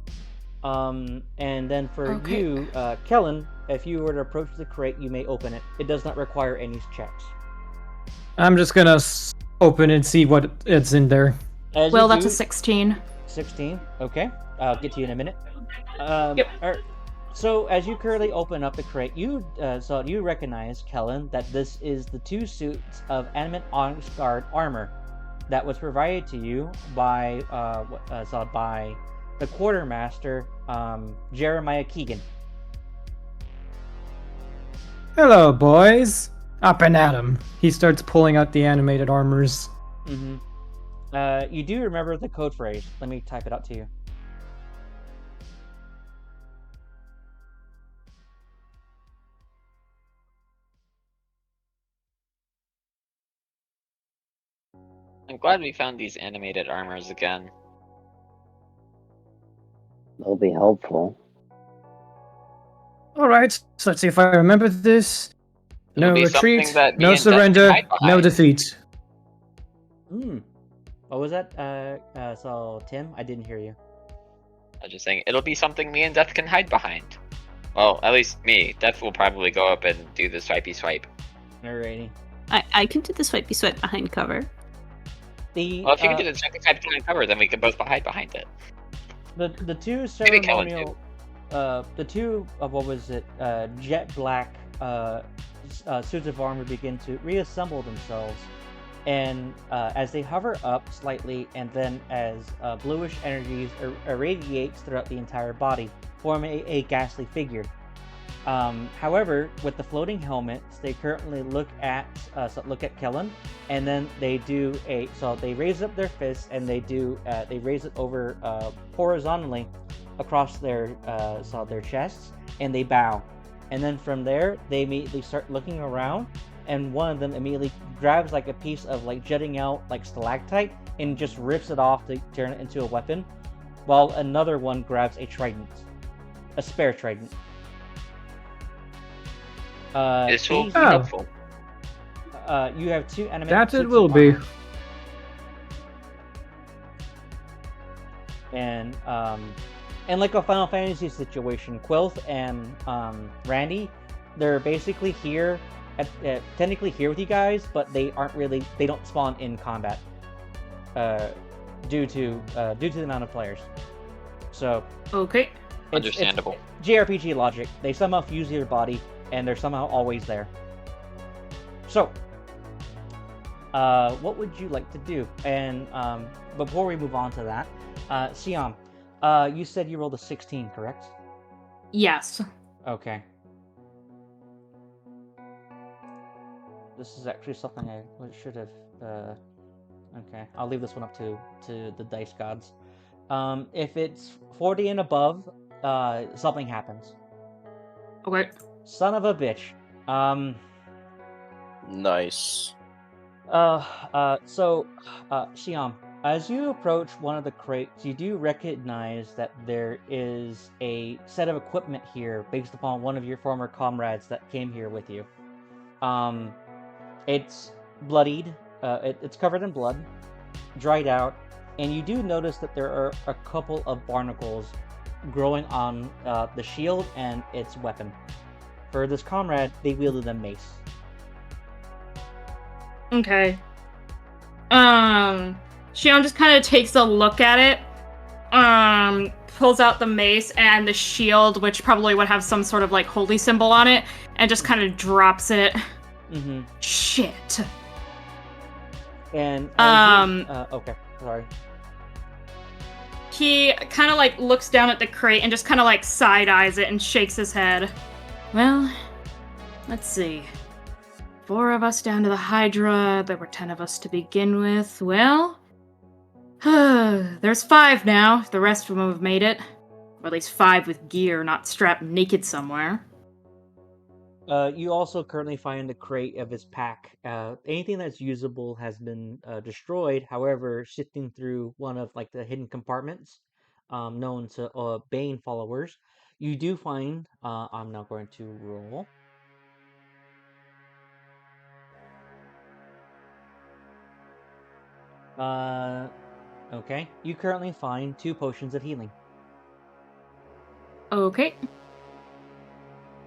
And then for you, Kellen, if you were to approach the crate, you may open it. It does not require any checks. I'm just gonna open and see what it's in there. That's a 16. 16? Okay. I'll get to you in a minute. Yep. Alright. So, as you currently open up the crate, you recognize, Kellen, that this is the 2 suits of Animate Onyx Guard armor that was provided to you by the quartermaster, Jeremiah Keegan. Hello, boys. Up and at 'em. He starts pulling out the animated armors. Mm-hmm. You do remember the code phrase. Let me type it out to you. I'm glad we found these animated armors again. That'll be helpful. Alright, so let's see if I remember this. It'll No be retreat, something that me no and Death can surrender, hide no behind. defeat. What was that? So Tim, I didn't hear you. I was just saying, it'll be something me and Death can hide behind. Well, at least me. Death will probably go up and do the swipey swipe. Alrighty. I can do the swipey swipe behind cover. Well, if you can do the swipey swipe behind cover, then we can both hide behind it. The two Maybe Kellen ceremonial, the two what was it? Jet black suits of armor begin to reassemble themselves, and as they hover up slightly, and then as bluish energies irradiates throughout the entire body, form a ghastly figure. However, with the floating helmets, they currently look at Kellen, and then they do they raise up their fists and they raise it over horizontally across their chests, and they bow. And then from there, they immediately start looking around, and one of them immediately grabs a piece of jutting out stalactite and just rips it off to turn it into a weapon, while another one grabs a trident, a spare trident. This will be Oh. helpful. You have 2 animated That it suits will of be. armor. And like a Final Fantasy situation, Quilth and Randy, they're basically here, technically here with you guys, but they don't spawn in combat, due to the amount of players. So Okay. Understandable. It's JRPG logic. They somehow fuse your body, and they're somehow always there. So, what would you like to do? And before we move on to that, Siam, you said you rolled a 16, correct? Yes. Okay. This is actually something I should have. Okay, I'll leave this one up to the dice gods. If it's 40 and above, something happens. Okay. Son of a bitch. Nice. Siam, as you approach one of the crates, you do recognize that there is a set of equipment here based upon one of your former comrades that came here with you. It's bloodied, it's covered in blood, dried out, and you do notice that there are a couple of barnacles growing on the shield and its weapon. For this comrade, they wielded a mace. Okay. Shion just kind of takes a look at it. Pulls out the mace and the shield, which probably would have some sort of like holy symbol on it, and just kind of drops it. Mm-hmm. Shit. And okay, sorry. He kind of like looks down at the crate and just kind of like side eyes it and shakes his head. Well, let's see. 4 of us down to the Hydra. There were 10 of us to begin with. Well, there's 5 now. The rest of them have made it. Or at least 5 with gear, not strapped naked somewhere. You also currently find the crate of his pack. Anything that's usable has been destroyed. However, sifting through one of like the hidden compartments, known to Bane followers, you do find. I'm now going to roll. Okay. You currently find 2 potions of healing. Okay.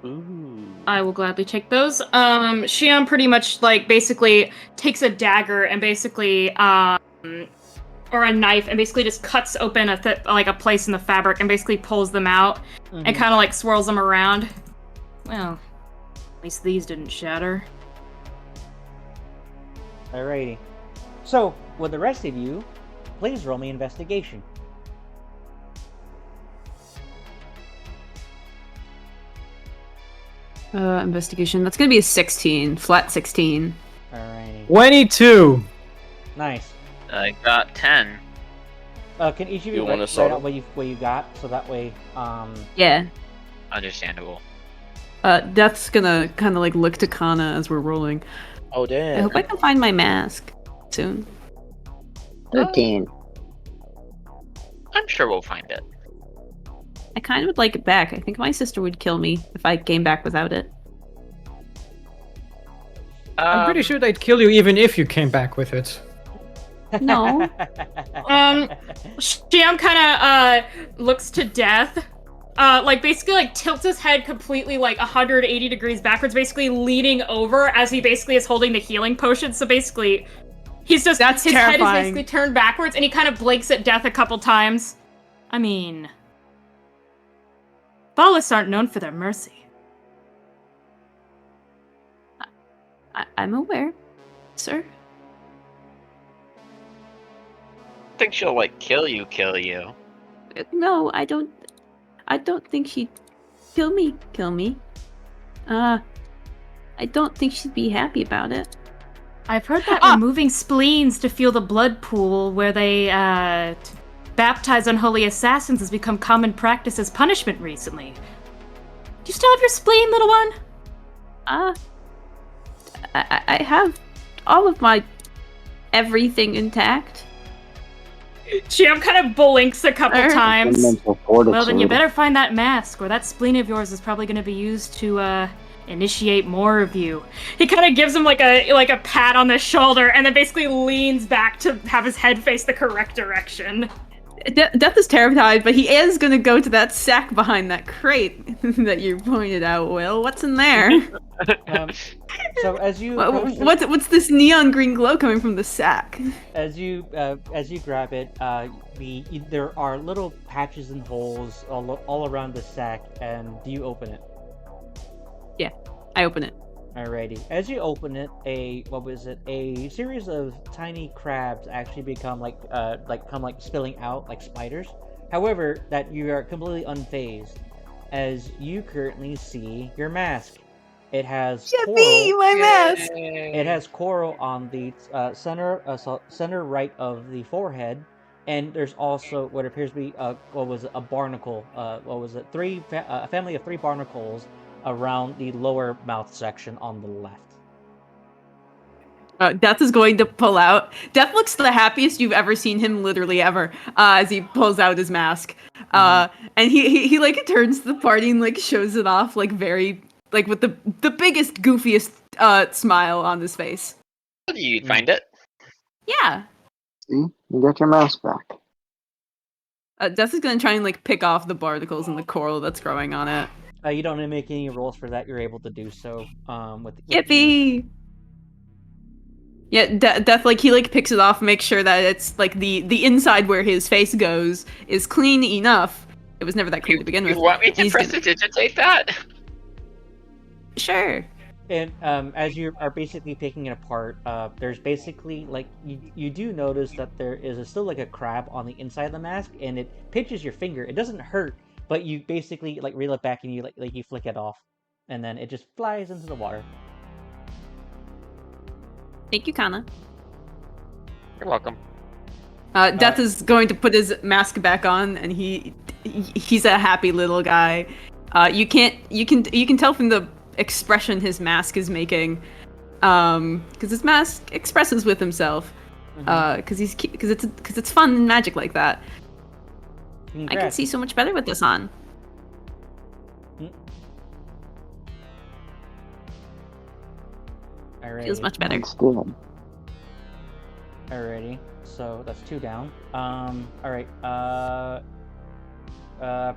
Ooh. I will gladly take those. Shion pretty much like basically takes a dagger and basically or a knife and basically just cuts open like a place in the fabric and basically pulls them out and kind of like swirls them around. Well, at least these didn't shatter. Alrighty. So, with the rest of you, please roll me investigation. Investigation. That's gonna be a 16. Flat 16. Alrighty. 22. Nice. I got 10. Can each of you You wanna write start out what you got, so that way, Yeah. Understandable. Death's gonna kind of like look to Kana as we're rolling. Oh I damn. hope I can find my mask soon. 13. I'm sure we'll find it. I kind of would like it back. I think my sister would kill me if I came back without it. I'm pretty sure they'd kill you even if you came back with it. No. Shion kind of looks to Death, like basically like tilts his head completely like 180 degrees backwards, basically leaning over as he basically is holding the healing potion. So basically, his head is basically turned backwards, and he kind of blinks at Death a couple times. I mean, Ballists aren't known for their mercy. I'm aware, sir. I think she'll like kill you. No, I don't think she'd kill me. I don't think she'd be happy about it. I've heard that removing spleens to fuel the blood pool where they baptize unholy assassins has become common practice as punishment recently. Do you still have your spleen, little one? I have all of my everything intact. Shion kind of blinks a couple times. Mental fortitude. Well, then you better find that mask, or that spleen of yours is probably going to be used to initiate more of you. He kind of gives him like a pat on the shoulder, and then basically leans back to have his head face the correct direction. Death is terrified, but he is gonna go to that sack behind that crate that you pointed out, Will. What's in there? So as you what's this neon green glow coming from the sack? as you grab it, there are little patches and holes all around the sack. And do you open it? Yeah, I open it. Alrighty. As you open it, a series of tiny crabs actually become come spilling out like spiders. However, that you are completely unfazed, as you currently see your mask. It has coral. My mask. It has coral on the center right of the forehead, and there's also what appears to be a barnacle. A family of 3 barnacles around the lower mouth section on the left. Death is going to pull out. Death looks the happiest you've ever seen him, literally ever, as he pulls out his mask. And he like turns to the party and like shows it off like very like with the biggest goofiest smile on his face. Do you find it? Yeah. See? You got your mask back. Death is gonna try and like pick off the barnacles and the coral that's growing on it. You don't need to make any rolls for that. You're able to do so. With Yippee! Yeah, Death like he like picks it off, makes sure that it's like the inside where his face goes is clean enough. It was never that clean to begin with. You want me to He's prestidigitate that? Sure. And as you are basically picking it apart, there's basically like you do notice that there is still like a crab on the inside of the mask, and it pinches your finger. It doesn't hurt, but you basically like reel it back and you like you flick it off, and then it just flies into the water. Thank you, Kana. You're welcome. Death is going to put his mask back on, and he's a happy little guy. You can tell from the expression his mask is making, because his mask expresses with himself, because it's fun and magic like that. Congrats. I can see so much better with this on. Feels much better. School. Alrighty, so that's 2 down. Alright,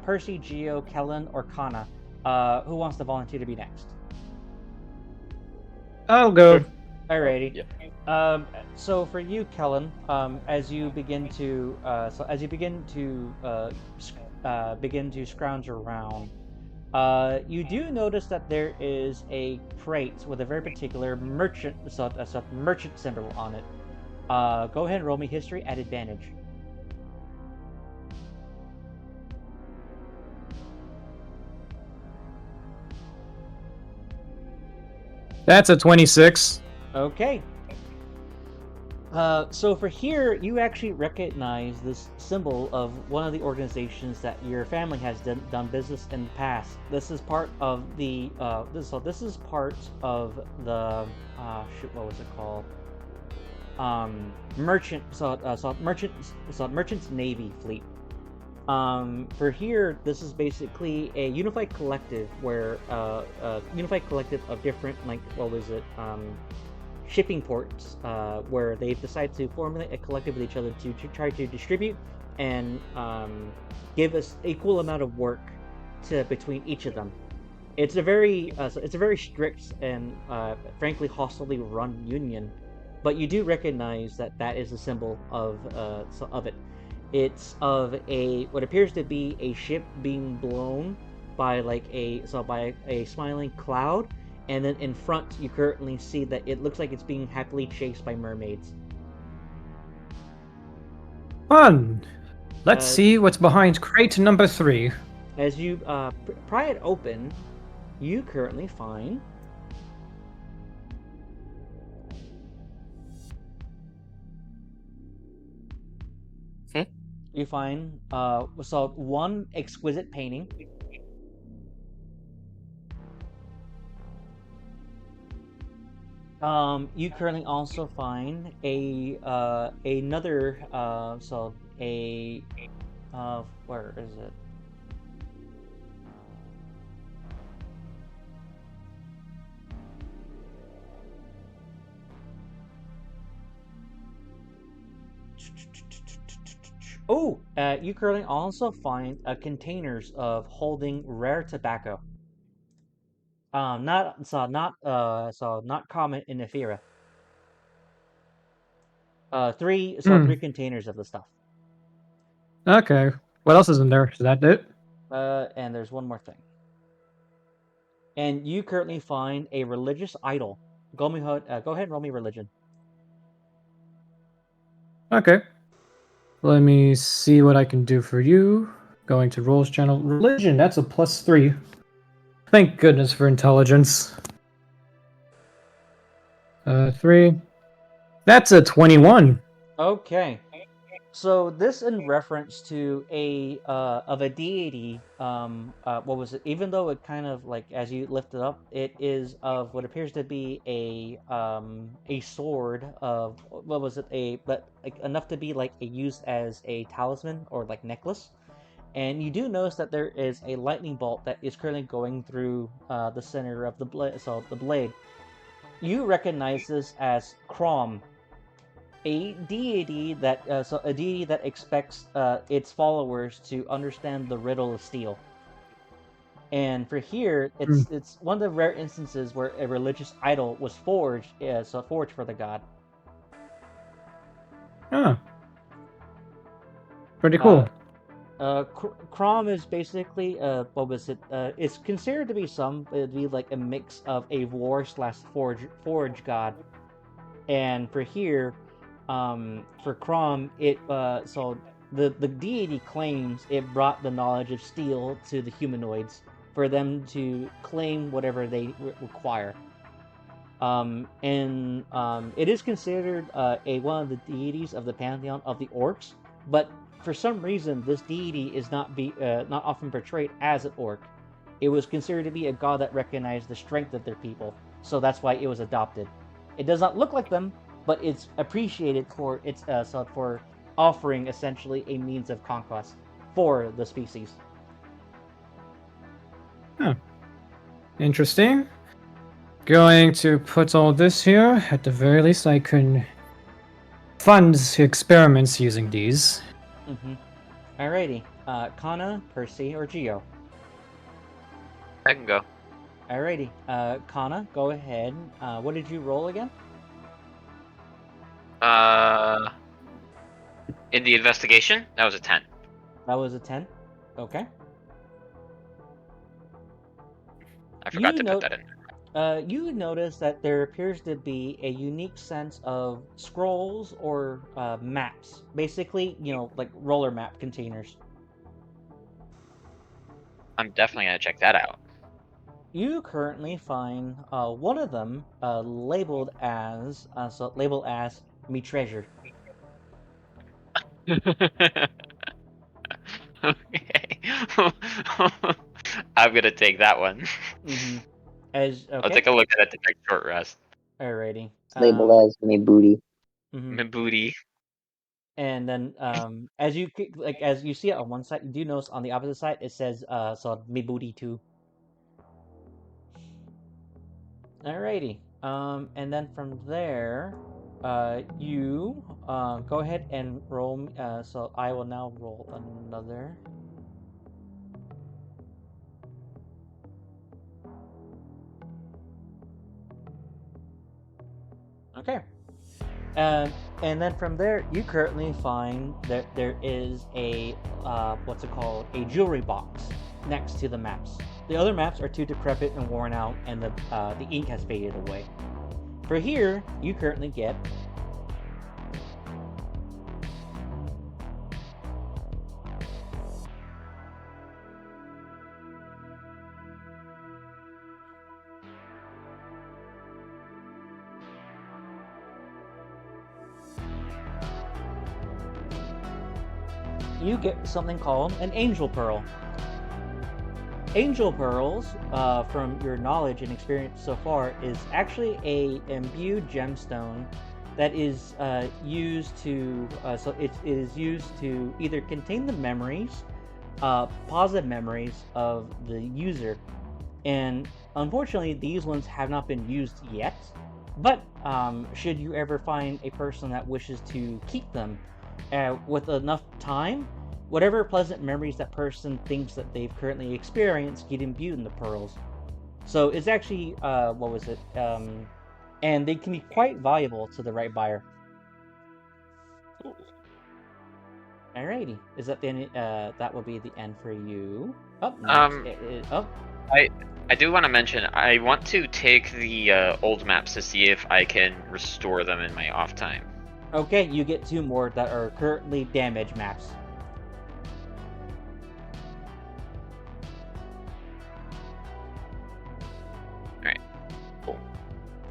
Percy, Geo, Kellen, or Kana. Who wants to volunteer to be next? I'll go. Alrighty. So for you, Kellen, as you begin to scrounge around, you do notice that there is a crate with a very particular merchant symbol on it. Go ahead and roll me history at advantage. That's a 26. Okay. So for here, you actually recognize this symbol of one of the organizations that your family has done business in the past. This is part of the this is part of the what was it called? Merchant's Navy fleet. For here, this is basically a unified collective where unified collective of different shipping ports, where they've decided to formulate a collective with each other to try to distribute and give us equal amount of work between each of them. It's a very strict and frankly hostily run union, but you do recognize that is a symbol of it. It's of what appears to be a ship being blown by a smiling cloud, and then in front you currently see that it looks like it's being happily chased by mermaids. Fun. Let's see what's behind crate number 3. As you pry it open, you currently find one exquisite painting. You currently also find another where is it? Oh, you currently also find containers of holding rare tobacco. Not common in Ephyra. Three containers of the stuff. Okay. What else is in there? Is that it? And there's one more thing. And you currently find a religious idol. Go ahead and roll me religion. Okay. Let me see what I can do for you. Going to Rolls channel. Religion, that's a +3. Thank goodness for intelligence. 3. That's a 21. Okay. So this in reference to a deity. What was it? Even though it kind of like as you lift it up, it is of what appears to be a sword of what was it? But like enough to be like used as a talisman or like necklace. And you do notice that there is a lightning bolt that is currently going through the center of the blade. So the blade. You recognize this as Crom, a deity that expects its followers to understand the riddle of steel. And for here, it's one of the rare instances where a religious idol was forged, forged for the god. Oh. Pretty cool. Crom is basically what was it? It's considered to be it'd be like a mix of a war/forge god. And for here, for Crom, the deity claims it brought the knowledge of steel to the humanoids for them to claim whatever they require. It is considered one of the deities of the pantheon of the orcs, but for some reason this deity is not often portrayed as an orc. It was considered to be a god that recognized the strength of their people, so that's why it was adopted. It does not look like them, but it's appreciated for for offering essentially a means of conquest for the species. Huh. Interesting. Going to put all this here. At the very least, I can fund experiments using these. Mm-hmm. Alrighty. Kana, Percy, or Geo? I can go. Alrighty. Kana, go ahead. What did you roll again? In the investigation, that was a 10. That was a 10. Okay. I forgot to put that in. You notice that there appears to be a unique sense of scrolls or maps. Basically, like roller map containers. I'm definitely gonna check that out. You currently find one of them labeled as "Me Treasure." Okay. I'm gonna take that one. Mm-hmm. I'll take a look at it to take short rest. Alrighty. It's labeled as me booty. Mhm. My booty. And then, as you see it on one side, you do notice on the opposite side it says "Me Booty too." Alrighty. And then from there, you go ahead and roll. So I will now roll another. Okay. And then from there, you currently find that there is a what's it called? A jewelry box next to the maps. The other maps are too decrepit and worn out, and the ink has faded away. For here, you currently get something called an angel pearl. Angel pearls, from your knowledge and experience so far, is actually a imbued gemstone that is used to it is used to either contain the memories, positive memories of the user, and unfortunately these ones have not been used yet. But should you ever find a person that wishes to keep them with enough time, whatever pleasant memories that person thinks that they've currently experienced get imbued in the pearls. So it's actually, what was it? And they can be quite valuable to the right buyer. Alrighty, is that the end? That will be the end for you. Up next, I do want to mention, I want to take the old maps to see if I can restore them in my off time. Okay, you get 2 more that are currently damaged maps. Alright, cool.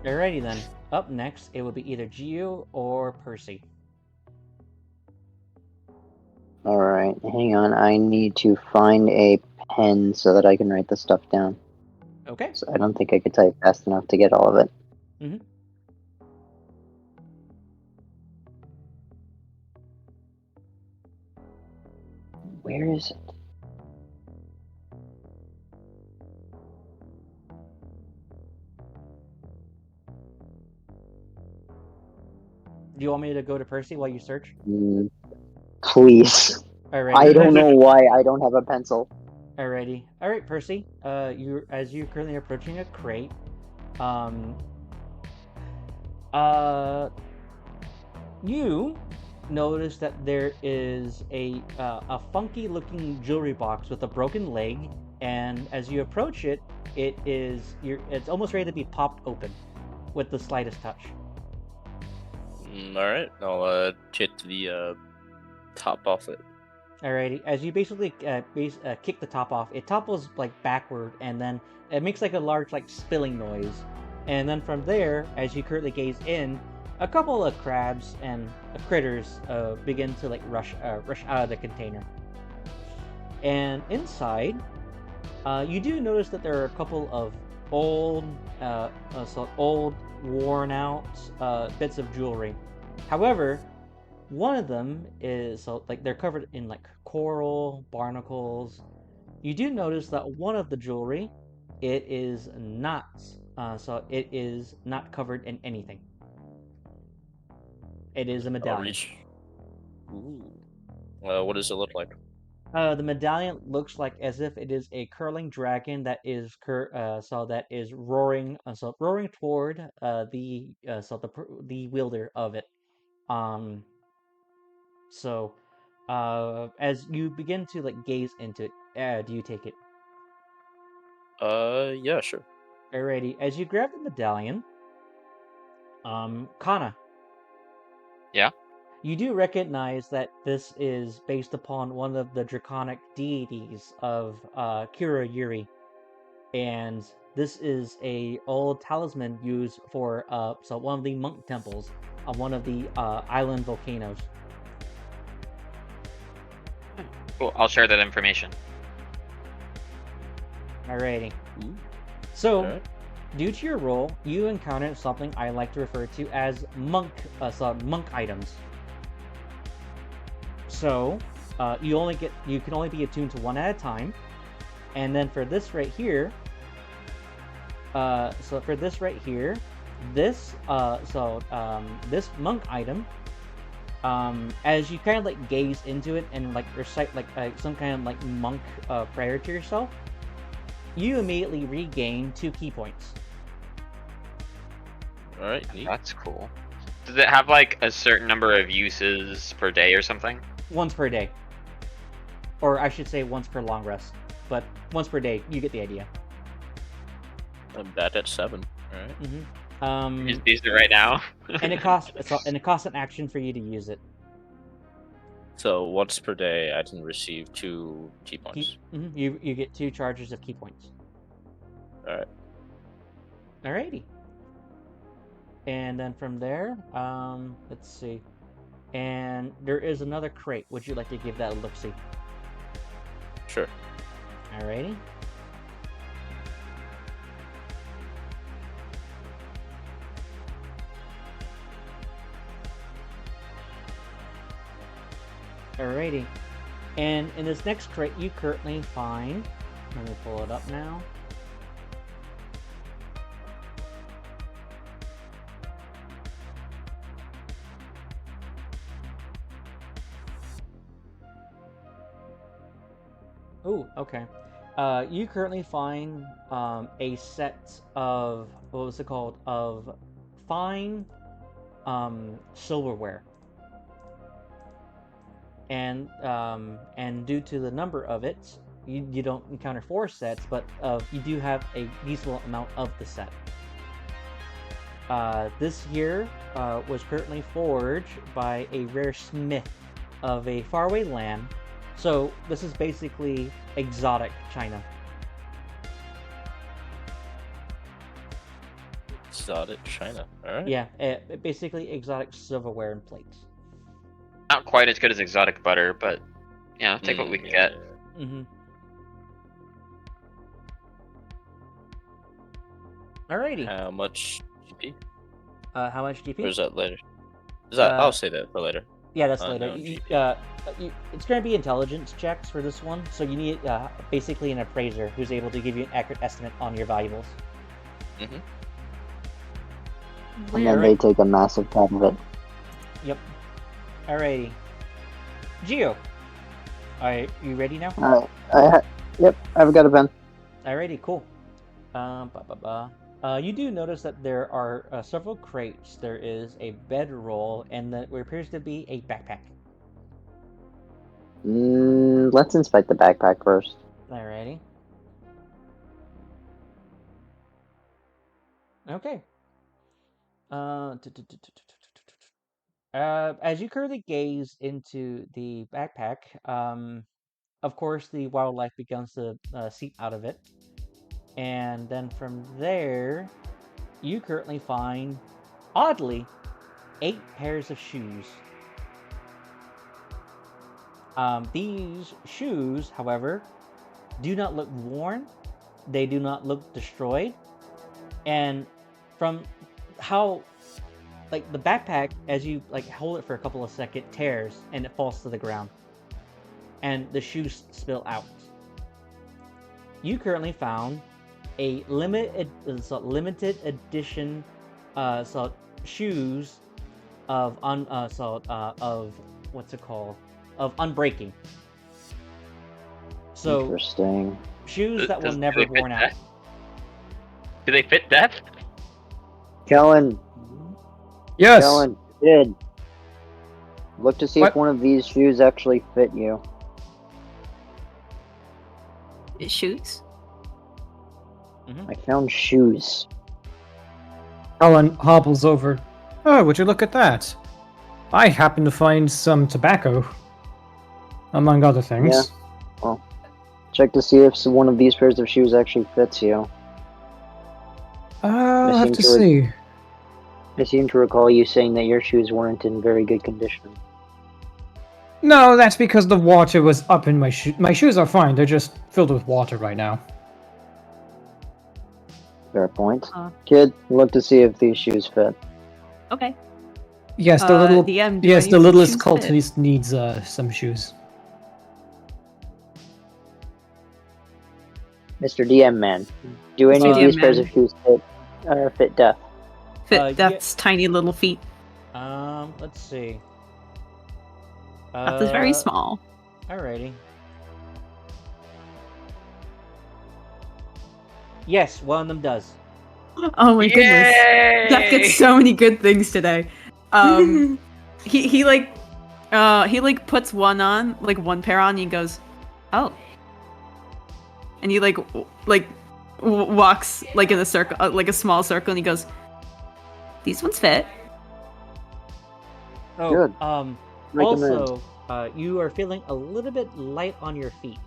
Alrighty then. Up next, it will be either Geo or Percy. Alright, hang on. I need to find a pen so that I can write the stuff down. Okay. So I don't think I could type fast enough to get all of it. Mm-hmm. Where is it? Do you want me to go to Percy while you search? Please. Alrighty. I don't know why I don't have a pencil. Alrighty. Alright, Percy. As you're currently approaching a crate, you notice that there is a funky-looking jewelry box with a broken leg, and as you approach it, it's almost ready to be popped open with the slightest touch. Alright, I'll hit the top off it. Alrighty, as you basically kick the top off, it topples like backward, and then it makes like a large like spilling noise. And then from there, as you currently gaze in, a couple of crabs and critters begin to like rush out of the container. And inside, you do notice that there are a couple of old, worn out bits of jewelry. However, one of them is they're covered in like coral, barnacles. You do notice that one of the jewelry, it is not covered in anything. It is a medallion. Ooh. What does it look like? The medallion looks like as if it is a curling dragon that is roaring toward the wielder of it. As you begin to like gaze into it, do you take it? Yeah, sure. Alrighty. As you grab the medallion, Kana. Yeah? You do recognize that this is based upon one of the draconic deities of Kira Yuri, and this is a old talisman used for one of the monk temples on one of the island volcanoes. Cool. I'll share that information. Alrighty. So, Alright. due to your role, you encountered something I like to refer to as monk items. So, you can only be attuned to one at a time, and then for this right here, this monk item, as you kind of like gaze into it and like recite like some kind of like monk prayer to yourself, you immediately regain 2 key points. Alright, That's cool. Does it have like a certain number of uses per day or something? Once per day, or I should say once per long rest, but once per day. You get the idea. I'm bad at 7. Alright. Mm-hmm. Just use it right now. and it costs an action for you to use it. So once per day, I can receive 2 key points. You get 2 charges of key points. Alright. Alrighty. And then from there, let's see. And there is another crate. Would you like to give that a look-see? Sure. Alrighty. Alrighty. And in this next crate, you currently find... Let me pull it up now. Ooh, okay. You currently find a set of, what was it called? Of fine silverware. And due to the number of it, you don't encounter 4 sets, but you do have a decent amount of the set. This here was currently forged by a rare smith of a faraway land. So this is basically exotic China. Exotic China. Alright. Yeah, basically exotic silverware and plates. Not quite as good as exotic butter, but yeah, take what we can get. Mm-hmm. Alrighty. How much GP? How much GP? Or is that later? I'll say that for later. Yeah, that's later. No, It's going to be intelligence checks for this one, so you need basically an appraiser who's able to give you an accurate estimate on your valuables. And then they take a massive cut of it. Yep. Alrighty. Geo. Alright, you ready now? Yep, I've got a pen. Alrighty, cool. You do notice that there are several crates. There is a bedroll, and there appears to be a backpack. Let's inspect the backpack first. Alrighty. Okay. As you currently gaze into the backpack, of course the wildlife begins to seep out of it. And then from there, you currently find, oddly, 8 pairs of shoes. These shoes, however, do not look worn. They do not look destroyed. And from how, like, the backpack, as you hold it for a couple of seconds, tears and it falls to the ground. And the shoes spill out. You currently found a limited edition shoes of what's it called? Of unbreaking. So Interesting. shoes that will never be worn out. Do they fit Death? Kellen, Yes. kid. Look to see What? if one of these shoes actually fit you. Shoes? I found shoes. Alan hobbles over. Oh, would you look at that? I happen to find some tobacco, among other things. Yeah. Well, check to see if one of these pairs of shoes actually fits you. I'll I have seem to to see. I seem to recall you saying that your shoes weren't in very good condition. No, that's because the water was up in my shoes. My shoes are fine. They're just filled with water right now. Fair point. Uh. Kid, look to see if these shoes fit. Okay. Yes, the little. DM, do I Yes, need the some littlest shoes cult fit? needs some shoes. Mr. DM man, do any of Mr. these DM pairs man. of shoes fit Death? Fit Death's tiny little feet. Let's see. Death is very small. Alrighty. Yes, one of them does. Oh my goodness. Yay! Death gets so many good things today. He puts one on, like one pair on, and he goes, "Oh." And he walks like in a circle, like a small circle, and he goes, "These ones fit." Oh, Good. Recommend. also, you are feeling a little bit light on your feet.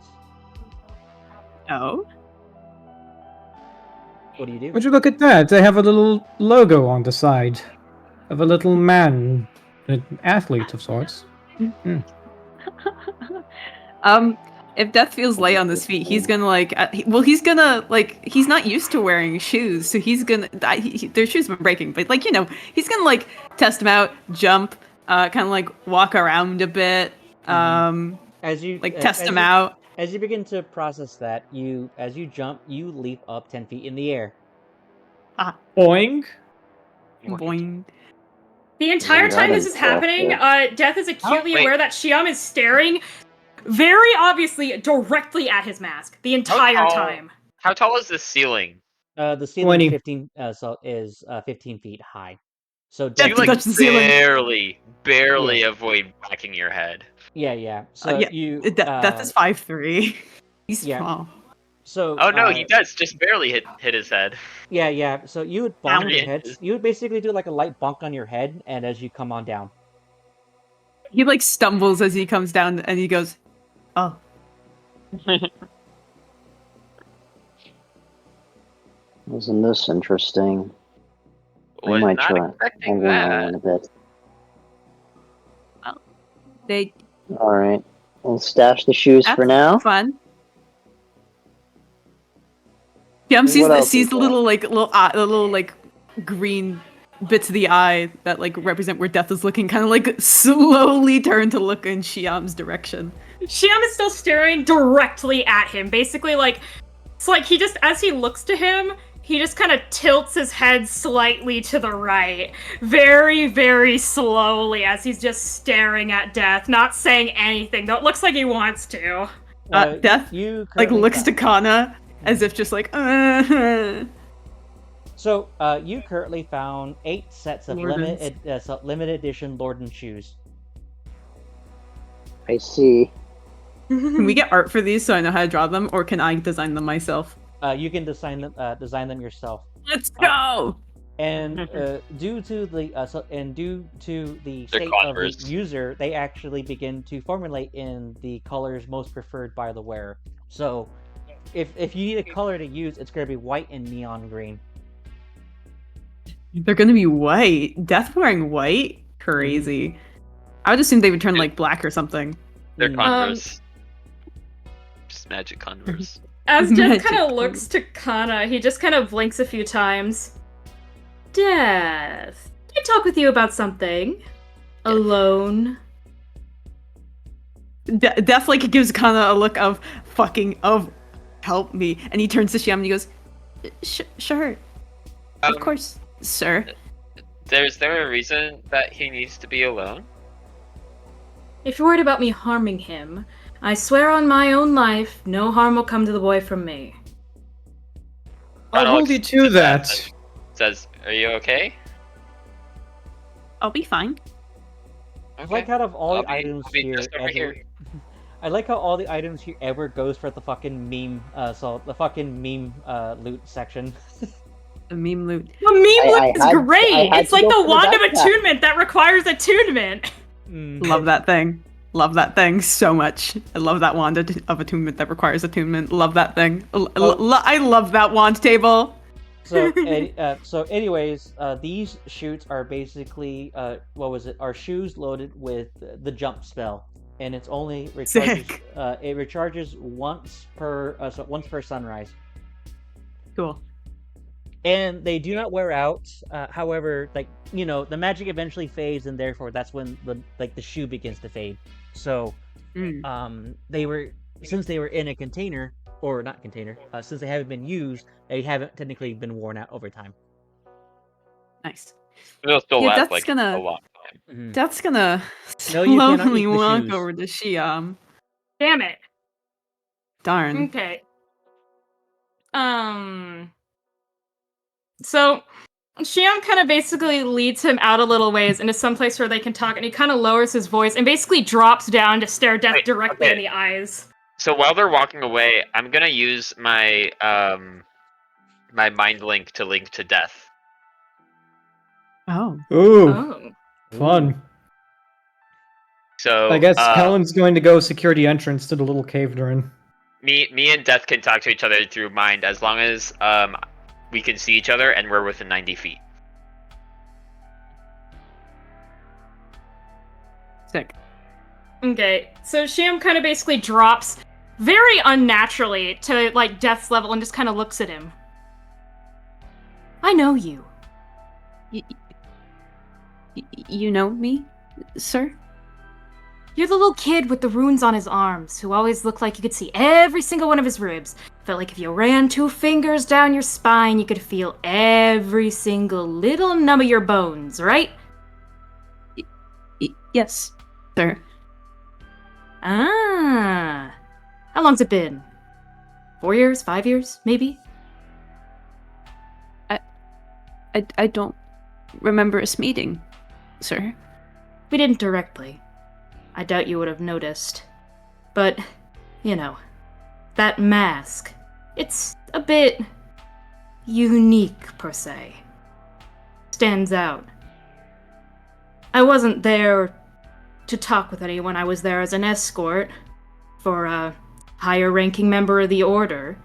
Oh. What do you do? Would you look at that? They have a little logo on the side of a little man, an athlete of sorts. If Death feels light on his feet, he's gonna he's not used to wearing shoes, so he's gonna their shoes have been breaking, but he's gonna test them out, jump, kind of walk around a bit, As you test them out. As you begin to process that, as you jump, you leap up 10 feet in the air. Boing. Boing. The entire Yeah, time that this is is happening, Death is acutely wait. aware that Shiam is staring very obviously directly at his mask the entire tall? time. How tall is this ceiling? The ceiling 20. is 15 feet high. So Death You to touch the ceiling. barely avoid whacking your head. yeah. So Yeah, you Death is 5'3". He's yeah. small. So Oh no, he does just barely hit his head. Yeah. So you would How bonk many your head. inches? You would basically do like a light bonk on your head, and as you come on down. He stumbles as he comes down, and he goes, "Oh." Isn't this interesting? I Was might not try. expecting I'll go on in that. a bit. They Alright. We'll stash the shoes for now. fun. Yum sees What else sees is the little green bits of the eye that represent where Death is looking, kind of slowly turn to look in Shiam's direction. Shiam is still staring directly at him. Basically, it's like he just, as he looks to him, he just kind of tilts his head slightly to the right, very, very slowly, as he's just staring at Death, not saying anything, though it looks like he wants to. Death You like currently looks to Kana as if just like. So, you currently found 8 sets of limited edition Lordan shoes. I see. Can we get art for these so I know how to draw them, or can I design them myself? You can design them yourself. Let's go. And due to the state of the user, they actually begin to formulate in the colors most preferred by the wearer. So, if you need a color to use, it's going to be white and neon green. They're gonna be white. Death wearing white? Crazy. I would assume they would turn like black or something. They're Converse. Just magic Converse. As Death kind of looks to Kana, he just kind of blinks a few times. Death, can I talk with you about something? Alone? Death like gives Kana a look of help me, and he turns to Shiam and he goes, sure. Of course. Sir. Is there a reason that he needs to be alone? If you're worried about me harming him, I swear on my own life, no harm will come to the boy from me. I'll hold you to that. Says, are you okay? I'll be fine. Okay. I like out of all the items here, I like how all the items here ever goes for the fucking meme, loot section. The meme loot. The meme loot is great! It's like the wand of attunement that requires attunement! Love that thing. Love that thing so much. I love that wand of attunement that requires attunement. Love that thing. I love that wand table. So, anyways, these shoots are basically, are shoes loaded with the jump spell. And it's only recharges, it recharges once per sunrise. Cool. And they do not wear out. However, the magic eventually fades, and therefore that's when the shoe begins to fade. So, since they were in a container, or not container, since they haven't been used, they haven't technically been worn out over time. Nice. It'll still last that's like gonna, a long time. That's gonna No, you cannot slowly eat the walk shoes. over to Shiam. Damn it. Darn. Okay. So, Shiam kind of basically leads him out a little ways into some place where they can talk, and he kind of lowers his voice and basically drops down to stare Death directly in the eyes. So while they're walking away, I'm gonna use my my mind link to Death. Oh. Ooh. Fun. So I guess Helen's going to go secure the entrance to the little cave they're in. Me and Death can talk to each other through mind as long as we can see each other and we're within 90 feet. Sick. Okay, so Shiam kind of basically drops very unnaturally to Death's level and just kind of looks at him. I know you. You know me, sir? You're the little kid with the runes on his arms, who always looked like you could see every single one of his ribs. Felt like if you ran 2 fingers down your spine, you could feel every single little nub of your bones, right? Yes, sir. Ah. How long's it been? 4 years? 5 years? Maybe? I don't remember us meeting, sir. We didn't directly. I doubt you would have noticed. But, that mask, it's a bit unique, per se. Stands out. I wasn't there to talk with anyone. I was there as an escort for a higher-ranking member of the Order.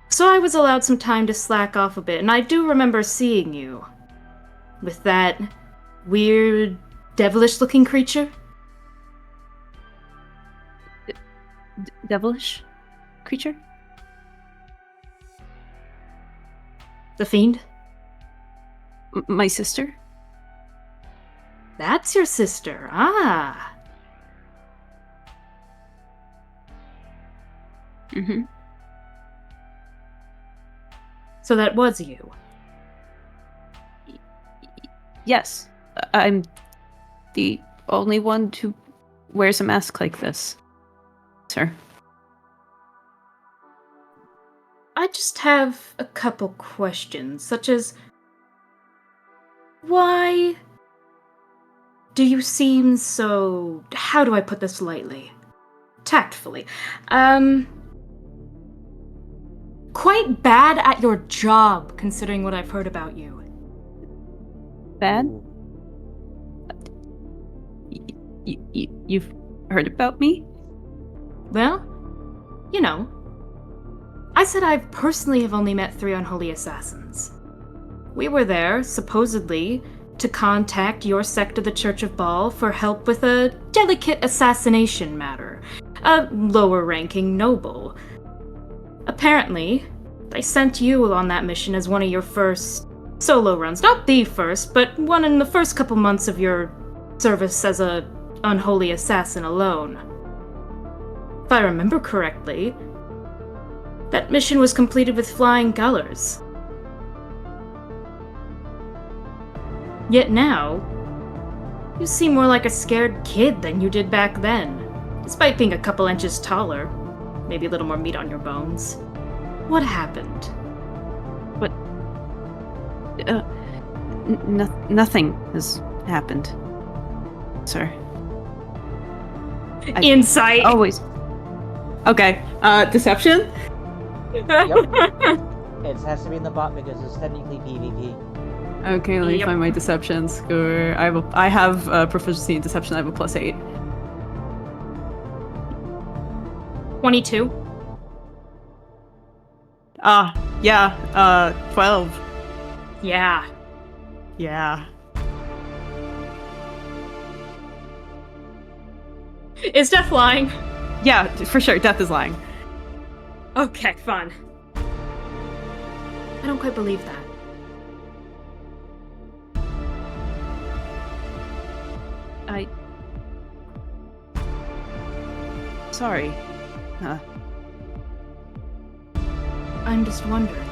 So I was allowed some time to slack off a bit, and I do remember seeing you. With that weird, devilish-looking creature. Devilish creature? The Fiend? My sister? That's your sister, ah. Mm-hmm. So that was you. Yes, I'm the only one who wears a mask like this, sir. I just have a couple questions, such as, why do you seem so, how do I put this lightly? Tactfully. Quite bad at your job, considering what I've heard about you. Bad? You've heard about me? Well, you know, I said I personally have only met 3 unholy assassins. We were there, supposedly, to contact your sect of the Church of Baal for help with a delicate assassination matter. A lower-ranking noble. Apparently, they sent you on that mission as one of your first solo runs. Not the first, but one in the first couple months of your service as a unholy assassin alone. If I remember correctly, that mission was completed with flying colors. Yet now, you seem more like a scared kid than you did back then, despite being a couple inches taller, maybe a little more meat on your bones. What happened? Nothing has happened, sir. Insight. Always. Okay. Deception? It has to be in the bot because it's technically PvP. Okay, let me Yep. find my deception score. I have proficiency in deception. I have a +8. 22. Yeah. 12. Yeah. Yeah. Is Death lying? Yeah, for sure. Death is lying. Okay, fun. I don't quite believe that. Sorry. I'm just wondering.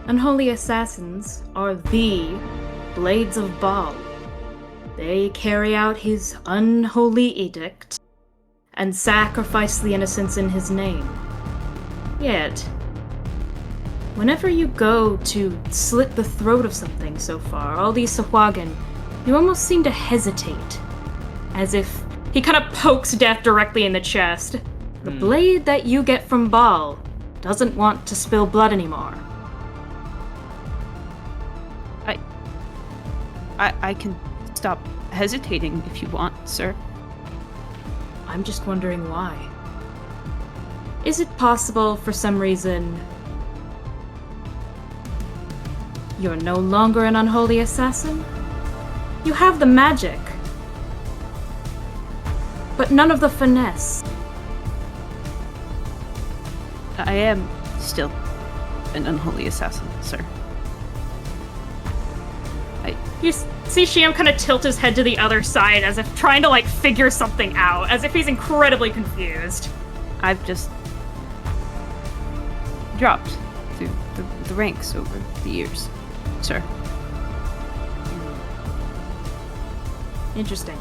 Unholy assassins are the Blades of Baal. They carry out his unholy edict and sacrifice the innocents in his name. Yet, whenever you go to slit the throat of something so far, all these Sahuagin, you almost seem to hesitate. As if He kind of pokes Death directly in the chest. the blade that you get from Baal doesn't want to spill blood anymore. I can stop hesitating if you want, sir. I'm just wondering why. Is it possible for some reason you're no longer an unholy assassin? You have the magic, but none of the finesse. I am still an unholy assassin, sir. You see Shiam kind of tilt his head to the other side as if trying to, like, figure something out, as if he's incredibly confused. I've just dropped through the ranks over the years, sir. Interesting.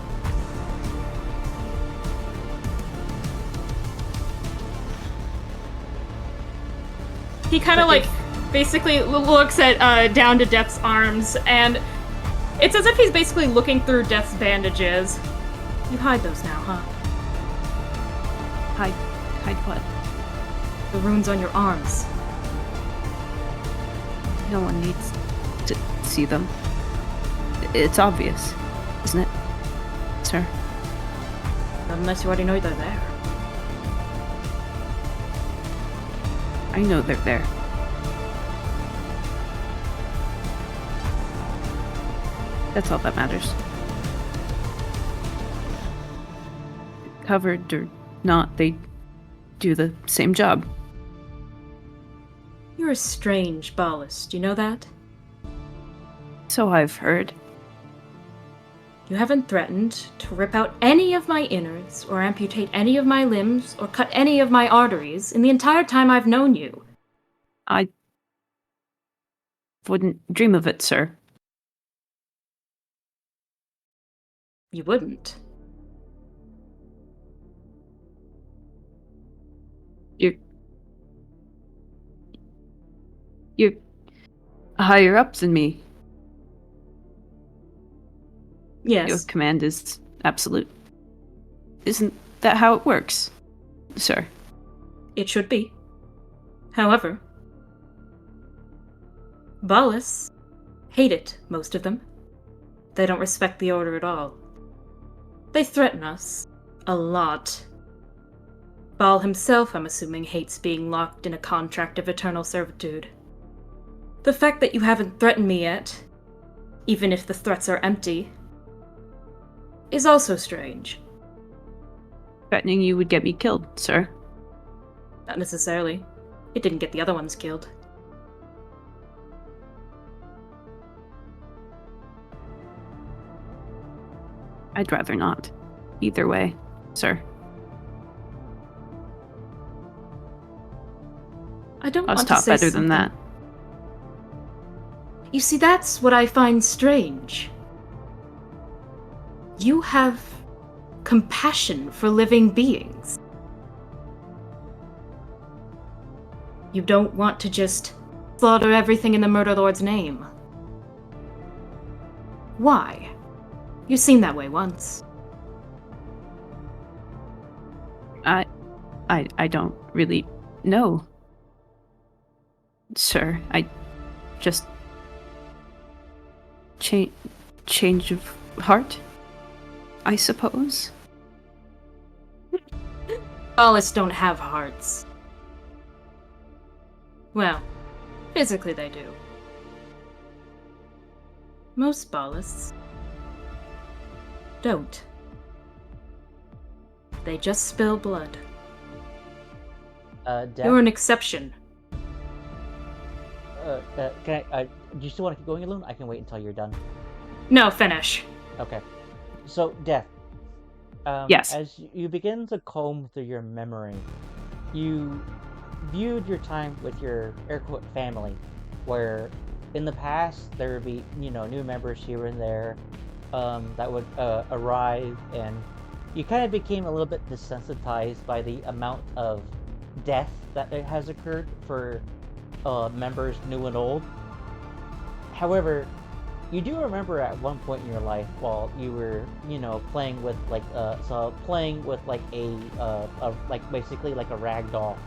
He kind of, like, basically looks at, down to Death's arms, and it's as if he's basically looking through Death's bandages. You hide those now, huh? Hide what? The runes on your arms. No one needs to see them. It's obvious, isn't it, sir? Unless you already know they're there. I know they're there. That's all that matters. Covered or not, they do the same job. You're a strange Baalist, you know that? So I've heard. You haven't threatened to rip out any of my innards, or amputate any of my limbs, or cut any of my arteries in the entire time I've known you. I wouldn't dream of it, sir. You wouldn't. You're higher up than me. Your Yes, command is absolute. Isn't that how it works, sir? it should be. However, Ballas hate it, most of them. They don't respect the Order at all. They threaten us. A lot. Baal himself, I'm assuming, hates being locked in a contract of eternal servitude. The fact that you haven't threatened me yet, even if the threats are empty, is also strange. Threatening you would get me killed, sir. Not necessarily. It didn't get the other ones killed. I'd rather not. Either way, sir. I don't I was want to taught say better than that. something- You see, that's what I find strange. You have compassion for living beings. You don't want to just slaughter everything in the Murder Lord's name. Why? You seemed that way once. I don't really know, sir. I just change of heart, I suppose. Ballists don't have hearts. Well, physically they do. Most ballists don't. They just spill blood. Death, You're an exception. can I, do you still want to keep going, Alone? I can wait until you're done. No, finish. Okay. So, Death. Yes. As you begin to comb through your memory, you viewed your time with your air quote family, where in the past there would be new members here and there that would arrive, and you kind of became a little bit desensitized by the amount of death that has occurred for members new and old. However, you do remember at one point in your life while you were, playing with basically like a rag doll.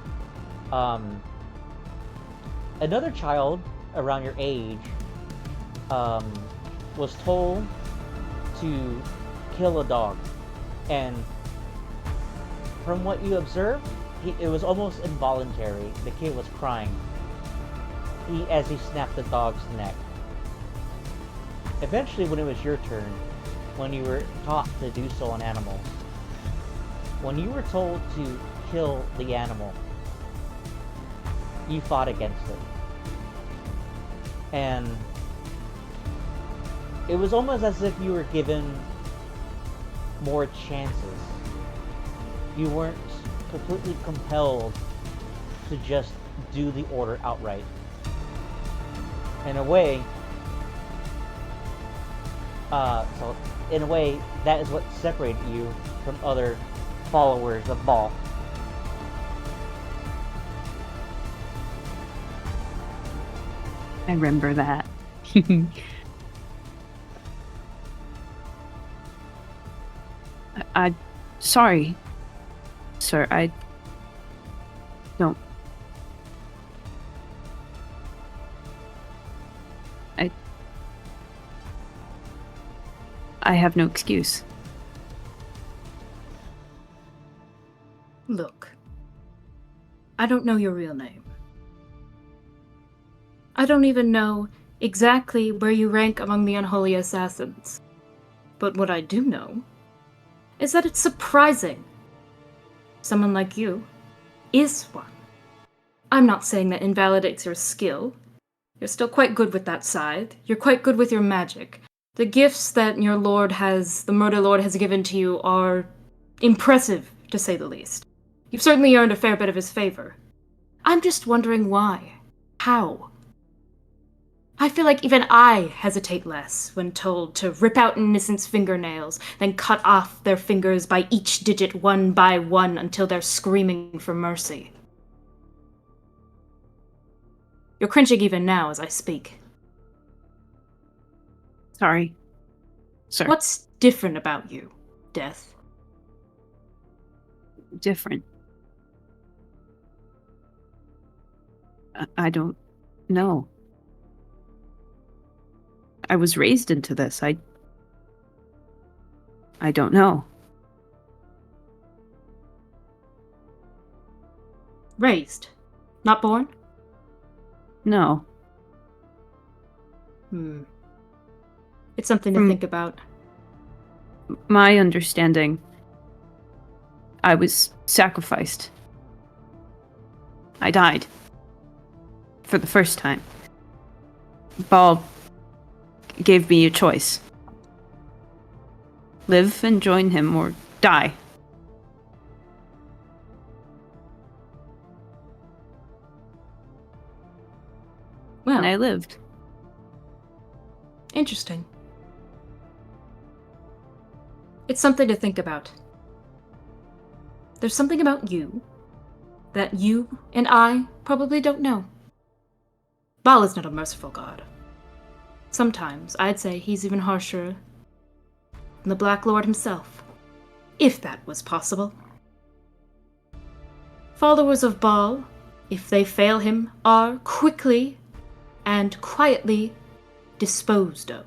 Another child around your age was told to kill a dog, and from what you observed, it was almost involuntary. The kid was crying as he snapped the dog's neck. Eventually, when it was your turn, when you were taught to do so on animals, when you were told to kill the animal, you fought against it. And it was almost as if you were given more chances. You weren't completely compelled to just do the order outright. In a way, that is what separated you from other followers of Baal. I remember that. I'm sorry, sir. I don't. I have no excuse. Look, I don't know your real name. I don't even know exactly where you rank among the unholy assassins. But what I do know is that it's surprising someone like you is one. I'm not saying that invalidates your skill. You're still quite good with that side. You're quite good with your magic. The gifts that the Murder Lord has given to you are impressive, to say the least. You've certainly earned a fair bit of his favor. I'm just wondering why. How? I feel like even I hesitate less when told to rip out an innocent's fingernails, then cut off their fingers by each digit one by one until they're screaming for mercy. You're cringing even now as I speak. Sorry, sir. What's different about you, Death? Different? I don't know. I was raised into this. I don't know. Raised, not born? No. It's something to think about. My understanding, I was sacrificed. I died. For the first time. Ball gave me a choice. Live and join him, or die. Well, And I lived. interesting. It's something to think about. There's something about you that you and I probably don't know. Baal is not a merciful god. Sometimes I'd say he's even harsher than the Black Lord himself, if that was possible. Followers of Baal, if they fail him, are quickly and quietly disposed of.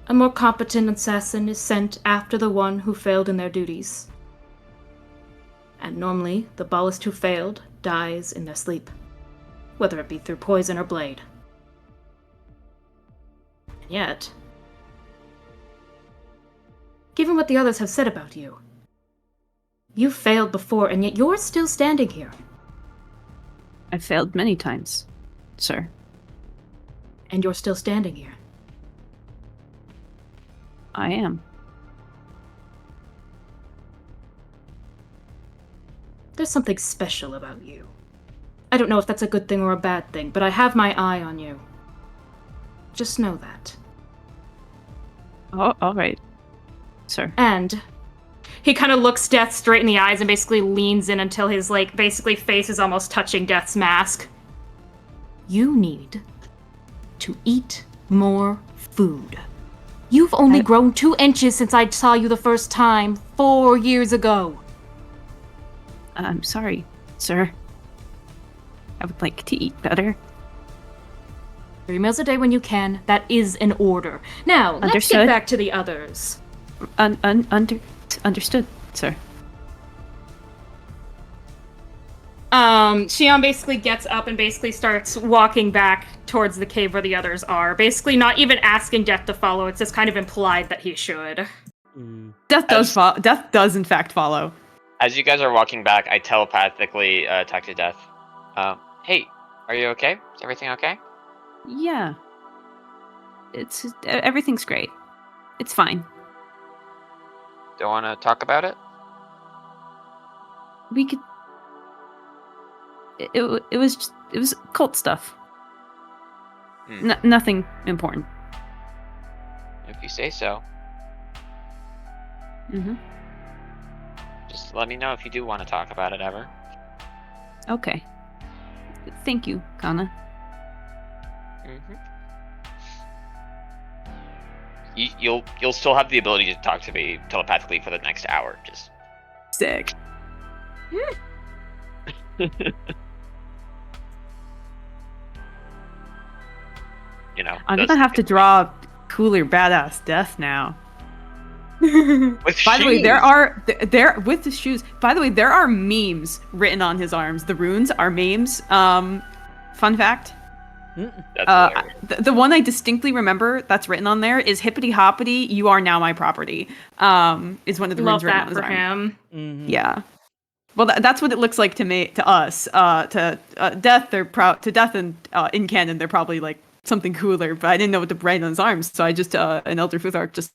A more competent assassin is sent after the one who failed in their duties. And normally, the Baalist who failed dies in their sleep, whether it be through poison or blade. And yet, given what the others have said about you, you failed before, and yet you're still standing here. I failed many times, sir. And you're still standing here. I am. There's something special about you. I don't know if that's a good thing or a bad thing, but I have my eye on you. Just know that. Oh, all right, sir. And he kind of looks Death straight in the eyes and basically leans in until his, basically face is almost touching Death's mask. You need to eat more food. You've only grown 2 inches since I saw you the first time 4 years ago. I'm sorry, sir. I would like to eat better. 3 meals a day when you can. That is an order. Now, let's Understood. get back to the others. Understood, sir. Shion basically gets up and basically starts walking back towards the cave where the others are. Basically not even asking Death to follow, it's just kind of implied that he should. Death does in fact follow. As you guys are walking back, I telepathically talk to Death. Hey, are you okay? Is everything okay? Yeah. Everything's great. It's fine. Don't want to talk about it? We could. It was cult stuff. Nothing important. If you say so. Mm-hmm. Just let me know if you do want to talk about it ever. Okay. Thank you, Kana. Mm-hmm. You'll still have the ability to talk to me telepathically for the next hour. Just sick. You know, I'm gonna have to draw cooler badass Death now. with By the way, shoes. there with the shoes. By the way, there are memes written on his arms. The runes are memes. Fun fact. That's hilarious. The one I distinctly remember that's written on there is "Hippity hoppity, you are now my property." Is one of the Love runes written that on his for arm. him. Yeah. Well, that's what it looks like to me, to us. To Death, they're to Death and in canon, they're probably like something cooler. But I didn't know what to write on his arms, so I just an Elder Futhark just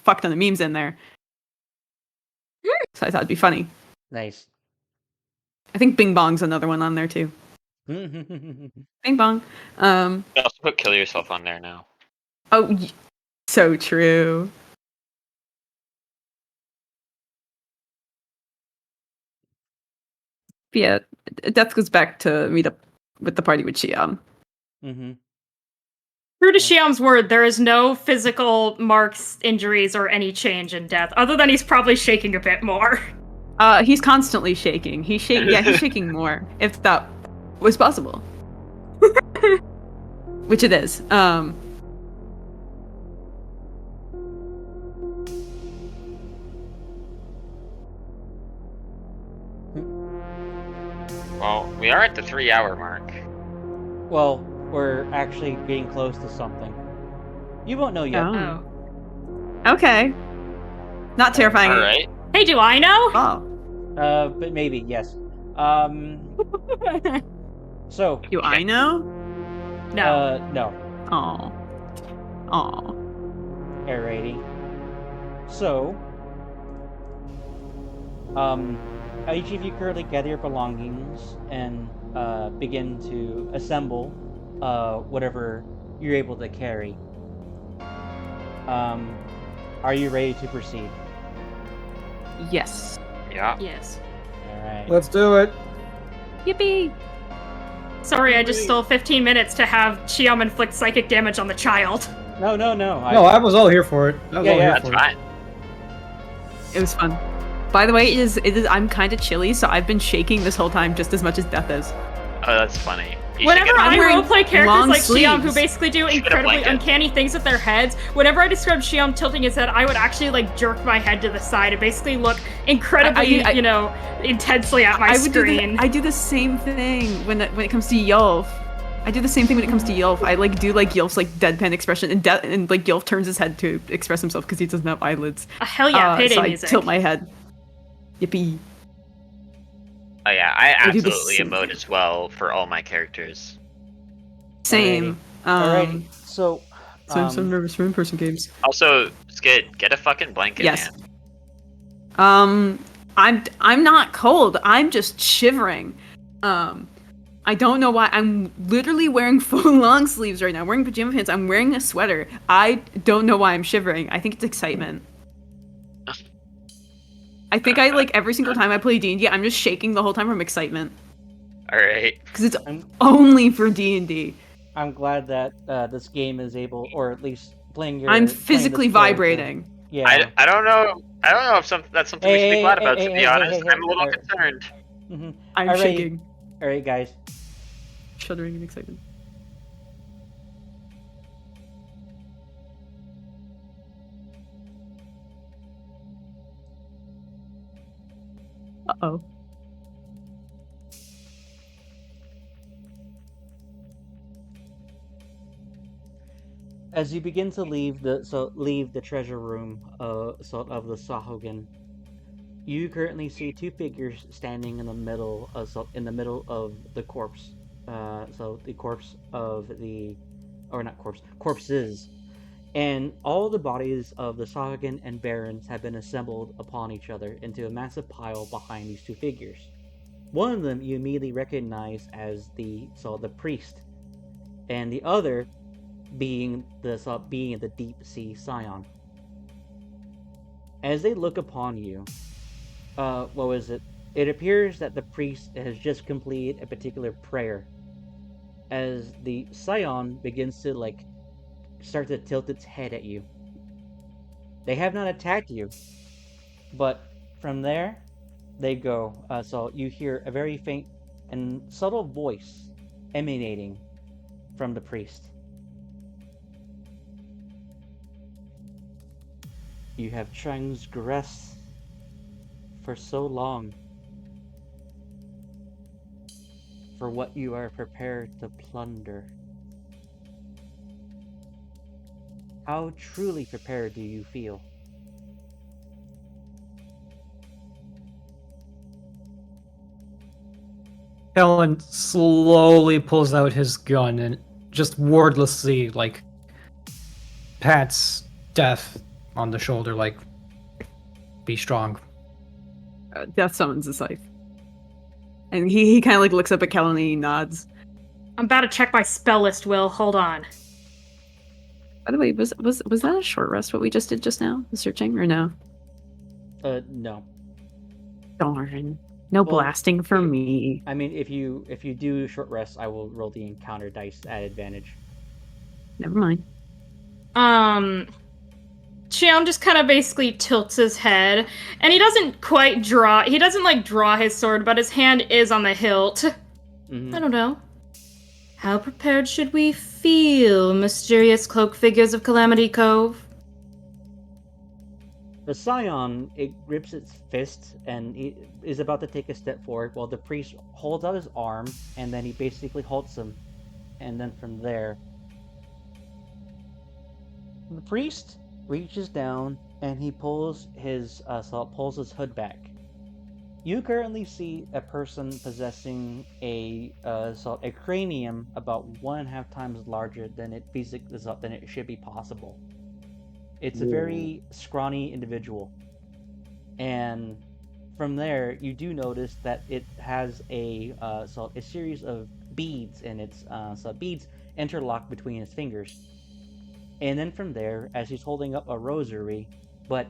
fucked on the memes in there. So I thought it'd be funny. Nice. I think Bing Bong's another one on there too. Bing bong. You also put kill yourself on there now. Oh, so true. But yeah, Death goes back to meet up with the party with Xiam. Mm-hmm. True to Xiam's word, there is no physical marks, injuries, or any change in Death, other than he's probably shaking a bit more. He's constantly shaking. He's shaking more, if that was possible. Which it is. Well, we are at the 3-hour mark. Well, we're actually getting close to something. You won't know yet. Oh. Okay. Not terrifying. All right. Hey, do I know? Oh. But maybe, yes. So. Do I know? No. No. Oh. Oh. Alrighty. So. Each of you currently gather your belongings and begin to assemble whatever you're able to carry. Are you ready to proceed? Yes. Yeah. Yes. Alright. Let's do it. Yippee! Sorry, I just stole 15 minutes to have Xiam inflict psychic damage on the child. No. No, I was all here for it. That's fine. It was fun. By the way, it is. I'm kind of chilly, so I've been shaking this whole time just as much as Death is. Oh, that's funny. You should Whenever get I wearing roleplay characters long like Xiam, who sleeves. basically do Should get a incredibly blanket. uncanny things with their heads, whenever I describe Xiam tilting his head, I would actually like jerk my head to the side and basically look incredibly, intensely at my screen. I do the same thing when it comes to Yelf. I do the same thing when it comes to Yelf. I do Yelf's deadpan expression, and Yelf turns his head to express himself because he doesn't have eyelids. Hell yeah, payday so music. I tilt my head. Yippee. Oh yeah, I do the absolutely same emote as well for all my characters. Same. Alrighty. So. So I'm so nervous for in-person games. Also, Skid, get a fucking blanket, Yes. man. I'm not cold. I'm just shivering. I don't know why. I'm literally wearing full long sleeves right now. I'm wearing pajama pants. I'm wearing a sweater. I don't know why I'm shivering. I think it's excitement. I think every single time I play D&D, I'm just shaking the whole time from excitement. All right. Because it's only for D&D. I'm glad that this game is able, or at least playing your. I'm playing physically this character. vibrating. Yeah. I don't know. I don't know if that's something we should be glad about. To be honest, I'm a little hey. concerned. Mm-hmm. I'm shaking. All right, guys. Shuddering in excitement. Uh-oh. As you begin to leave the treasure room of the Sahuagin, you currently see two figures standing in the middle of the corpse. So the corpse of the, or not corpse, corpses, and all the bodies of the Sahuagin and barons have been assembled upon each other into a massive pile behind these two figures. One of them you immediately recognize as the priest, and the other being the deep sea scion. As they look upon you, it appears that the priest has just completed a particular prayer. As the scion begins to start to tilt its head at you. They have not attacked you, but from there they go. So you hear a very faint and subtle voice emanating from the priest. You have transgressed for so long for what you are prepared to plunder. How truly prepared do you feel? Helen slowly pulls out his gun and just wordlessly pats Death on the shoulder, be strong. Death summons a scythe. And he kind of looks up at Kellen and he nods. I'm about to check my spell list, Will. Hold on. By the way, was that a short rest? What we just did just now? The searching or no? No. Darn. No Well, blasting for me. I mean, if you do short rest, I will roll the encounter dice at advantage. Never mind. Chiam just kind of basically tilts his head, and he doesn't quite draw. He doesn't like draw his sword, but his hand is on the hilt. Mhm. I don't know. How prepared should we feel, mysterious cloak figures of Calamity Cove? The Scion, it grips its fist and he is about to take a step forward while the priest holds out his arm and then he basically halts him. And then from there, the priest reaches down and he pulls his hood back. You currently see a person possessing a cranium about 1.5 times larger than it should be possible. It's a very scrawny individual, and from there you do notice that it has a series of beads, and its beads interlock between his fingers. And then from there, as he's holding up a rosary, but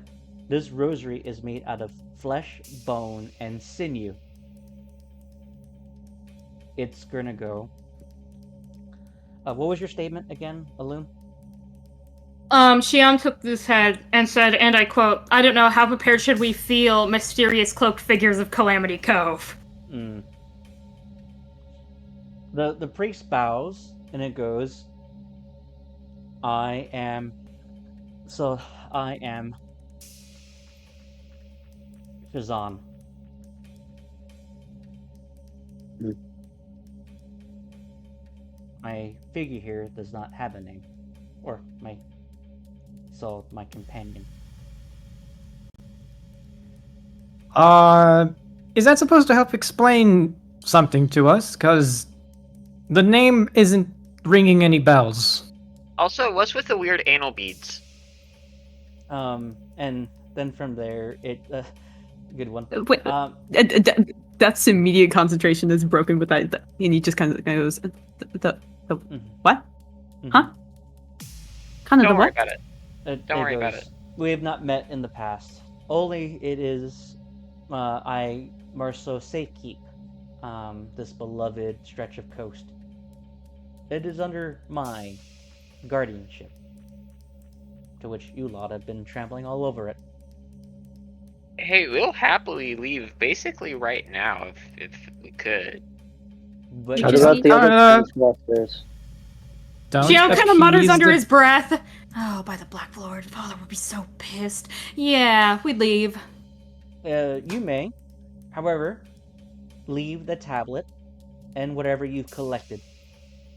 this rosary is made out of flesh, bone, and sinew. It's gonna go. What was your statement again, Alun? Xiam took his head and said, and I quote, "I don't know, how prepared should we feel, mysterious cloaked figures of Calamity Cove?" The priest bows, and it goes, I am Shazan. My figure here does not have a name. Or my companion. Is that supposed to help explain something to us? Because the name isn't ringing any bells. Also, what's with the weird anal beads? And then from there, good one. Wait, that's immediate concentration is broken with that, and he just kind of goes, what? Huh? Kind of Don't the worry what? about it. Don't worry about it. We have not met in the past. Only it is, I more so safekeep this beloved stretch of coast. It is under my guardianship, to which you lot have been trampling all over it. Hey, we'll happily leave basically right now if we could. But What about the other transgressors? Xiam kind of mutters under the- his breath. Oh, by the Black Lord, Father would be so pissed. Yeah, we'd leave. You may, however, leave the tablet and whatever you've collected.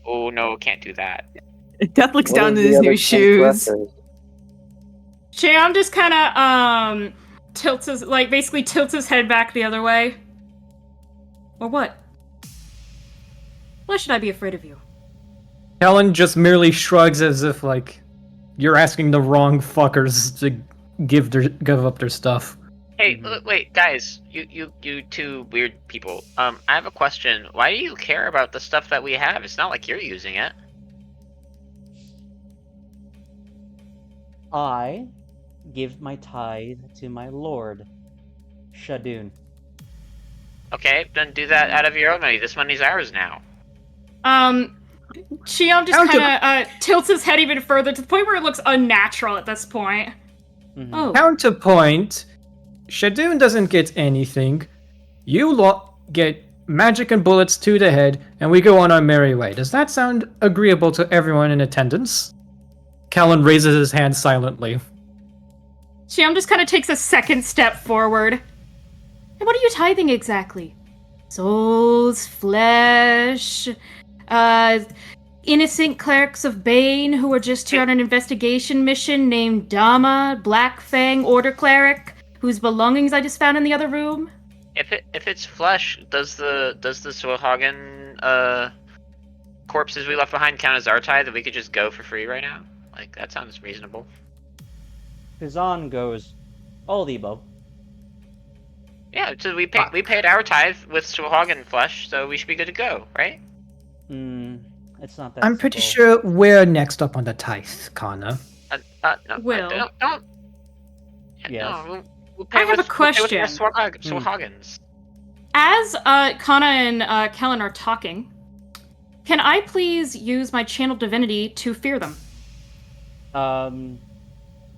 Oh no, can't do that. Death looks What down of at the his other new shoes. transgressors? Xiam just kind of tilts his head back the other way. Or what? Why should I be afraid of you? Helen just merely shrugs as if, like, you're asking the wrong fuckers to give up their stuff. Hey, wait, guys, you two weird people. I have a question. Why do you care about the stuff that we have? It's not like you're using it. I give my tithe to my lord, Shadun. Okay, then do that out of your own money. This money's ours now. Xiam just kind of tilts his head even further to the point where it looks unnatural at this point. Mm-hmm. Oh, Counterpoint, Shadun doesn't get anything. You lot get magic and bullets to the head, and we go on our merry way. Does that sound agreeable to everyone in attendance? Callan raises his hand silently. Xiam just kind of takes a second step forward. and what are you tithing exactly? Souls, flesh, innocent clerics of Bane who were just here on an investigation mission named Dama, Black Fang Order Cleric, whose belongings I just found in the other room? If it's flesh, does the Swilhagen corpses we left behind count as our tithe that we could just go for free right now? Like, that sounds reasonable. Kazan goes, all the above. Yeah, so we paid our tithe with Swilhagen flesh, so we should be good to go, right? It's not that. I'm pretty simple. sure we're next up on the tithe, Connor. No, Will. don't. Yes. No, we'll I have a We'll pay with question. our Hmm. Swarhagans. As Kana and Kellen are talking, can I please use my channel divinity to fear them?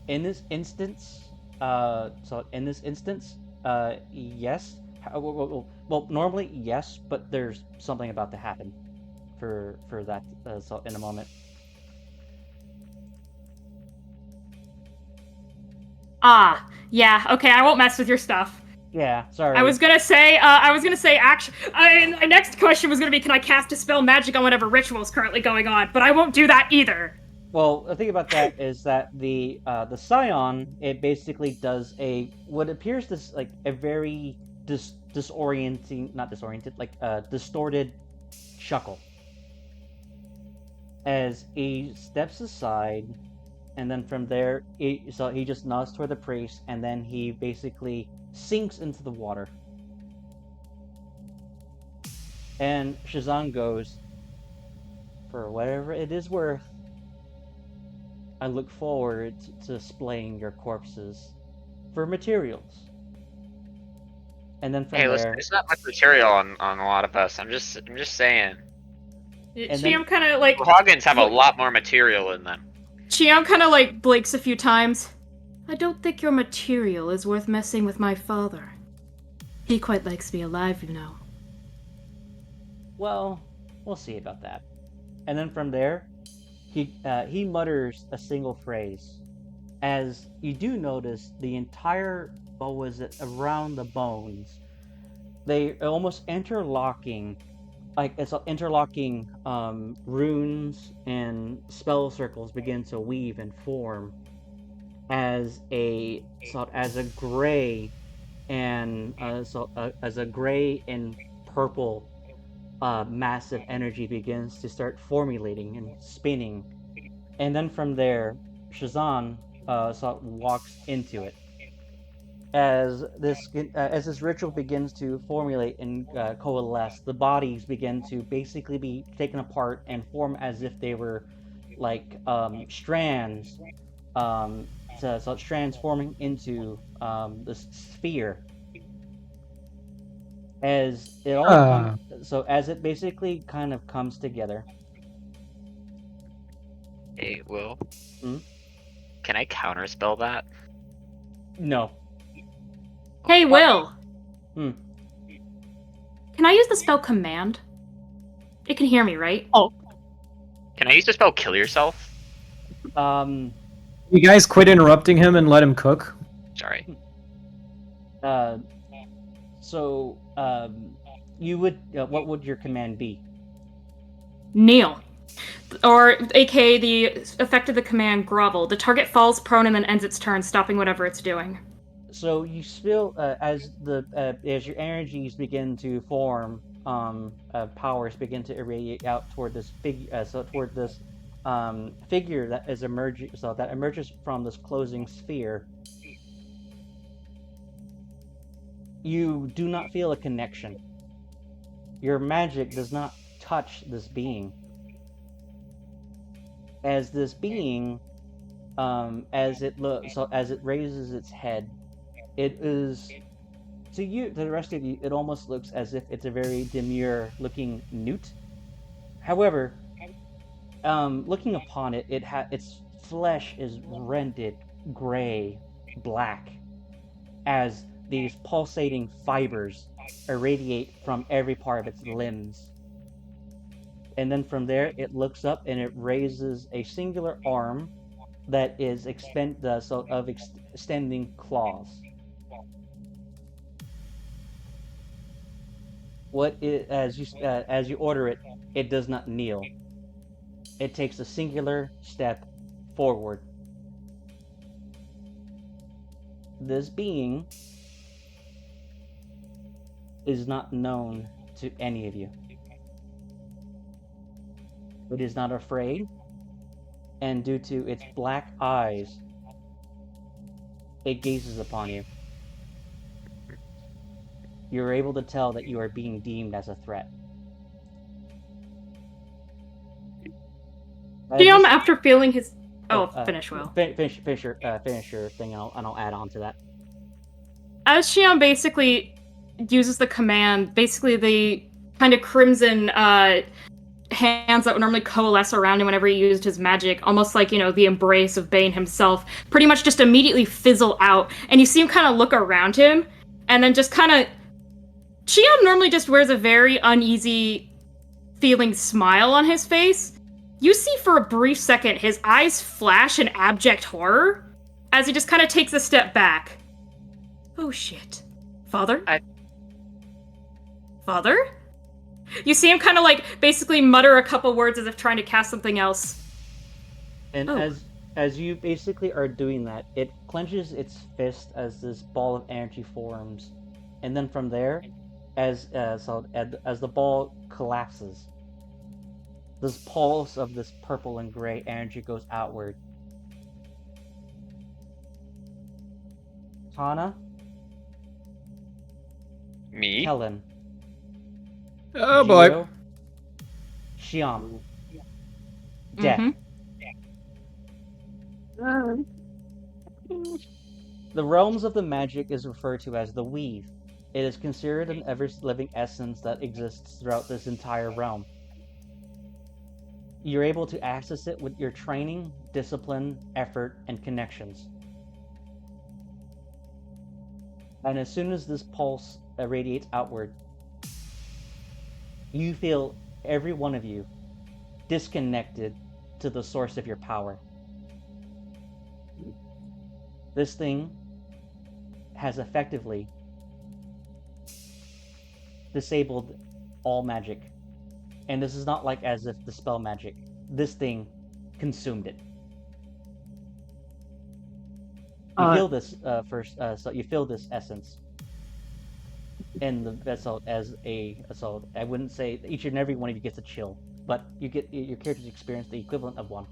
In this instance, yes. Well, normally yes, but there's something about to happen for that. So in a moment. Ah, yeah. Okay, I won't mess with your stuff. Yeah, sorry. I was gonna say, actually, my next question was gonna be, can I cast Dispel Magic on whatever ritual is currently going on? But I won't do that either. Well, the thing about that is that the Scion, it basically does what appears to like a very distorted chuckle as he steps aside, and then from there, so he just nods toward the priest, and then he basically sinks into the water. And Shazam goes, "For whatever it is worth, I look forward to displaying your corpses for materials." And then from Hey, there, listen, there's not much material on a lot of us. I'm just saying. And Chiam then- kind of like Swarhagans have a lot more material in them. Chiam kind of like blinks a few times. I don't think your material is worth messing with my father. He quite likes me alive, you know. well, we'll see about that. And then from there, he mutters a single phrase, as you do notice the entire, what was it, around the bones, they are almost interlocking, like it's interlocking runes and spell circles begin to weave and form as a gray and as a gray and purple massive energy begins to start formulating and spinning. And then from there, Shazan walks into it. As this ritual begins to formulate and coalesce, the bodies begin to basically be taken apart and form as if they were like strands, strands forming into this sphere. As it all as it basically kind of comes together. Hey, Will. Hmm? Can I counterspell that? No. Hey, Will. Hmm. Can I use the spell Command? It can hear me, right? Oh, Can I use the spell Kill Yourself? You guys quit interrupting him and let him cook. Sorry. You would. What would your command be? Kneel. Or, aka the effect of the command Grovel. The target falls prone and then ends its turn, stopping whatever it's doing. So you feel as your energies begin to form, powers begin to irradiate out toward this figure, figure that is emerging, that emerges from this closing sphere. You do not feel a connection. Your magic does not touch this being. As this being, as it raises its head, it is, to the rest of you, it almost looks as if it's a very demure looking newt. However, looking upon it, its flesh is rended gray, black, as these pulsating fibers irradiate from every part of its limbs. And then from there, it looks up and it raises a singular arm that is extending claws. As you order it, it does not kneel. It takes a singular step forward. This being is not known to any of you. It is not afraid, and due to its black eyes, it gazes upon you. You're able to tell that you are being deemed as a threat. Shiam, after feeling his... finish, Will. Finish your thing, and I'll add on to that. As Shiam basically uses the command, basically the kind of crimson hands that would normally coalesce around him whenever he used his magic, almost like, the embrace of Bane himself, pretty much just immediately fizzle out, and you see him kind of look around him, and then just kind of... Shiam normally just wears a very uneasy feeling smile on his face. You see for a brief second his eyes flash in abject horror as he just kind of takes a step back. Oh shit. Father? Father? You see him kind of basically mutter a couple words as if trying to cast something else. And as you basically are doing that, it clenches its fist as this ball of energy forms, and then from there, as the ball collapses, this pulse of this purple and gray energy goes outward. Tana? Me? Helen? Oh boy. Gio, Shiam. Death. The realms of the magic is referred to as the Weave. It is considered an ever-living essence that exists throughout this entire realm. You're able to access it with your training, discipline, effort, and connections. And as soon as this pulse radiates outward, you feel, every one of you, disconnected to the source of your power. This thing has effectively disabled all magic. And this is not like as if the spell magic. This thing consumed it. You feel this so you feel this essence in the vessel as a assault. I wouldn't say each and every one of you gets a chill, but you get your characters experience the equivalent of one.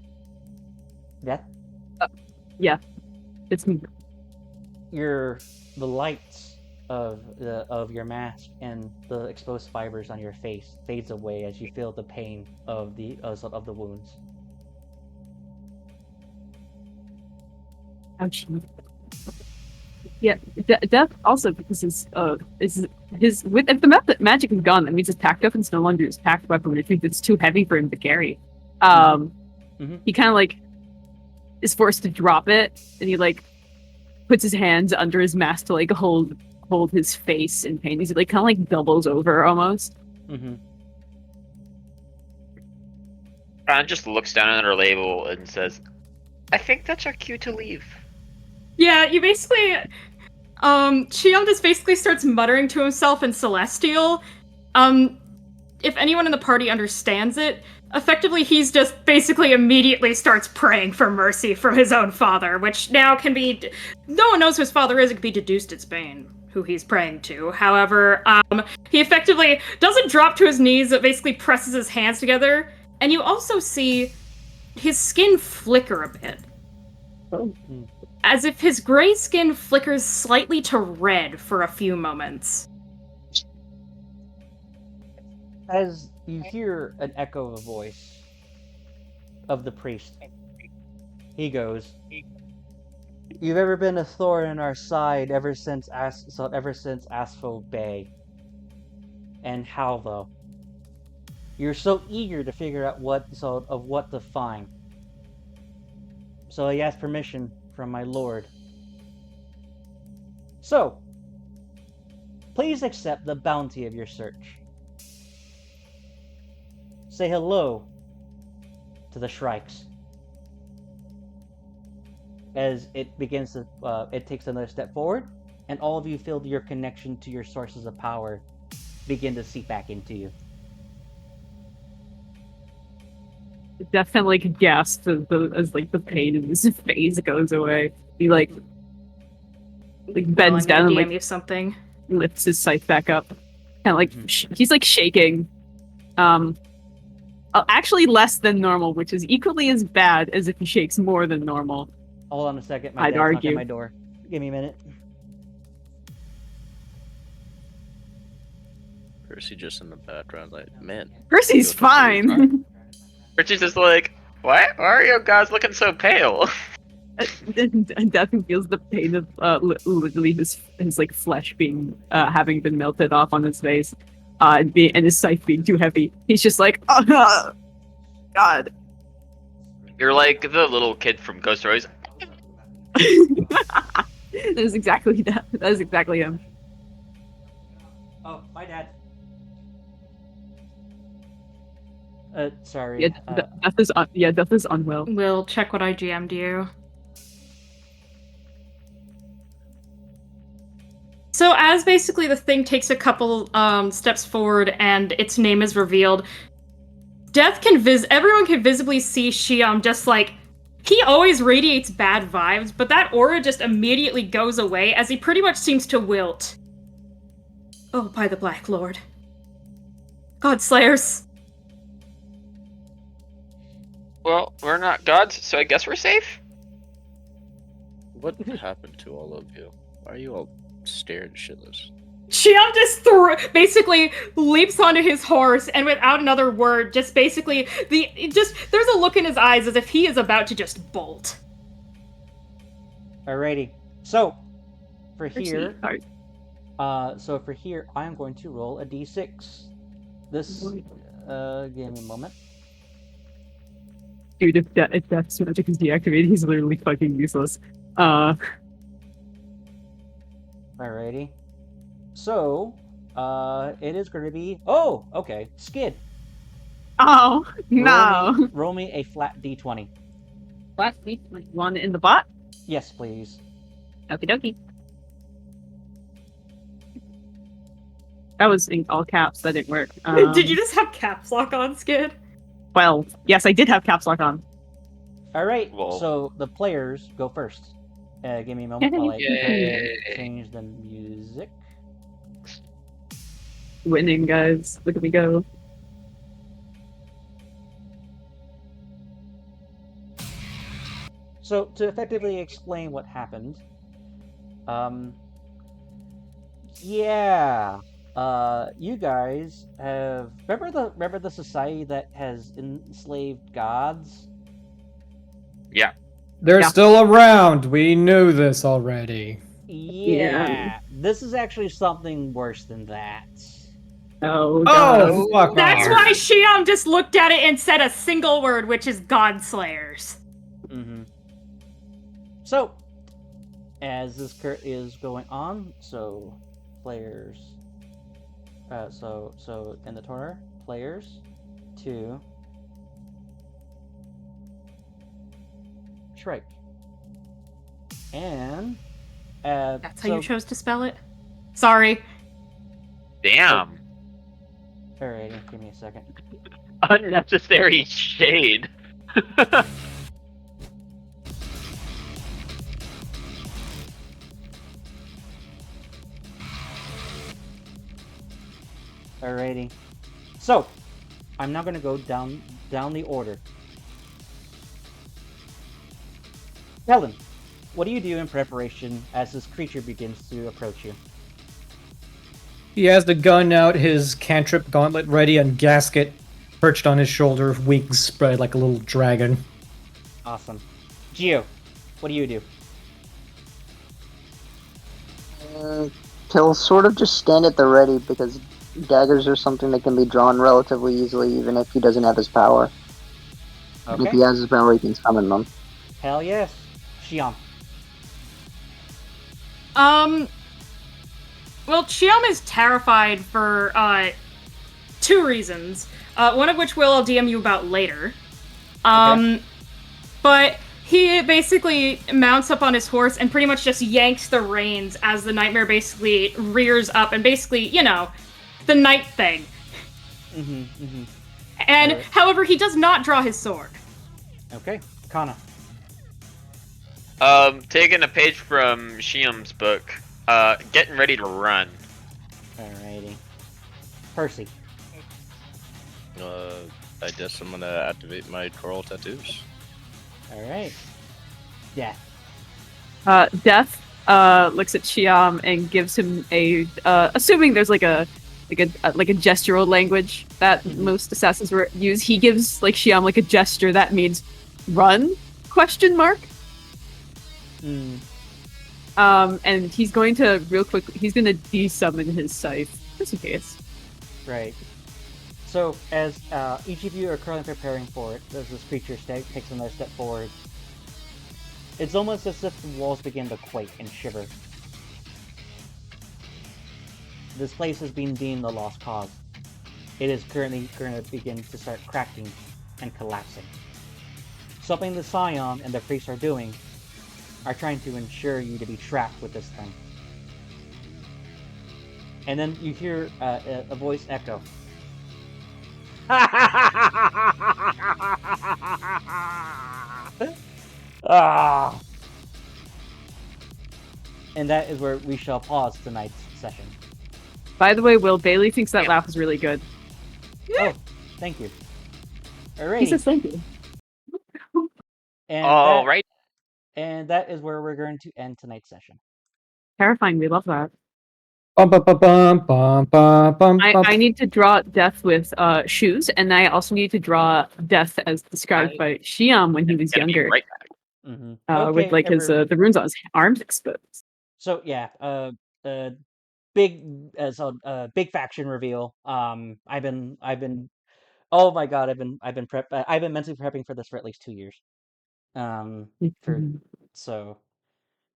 Death? Yeah, it's me. The lights of your mask and the exposed fibers on your face fades away as you feel the pain of the wounds. Ouch. Yeah, Death also, because his with if the magic is gone, that means his packed weapon's no longer his packed weapon, which means it's too heavy for him to carry. He kind of is forced to drop it, and he puts his hands under his mask to hold his face in pain. He's kind of doubles over almost. Fran just looks down at her label and says, "I think that's our cue to leave." Yeah, you basically... Shiam just basically starts muttering to himself in Celestial. If anyone in the party understands it, effectively he's just basically immediately starts praying for mercy from his own father, which now can be... No one knows who his father is, it can be deduced it's Bane, who he's praying to. However, he effectively doesn't drop to his knees, but basically presses his hands together, and you also see his skin flicker a bit. As if his gray skin flickers slightly to red for a few moments. As you hear an echo of a voice of the priest, he goes, "You've ever been a thorn in our side ever since Aspho Bay. And how though? You're so eager to figure out what to find. So I asked permission from my lord. So, please accept the bounty of your search. Say hello to the Shrikes." As it begins to, it takes another step forward, and all of you feel your connection to your sources of power begin to seep back into you. Definitely gasps as the pain in his face goes away. He bends down and DM you something. lifts his scythe back up. Kind of he's shaking. Actually less than normal, which is equally as bad as if he shakes more than normal. Hold on a second, I'd dad's knocking argue. at my door. Give me a minute. Percy just in the background, man. Percy's fine. Richie's just Why are you guys looking so pale? And Devin feels the pain of literally his like flesh being having been melted off on his face, and his scythe being too heavy. He's just like, oh God. You're like the little kid from Ghost Stories. That is exactly that. That is exactly him. Oh, my dad. Sorry. Yeah, Death is unwell. We'll check what I GM'd you. So as basically the thing takes a couple steps forward and its name is revealed, everyone can visibly see Shiam just like, he always radiates bad vibes, but that aura just immediately goes away as he pretty much seems to wilt. Oh, by the Black Lord. God Slayers. Well, we're not gods, so I guess we're safe? What happened to all of you? Why are you all scared shitless? Shiam just basically leaps onto his horse and without another word, just basically there's a look in his eyes as if he is about to just bolt. Alrighty. So for here, I'm going to roll a d6. This, give me a moment. Dude, if Death's magic is deactivated, he's literally fucking useless. Alrighty. So, it is going to be... Oh, okay. Skid. Oh, no. Roll me a flat d20. Flat D20. One in the bot? Yes, please. Okie dokie. That was in all caps. That didn't work. Did you just have caps lock on, Skid? Well, yes, I did have caps lock on. Alright, Whoa. so the players go first. Give me a moment while I change the music. Winning, guys. Look at me go. So, to effectively explain what happened, you guys have remember the society that has enslaved gods? Yeah. They're still around. We knew this already. Yeah. This is actually something worse than that. Oh, God. Oh, fuck That's off. why Shiam just looked at it and said a single word, which is God Slayers. Mm-hmm. So, as this is going on, so players, so in the tournament, players 2 Shrike, and That's how you chose to spell it? Sorry. Damn. Alrighty, give me a second. Unnecessary shade. Alrighty. So, I'm now going to go down the order. Helen, what do you do in preparation as this creature begins to approach you? He has the gun out, his cantrip gauntlet ready, and gasket perched on his shoulder, wings spread like a little dragon. Awesome. Gio, what do you do? He'll sort of just stand at the ready because daggers are something that can be drawn relatively easily, even if he doesn't have his power. And if Okay. he has his power, he can summon them. Hell yes. Shiam. Well, Shiam is terrified for, 2 reasons. One of which I'll DM you about later. But he basically mounts up on his horse and pretty much just yanks the reins as the nightmare basically rears up and basically, the night thing. And, Alright. however, he does not draw his sword. Okay. Kana. Taking a page from Shiam's book, getting ready to run. Alrighty. Percy. I guess I'm gonna activate my coral tattoos. Alright. Yeah. Death looks at Shiam and gives him a assuming there's like a like a gestural language that most assassins use. He gives like Xiam like a gesture that means run? Question mark. Mm. And he's going to real quick. He's going to desummon his scythe just in case. Right. So, as each of you are currently preparing for it, as this creature takes another step forward, it's almost as if the walls begin to quake and shiver. This place has been deemed a lost cause. It is currently going to begin to start cracking and collapsing. Something the Scion and the priests are doing are trying to ensure you to be trapped with this thing. And then you hear a voice echo. Ah! And that is where we shall pause tonight's session. By the way, Will, Bailey thinks that laugh is really good. Oh, thank you. Alrighty. He says thank you. And right. And that is where we're going to end tonight's session. Terrifying. We love that. Bum, bum, bum, bum, bum, bum, bum, I need to draw death with shoes, and I also need to draw death as described by Xiam when he was Gonna be younger, right back. Mm-hmm. with like his the runes on his arms exposed. So yeah, big faction reveal. I've been, oh my god, I've been mentally prepping for this for at least 2 years. So,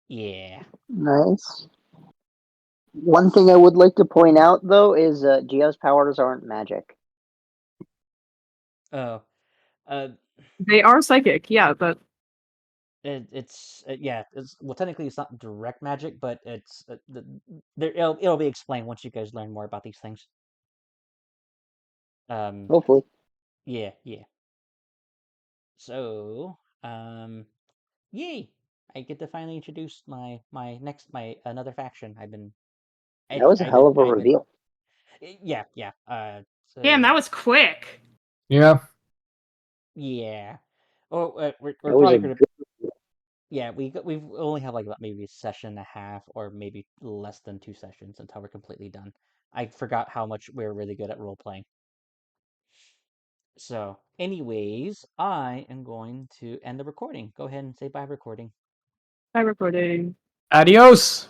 yeah. Nice. One thing I would like to point out, though, is Geo's powers aren't magic. Oh, They are psychic, yeah, but it's well, technically it's not direct magic, but it's it'll be explained once you guys learn more about these things. Hopefully. Yeah. So, yay! I get to finally introduce my another faction. That was a hell of a reveal. Yeah. So, Damn, that was quick. Yeah. Yeah. Oh, we're That was probably a gonna. good. Yeah, we've only have like about maybe a session and a half, or maybe less than 2 sessions until we're completely done. I forgot how much we're really good at role playing. So, anyways, I am going to end the recording. Go ahead and say bye, recording. by recording. Adios.